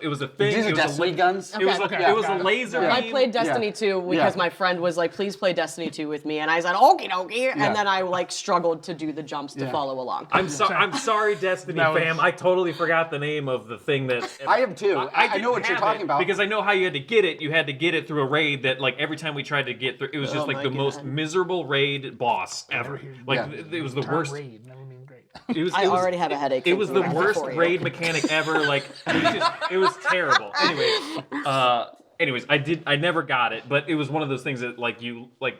it was a thing. These are Destiny guns. It was Okay. it was a laser. I beam. played Destiny 2 because my friend was like, please play Destiny 2 with me. And I said, okie dokie. And then I like struggled to do the jumps to follow along. I'm sorry, Destiny fam. I totally forgot the name of the thing that I am too. I know what you're have talking it, about. because I know how you had to get it. You had to get it through a raid that like every time we tried to get through, it was just like the most miserable raid boss ever. Like it was the worst. Raid never means great. I already have a headache. It was the thinking worst about it for you. raid mechanic ever. Like it was terrible. Anyways, I never got it, but it was one of those things that like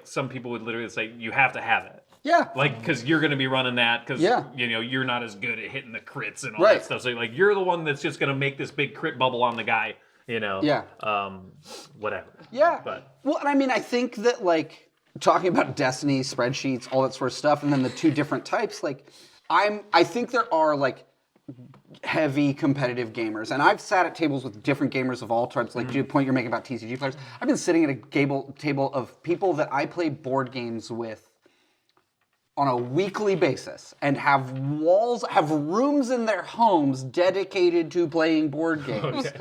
some people would literally say you have to have it. Yeah. Like, because you're going to be running that, because you're not as good at hitting the crits and all that stuff. So like you're the one that's just going to make this big crit bubble on the guy. Yeah. Whatever. Yeah. But well, and I mean, I think that like talking about Destiny spreadsheets, all that sort of stuff, and then the two different types, like I think there are like heavy competitive gamers, and I've sat at tables with different gamers of all types. Like the point you're making about TCG players, I've been sitting at a table of people that I play board games with on a weekly basis and have rooms in their homes dedicated to playing board games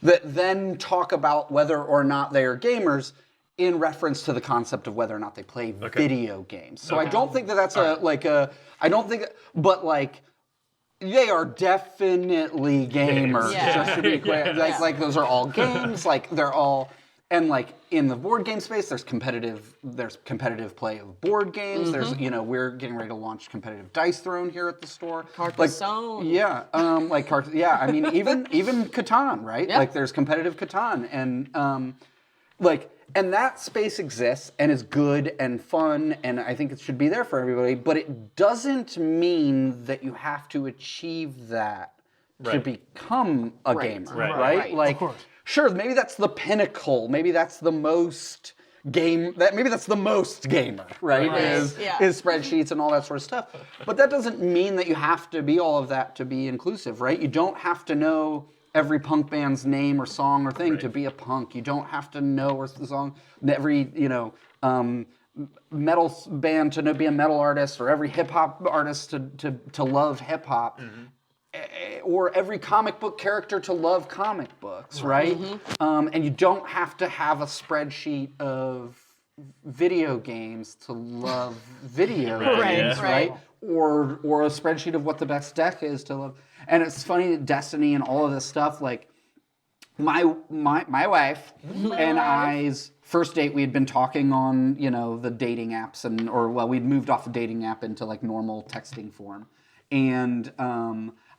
that then talk about whether or not they are gamers in reference to the concept of whether or not they play video games. So I don't think that that's but like they are definitely gamers, just to be clear. Like those are all games, like they're all. And like in the board game space, there's competitive play of board games. There's we're getting ready to launch competitive Dice Throne here at the store. Carcassonne. I mean even Catan, right? Yeah. Like there's competitive Catan, and and that space exists and is good and fun, and I think it should be there for everybody. But it doesn't mean that you have to achieve that to become a gamer, right? Like. Of course. Sure, maybe that's the pinnacle. Maybe that's the most gamer, right? Is spreadsheets and all that sort of stuff. But that doesn't mean that you have to be all of that to be inclusive, right? You don't have to know every punk band's name or song or thing to be a punk. You don't have to know every metal band to be a metal artist, or every hip hop artist to love hip hop. Or every comic book character to love comic books, right? And you don't have to have a spreadsheet of video games to love video games, right? Or a spreadsheet of what the best deck is to love. And it's funny that Destiny and all of this stuff, like my wife and I's first date, we had been talking on the dating apps, we'd moved off the dating app into like normal texting form, and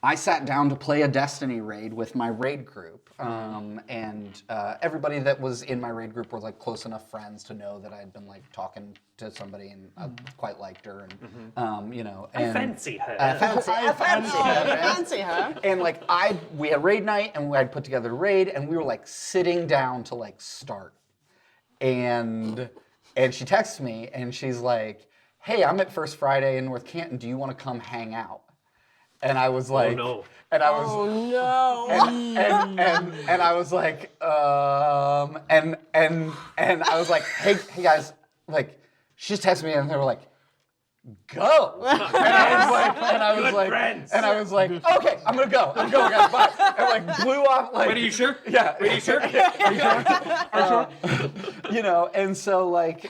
I sat down to play a Destiny raid with my raid group, and everybody that was in my raid group were like close enough friends to know that I had been like talking to somebody and I quite liked her, and I fancy her. Fancy her. And like we had raid night, and I'd put together a raid, and we were like sitting down to like start, and she texts me and she's like, "Hey, I'm at First Friday in North Canton. Do you want to come hang out?" And I was like, no. And I was, and I was like, and I was like, hey guys, like, she just texted me, and they were like, go. And I was like, okay, I'm gonna go. I'm going, guys. Bye. And like blew off. Like, Wait, are you sure? Yeah. Wait, are you sure? You know, and so like,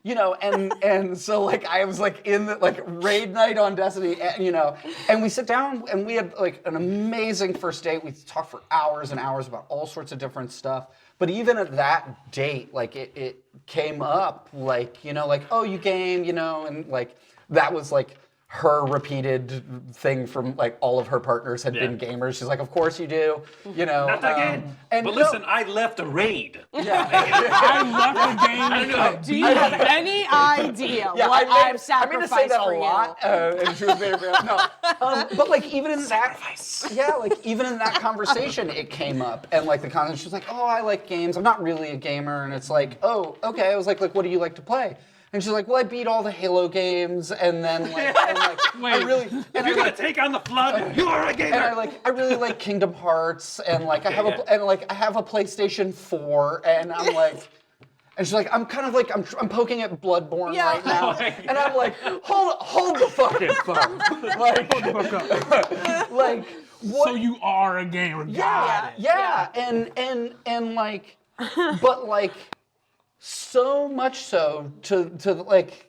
you know, and so like I was like in the like raid night on Destiny, and, you know, and we sit down and we had like an amazing first date. We talked for hours and hours about all sorts of different stuff. But even at that date, like it came up, like, you know, like, oh, you game, you know, and like that was like her repeated thing from like all of her partners had been gamers. She's like, of course you do, you know. Not again. And But listen, I left a raid. yeah. I left the game. I don't know. Do you have any idea what I've sacrificed I mean to say that for a lot, and she was made it no. But like even in that, like even in that conversation, it came up, and like the conversation, she was like, "Oh, I like games. I'm not really a gamer," and it's like, "Oh, okay." I was like, "What do you like to play?" And she's like, "Well, I beat all the Halo games, and then like, I really." And If you're gonna take on the flood, you are a gamer. And I really like Kingdom Hearts, and like I have I have a PlayStation 4, and I'm like. And she's like, I'm kind of like, I'm poking at Bloodborne right now. And I'm like, hold the fucking phone. Like, like, what? So you are a gamer. Yeah. And like, but like, so much so to like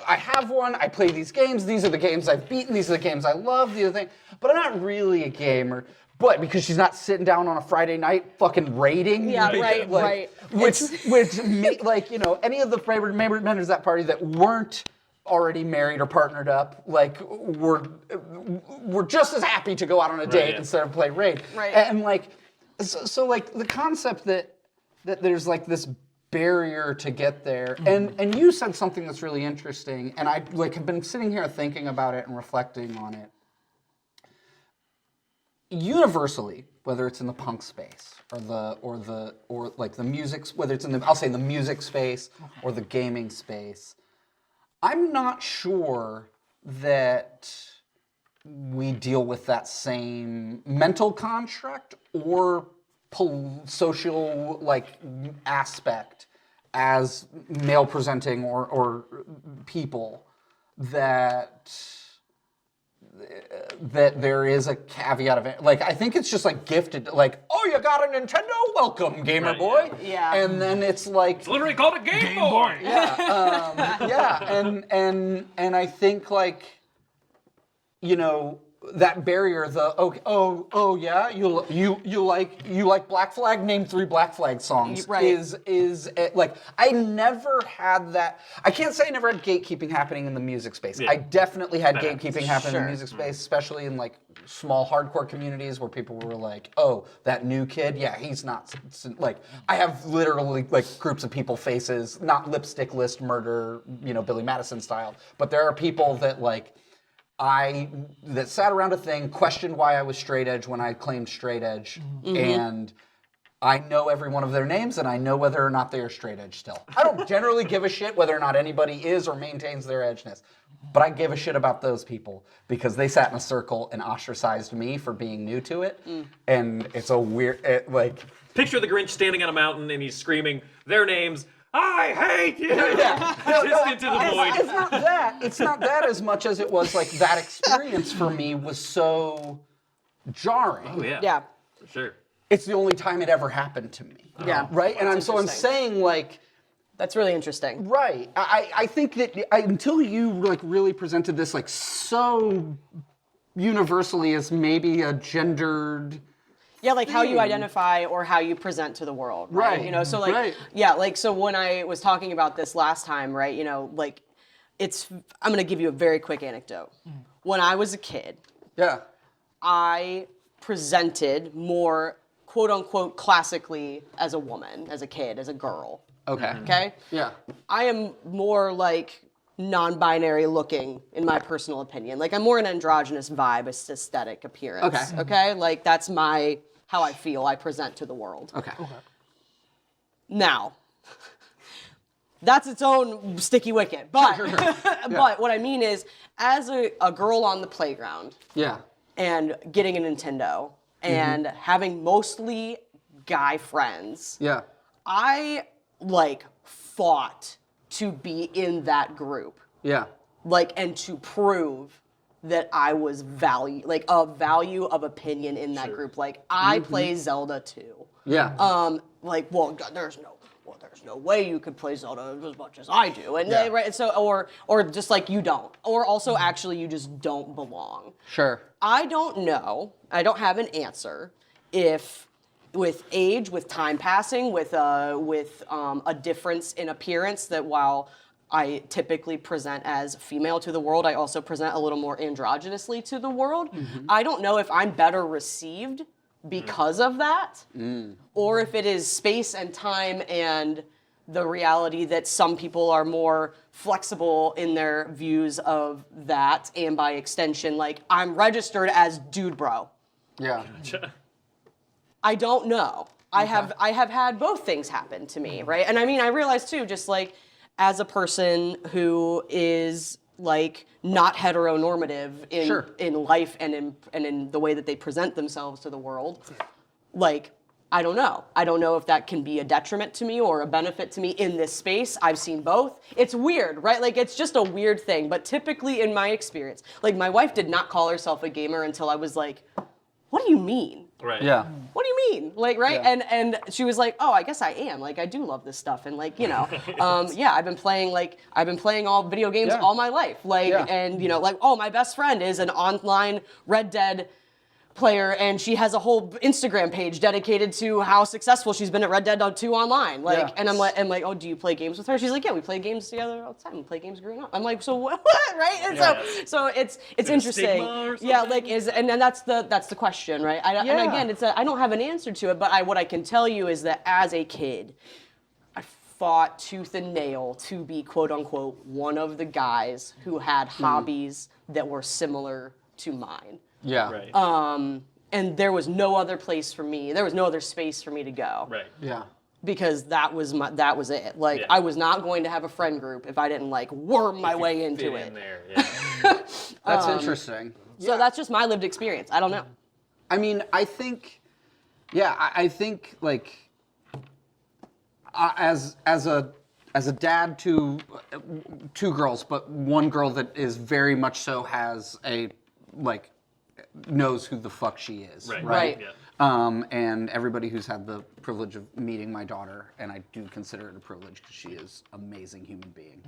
I have one, I play these games, these are the games I've beaten, these are the games I love, these are the things, but I'm not really a gamer. But because she's not sitting down on a Friday night fucking raiding. Yeah, like, right. Which like, you know, any of the favorite members of that party that weren't already married or partnered up, like, were just as happy to go out on a date instead of play raid. Right. And like, so like the concept that there's like this barrier to get there, and you said something that's really interesting, and I like have been sitting here thinking about it and reflecting on it. Universally, whether it's in the punk space or like the music, whether it's in the, I'll say the music space or the gaming space, I'm not sure that we deal with that same mental construct or social like aspect as male presenting or people that there is a caveat of it. Like, I think it's just like gifted, like, oh, you got a Nintendo? Welcome, gamer boy. Yeah. And then it's like, It's literally called a Game Boy. and I think like, you know, that barrier, the you like Black Flag? Name 3 Black Flag songs. Right. Is like, I never had that. I can't say I never had gatekeeping happening in the music space. Yeah. I definitely had gatekeeping happen in Sure. the music space, especially in like small hardcore communities where people were like, oh, that new kid, yeah, he's not like. I have literally like groups of people faces, not lipstick list murder, you know, Billy Madison style, but there are people that like. That sat around a thing, questioned why I was straight edge when I claimed straight edge, and I know every one of their names, and I know whether or not they are straight edge still. I don't generally give a shit whether or not anybody is or maintains their edgeness, but I give a shit about those people because they sat in a circle and ostracized me for being new to it, and it's a weird, like... Picture the Grinch standing on a mountain and he's screaming their names. I hate you! Just into the void. It's not that. It's not that as much as it was like that experience for me was so jarring. Oh, yeah. Yeah. For sure. It's the only time it ever happened to me. Yeah. Right? And I'm interesting. saying like, That's really interesting. right. I think that until you like really presented this like so universally as maybe a gendered. Yeah, like how you identify or how you present to the world, right? Right. You know, so like, Right. yeah, like, so when I was talking about this last time, right, you know, like, I'm gonna give you a very quick anecdote. When I was a kid, Yeah. I presented more, quote unquote, classically as a woman, as a kid, as a girl. Okay. Okay? Yeah. I am more like non-binary looking, in my personal opinion. Like, I'm more an androgynous vibe, aesthetic appearance. Okay. Okay? Like, that's how I feel I present to the world. Okay. Now, that's its own sticky wicket. But, but what I mean is, as a girl on the playground Yeah. and getting a Nintendo and having mostly guy friends, Yeah. I, like, fought to be in that group. Yeah. like, and to prove that I was value of opinion in that group. Like, I play Zelda too. Yeah. Like, well, God, there's no way you could play Zelda as much as I do, and Yeah. right, so or just like you don't, or also actually you just don't belong. Sure. I don't know. I don't have an answer if with age, with time passing, with a difference in appearance, that while I typically present as female to the world, I also present a little more androgynously to the world. I don't know if I'm better received because of that, or if it is space and time and the reality that some people are more flexible in their views of that, and by extension, like, I'm registered as dude bro. Yeah. I don't know. I have had both things happen to me, right? And I mean, I realize too, just like as a person who is like not heteronormative in life and in the way that they present themselves to the world, like, I don't know. I don't know if that can be a detriment to me or a benefit to me in this space. I've seen both. It's weird, right? Like, it's just a weird thing. But typically in my experience, like, my wife did not call herself a gamer until I was like, what do you mean? Right. Yeah. What do you mean? Like, right? Yeah. And she was like, oh, I guess I am. Like, I do love this stuff. And like, you know, yeah, I've been playing all video games all my life. Like, and you know, like, oh, my best friend is an online Red Dead player, and she has a whole Instagram page dedicated to how successful she's been at Red Dead 2 online. Like, and I'm like, oh, do you play games with her? She's like, yeah, we play games together all the time. We play games growing up. I'm like, so what? Right? And so it's interesting. Yeah, like and then that's the question, right? And again, I don't have an answer to it, but what I can tell you is that as a kid, I fought tooth and nail to be quote unquote one of the guys who had hobbies that were similar to mine. Yeah. Right. And there was no other place for me. There was no other space for me to go. Right. Yeah. Because that was it. Like, I was not going to have a friend group if I didn't like worm my way into it. In there, yeah. That's interesting. So that's just my lived experience. I don't know. I mean, I think like as a dad to two girls, but one girl that is very much so has a like knows who the fuck she is, Right. Yeah. And everybody who's had the privilege of meeting my daughter, and I do consider it a privilege because she is an amazing human being.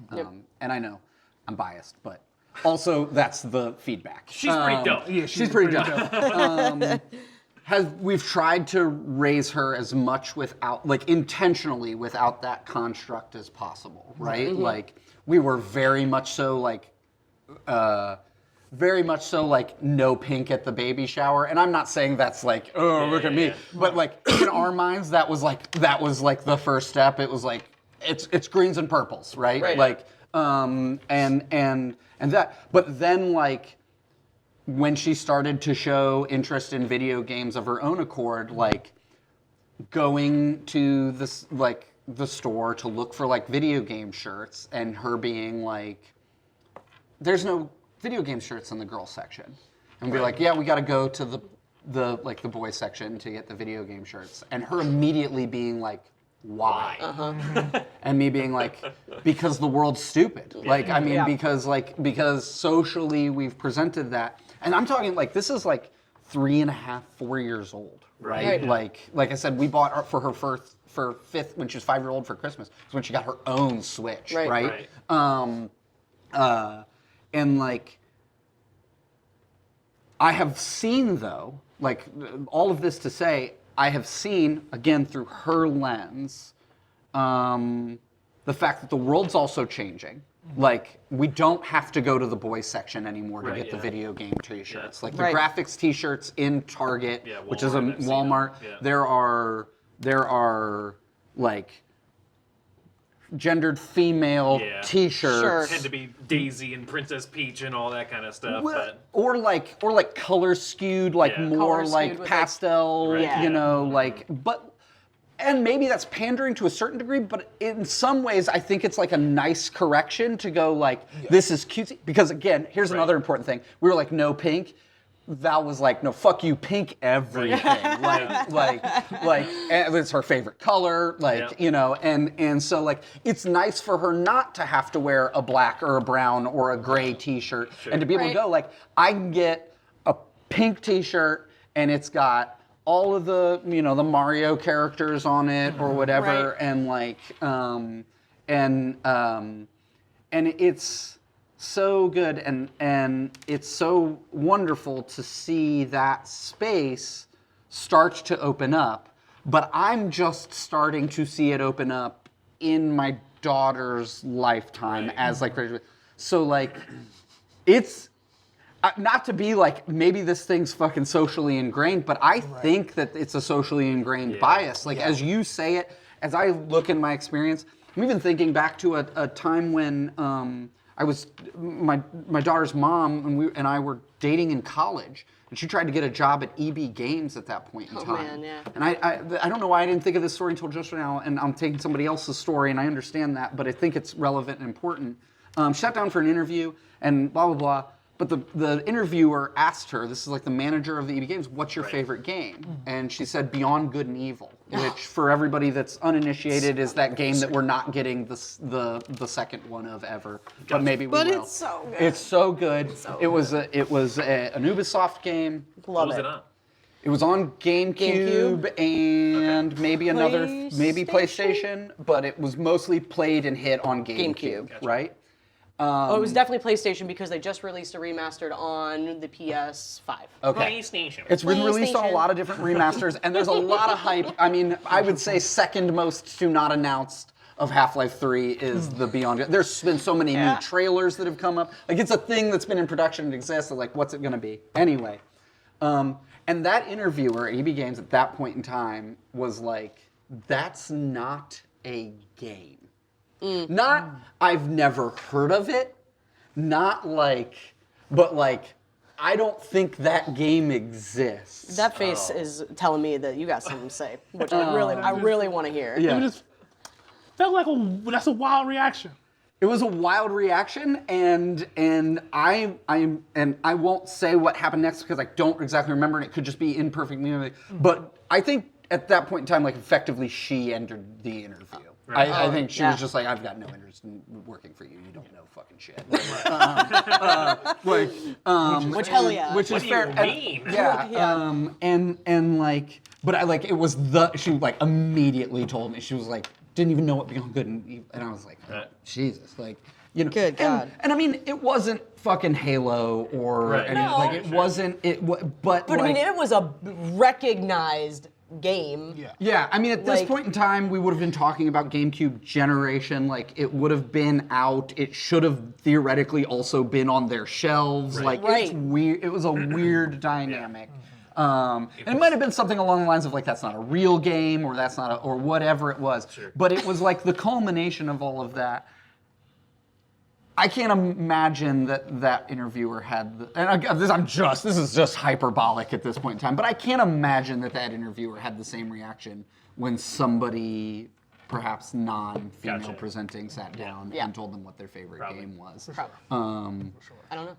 And I know I'm biased, but also that's the feedback. She's pretty dope. Yeah, She's pretty dope. We've tried to raise her as much without, like, intentionally without that construct as possible, right? Like, we were very much so like no pink at the baby shower, and I'm not saying that's like, oh, look at me, but like in our minds that was like the first step. It was like it's greens and purples, right? Like and that, but then like when she started to show interest in video games of her own accord, like going to this like the store to look for like video game shirts, and her being like, there's no video game shirts in the girls section, and be like, yeah, we got to go to the like the boys section to get the video game shirts, and her immediately being like, why? And me being like, because the world's stupid. Like, I mean, because socially we've presented that, and I'm talking like this is like 3.5, 4 years old, right? Like I said, we bought her for her fifth when she was 5-year-old for Christmas. Is when she got her own Switch, right? And like, I have seen though, like all of this to say, I have seen, again through her lens, the fact that the world's also changing. Like, we don't have to go to the boys section anymore to get the video game t-shirts. Like the graphics t-shirts in Target, which is a Walmart, there are like gendered female t-shirts. Tend to be Daisy and Princess Peach and all that kind of stuff. Or like color skewed, like more like pastel, you know, like, but, and maybe that's pandering to a certain degree, but in some ways I think it's like a nice correction to go like, this is cutesy, because again, here's another important thing. We were like, no pink. Val was like, no, fuck you, pink everything. like, and it's her favorite color, and so like, it's nice for her not to have to wear a black or a brown or a gray t-shirt, and to be able to go like, I can get a pink t-shirt and it's got all of the, the Mario characters on it or whatever, and like, and it's so good, and it's so wonderful to see that space start to open up, but I'm just starting to see it open up in my daughter's lifetime as like, so like, it's, not to be like, maybe this thing's fucking socially ingrained, but I think that it's a socially ingrained bias. Like, as you say it, as I look in my experience, I'm even thinking back to a time when I was, my daughter's mom and I were dating in college, and she tried to get a job at EB Games at that point in time. Man, yeah. And I don't know why I didn't think of this story until just now, and I'm taking somebody else's story, and I understand that, but I think it's relevant and important. She sat down for an interview, and blah, blah, blah. But the interviewer asked her, this is like the manager of the EB Games, what's your favorite game? And she said Beyond Good and Evil, which for everybody that's uninitiated is that game that we're not getting the second one of ever, but maybe we will. But it's so good. It's so good. It was an Ubisoft game. Love What was it. it on? It was on GameCube and maybe PlayStation, but it was mostly played and hit on GameCube, right? It was definitely PlayStation because they just released a remastered on the PS5. Okay. PlayStation. It's been released on a PlayStation. lot of different remasters, and there's a lot of hype. I mean, I would say second most to not announced of Half-Life 3 is the Beyond. There's been so many new trailers that have come up. Like, it's a thing that's been in production and exists. Like, what's it going to be? Anyway. And that interviewer at EB Games at that point in time was like, that's not a game. Not, I've never heard of it, not like, but like, I don't think that game exists. That face is telling me that you got something to say, which I really want to hear. Yeah. It just felt like that's a wild reaction. It was a wild reaction, and I won't say what happened next because I don't exactly remember, and it could just be imperfect memory. But I think at that point in time, like effectively, she entered the interview. I think she was just like, I've got no interest in working for you. You don't know fucking shit. Which hell yeah. Which is fair. What do you mean? Yeah. And like, but I like, it was she like immediately told me, she was like, didn't even know what Beyond Good and Evil, and I was like, oh, Jesus, like, Good God. And I mean, it wasn't fucking Halo or anything. No. Like, it wasn't, but But I mean, it was a recognized game. Yeah. yeah, I mean, at this Like- point in time, we would have been talking about GameCube generation. Like, it would have been out. It should have theoretically also been on their shelves. Like, it's Right. weird. It was a weird dynamic. And it might have been something along the lines of like, that's not a real game, or that's not or whatever it was. Sure. But it was like the culmination of all of that. I can't imagine that interviewer had, this is just hyperbolic at this point in time, but I can't imagine that interviewer had the same reaction when somebody, perhaps non-female Gotcha. presenting, sat down and told them what their favorite game was. Probably. I don't know.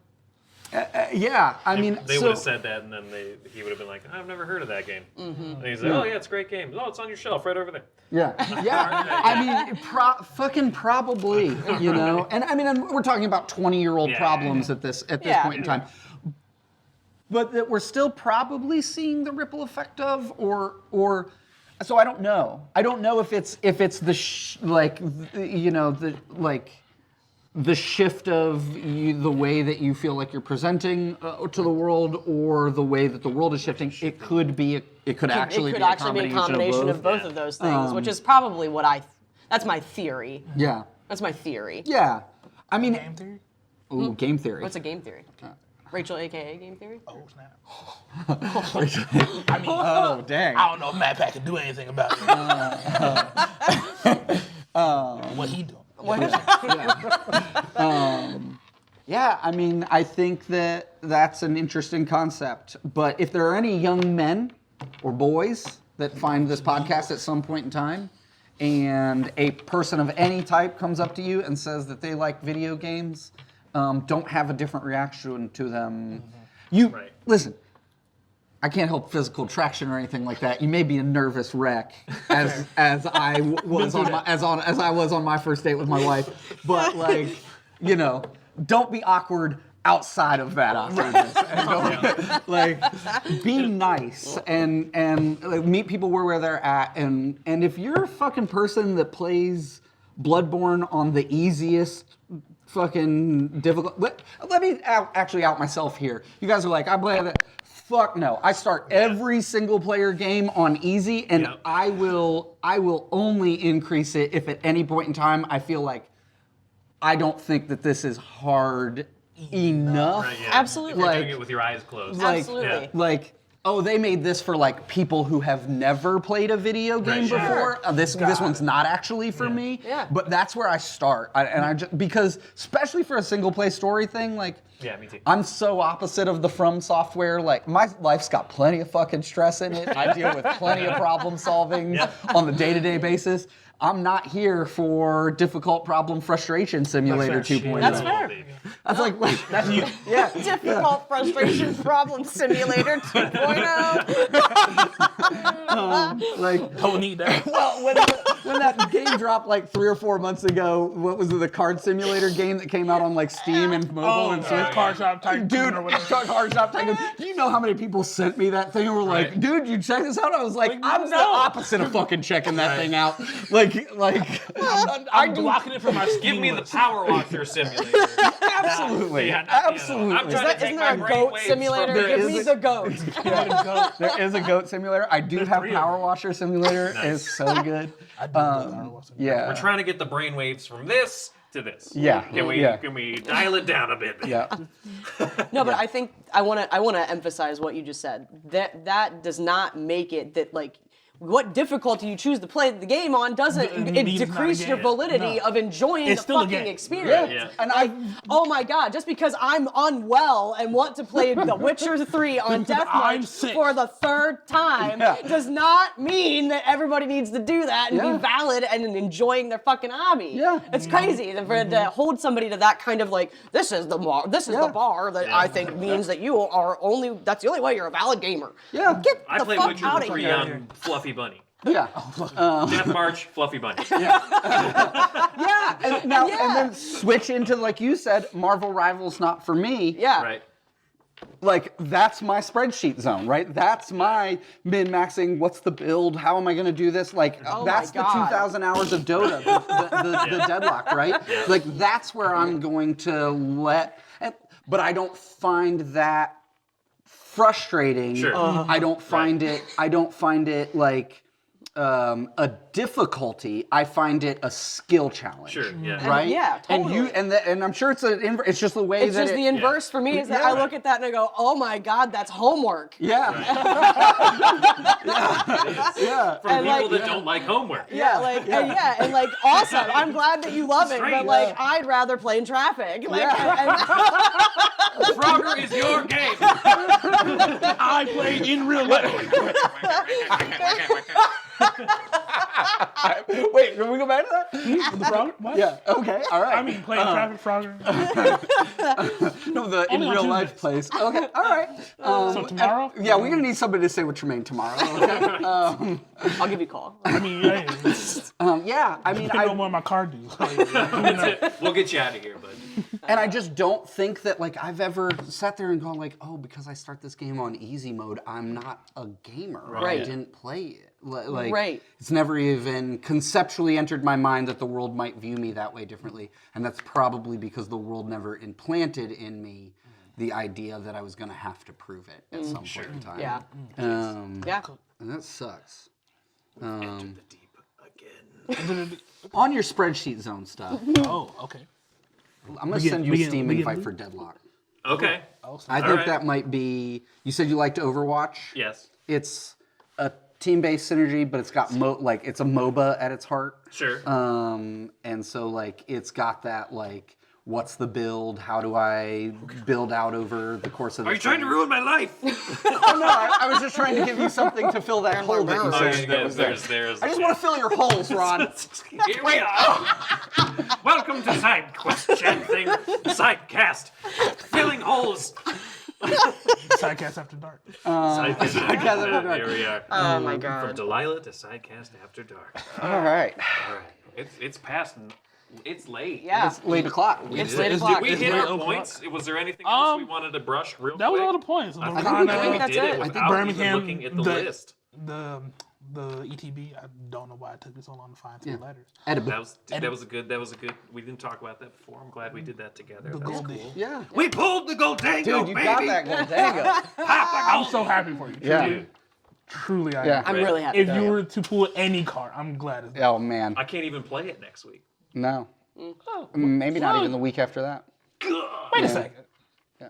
Yeah, I mean, They so, would have said that, and then he would have been like, I've never heard of that game. And he's like, oh yeah, it's a great game. Oh, it's on your shelf right over there. yeah, I mean, fucking probably, you know. And I mean, and we're talking about 20-year-old problems at this point in time, but that we're still probably seeing the ripple effect of, or. So I don't know. I don't know if it's the the shift of the way that you feel like you're presenting to the world, or the way that the world is shifting. It could actually be a combination of both of those things, which is probably that's my theory. Yeah. That's my theory. Yeah. I mean, Game theory? ooh, game theory. What's a game theory? Rachel, aka Game Theory? Oh, snap. I mean, oh, dang. I don't know if Matt Pat can do anything about it. What he doing? Yeah, I mean, I think that's an interesting concept. But if there are any young men or boys that find this podcast at some point in time, and a person of any type comes up to you and says that they like video games, don't have a different reaction to them. Listen. I can't help physical attraction or anything like that. You may be a nervous wreck, as I was on my first date with my wife. But like, you know, don't be awkward outside of that awkwardness. And like, be nice and like, meet people where they're at. And if you're a fucking person that plays Bloodborne on the easiest fucking difficult, let me actually out myself here. You guys are like, I play that. Fuck no. I start every single player game on easy, and I will only increase it if at any point in time I feel like I don't think that this is hard enough. Right, yeah. Absolutely. You're doing it with your eyes closed. Absolutely. Like, oh, they made this for like people who have never played a video game before. This one's not actually for me. Yeah. But that's where I start, because especially for a single play story thing, like. Yeah, me too. I'm so opposite of the From Software. Like, my life's got plenty of fucking stress in it. I deal with plenty of problem solving on the day-to-day basis. I'm not here for difficult problem frustration simulator 2.0. That's fair. That's like That's you. yeah. Difficult frustration problem simulator 2.0. Like, Don't need that. well, when that game dropped like 3 or 4 months ago, what was it, the card simulator game that came out on like Steam and mobile and Switch? Car Shop Tycoon Dude, or whatever. car shop tycoon. Do you know how many people sent me that thing and were like, dude, you check this out? I was like, I'm the opposite of fucking checking that thing out. Like, I'm blocking it from my Steam Give me the list. Power Washer simulator. absolutely, Yeah, absolutely. I'm trying to take Isn't my there a goat brainwaves simulator? from Give this. me the goat. There is a goat simulator. I do have three of them. Power Washer simulator. It's so good. Yeah. We're trying to get the brainwaves from this to this. Yeah. Can we dial it down a bit? Yeah. No, but I think I want to emphasize what you just said. That does not make it that like what difficulty you choose to play the game on doesn't It means decrease not a your game. validity No. of enjoying It's the still a fucking game. experience. Yeah. And Oh my god, just because I'm unwell and want to play The Witcher 3 on Death I'm March sick. for the third time does not mean that everybody needs to do that and be valid and enjoying their fucking hobby. Yeah. It's crazy to hold somebody to that kind of like, this is the bar that I think means that you are that's the only way you're a valid gamer. Yeah. Get I the play fuck Witcher out of 3 here. on Fluffy Bunny. yeah. Death March, Fluffy Bunny. Yeah. And now and then switch into, like you said, Marvel Rivals not for me. Yeah. Right. Like, that's my spreadsheet zone, right? That's my min-maxing, what's the build, how am I going to do this? Like, Oh that's my the God. 2,000 hours of Dota, the deadlock, right? Like, that's where I'm going to but I don't find that frustrating. Sure. I don't find it like a difficulty. I find it a skill challenge. Sure. Yeah. Right? Yeah, totally. And I'm sure it's just the way It's that just the inverse for me is that I look at that and I go, oh my god, that's homework. Yeah. Yeah. From And, people like, that don't like homework. And like awesome. I'm glad that you love it, but Strange. like I'd rather play in traffic. Like, Frogger is your game. I played in real life. Wait, can we go back to that? The Frogger? What? Yeah. Okay. All right. I mean, playing Traffic Frogger. no, the in only on real life Tuesdays. place. Okay. All right. So tomorrow? Yeah, we're gonna need somebody to stay with Tremaine tomorrow. Okay. I'll give you a call. I mean, yeah. Yeah. I mean, I know more of my car dues. We'll get you out of here, bud. and I just don't think that like I've ever sat there and gone like, oh, because I start this game on easy mode, I'm not a gamer. Right. I didn't play it. Like, Right. It's never even conceptually entered my mind that the world might view me that way differently, and that's probably because the world never implanted in me the idea that I was going to have to prove it at some point in time. Yeah. Yeah. And that sucks. Enter the deep again. On your spreadsheet zone stuff, Oh, okay. I'm going to send you a begin- Steam begin- invite for Deadlock. Okay. I think right. that might be. You said you liked Overwatch. Yes. It's a team-based synergy, but it's got it's a MOBA at its heart. Sure. And so like it's got that like, what's the build? How do I build out over the course of? Are you trying to ruin my life? Oh no, I was just trying to give you something to fill that hole that you said that was there. There's I just want to fill your holes, Ron. Here we are. Welcome to SydeCast thing. SydeCast. Filling holes. SydeCast After Dark. SydeCast After Dark. Here we are. Oh my From god. Delilah to SydeCast After Dark. All right. All right. It's past. It's late. Yeah. It's late o'clock. It's late It's- o'clock. Did we It's hit late our o'clock. points? Was there anything else we wanted to brush real That was quick? all the points. I think that's did it. it I think without Birmingham, even looking at the list. The ETB. I don't know why it took me so long to find two letters. Edible. That was a good. We didn't talk about that before. I'm glad we did that together. The That was Goldie. cool. Yeah. We pulled the Goldango, Dude, you baby. got that Goldango. I'm so happy for you. Yeah. Truly, truly I Yeah. am. I'm really happy. If for you you. were to pull any card, I'm glad it's Oh, man. I can't even play it next week. No. Oh, Maybe not even the week after that. wait a second. Yeah.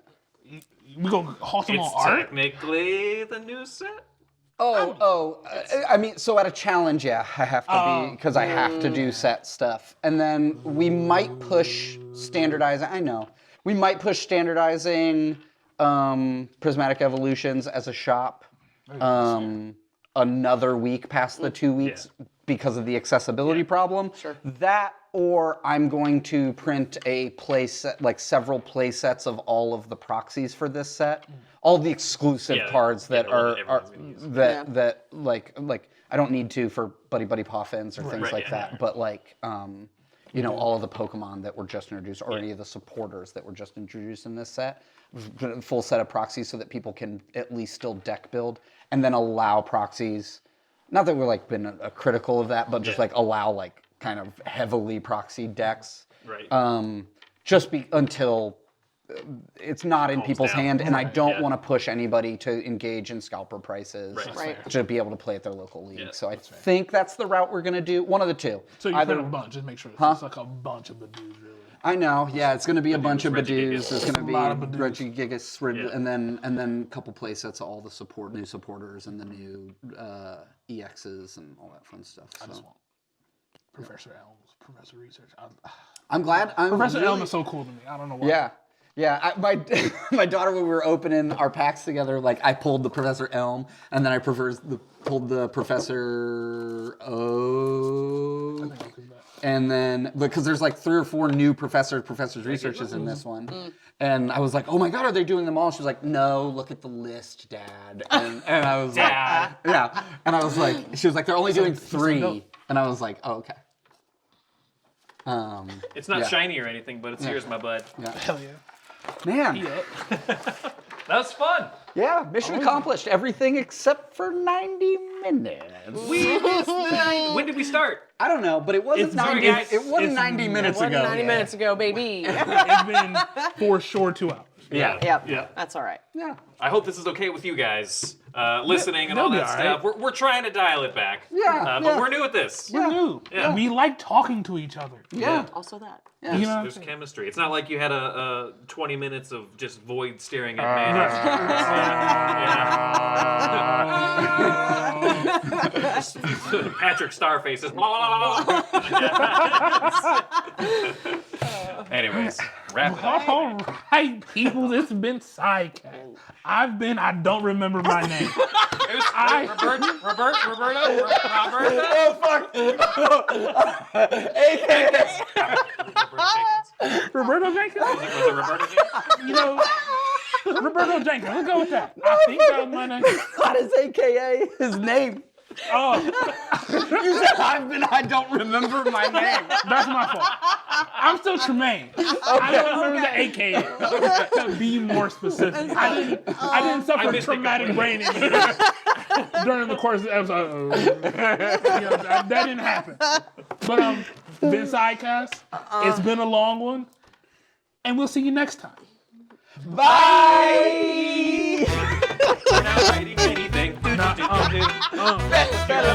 We gonna halt them It's on art? technically the new set. I mean, so at a challenge, yeah, I have to be, because I have to do set stuff. And then we might push standardizing, I know. We might push standardizing Prismatic Evolutions as a shop another week past the 2 weeks because of the accessibility problem. Sure. That, or I'm going to print a play set, like several play sets of all of the proxies for this set. All the exclusive cards that the one are that everyone's gonna use. that like I don't need to for Buddy Buddy Poffins or things Right, like yeah, that, yeah. but like you know, all of the Pokemon that were just introduced, or any of the supporters that were just introduced in this set, full set of proxies so that people can at least still deck build, and then allow proxies. Not that we're like been critical of that, but just like allow like kind of heavily proxy decks. Right. Until it's not in people's down. hand, and I don't Yeah. want to push anybody to engage in scalper prices Right. to be able to play at their local league. Yeah, So I think that's the route we're going to do. One of the two. So you Either print a bunch, just make sure it's like a bunch of Badoos, really. I know, yeah, it's going to be a bunch of Regigigas. Badoos. There's going to be A lot of Badoos. Regigigas, Yeah. and then a couple play sets of all the new supporters and the new EXs and all that fun stuff. I just So want Professor Elms, Professor Research. I'm glad. Professor really, Elm is so cool to me. I don't know why. Yeah. Yeah, my daughter, when we were opening our packs together, like I pulled the Professor Elm, and then I pulled the Professor O, and then because there's like 3 or 4 new Professors Researches in this one, and I was like, oh my God, are they doing them all? She was like, no, look at the list, Dad, and I was Dad. like, yeah, and I was like, she was like, they're only doing 3, and I was like, oh, okay. It's not yeah. shiny or anything, but it's yours, my bud. Hell yeah. Man, That was fun. yeah, mission accomplished. Everything except for 90 minutes. We missed the night. When did we start? I don't know, but it wasn't It's 90. sorry, guys. It wasn't It's 90 minutes More than ago. 90 minutes ago, baby. It's been for sure 2 hours. Yeah. Yep. Yeah. That's all right. Yeah. I hope this is okay with you guys listening and they'll all be that all stuff. right. We're trying to dial it back. Yeah, But yeah. we're new at this. We're new. Yeah. We like talking to each other. Yeah. Also that. Yeah. You know what I'm There's saying? chemistry. It's not like you had a 20 minutes of just void staring at man. Patrick Starface is. Anyways, wrap it up. All right, people, this has been SydeCast. I don't remember my name. It was Roberto. Oh, fuck. AKA. Roberto Jenkins? Was it Roberto Jenkins? You know, Roberto Jenkins. Let's go with that. I think that was my name. What is AKA his name? Oh, You said I don't remember my name. that's my fault. I'm still Tremaine. I don't remember the AKA. To be more specific, I didn't suffer missed it traumatic completely. brain injury during the course of the episode. You know, that didn't happen. But been SydeCast. It's been a long one, and we'll see you next time. Bye. We're not writing anything. Nah, Better.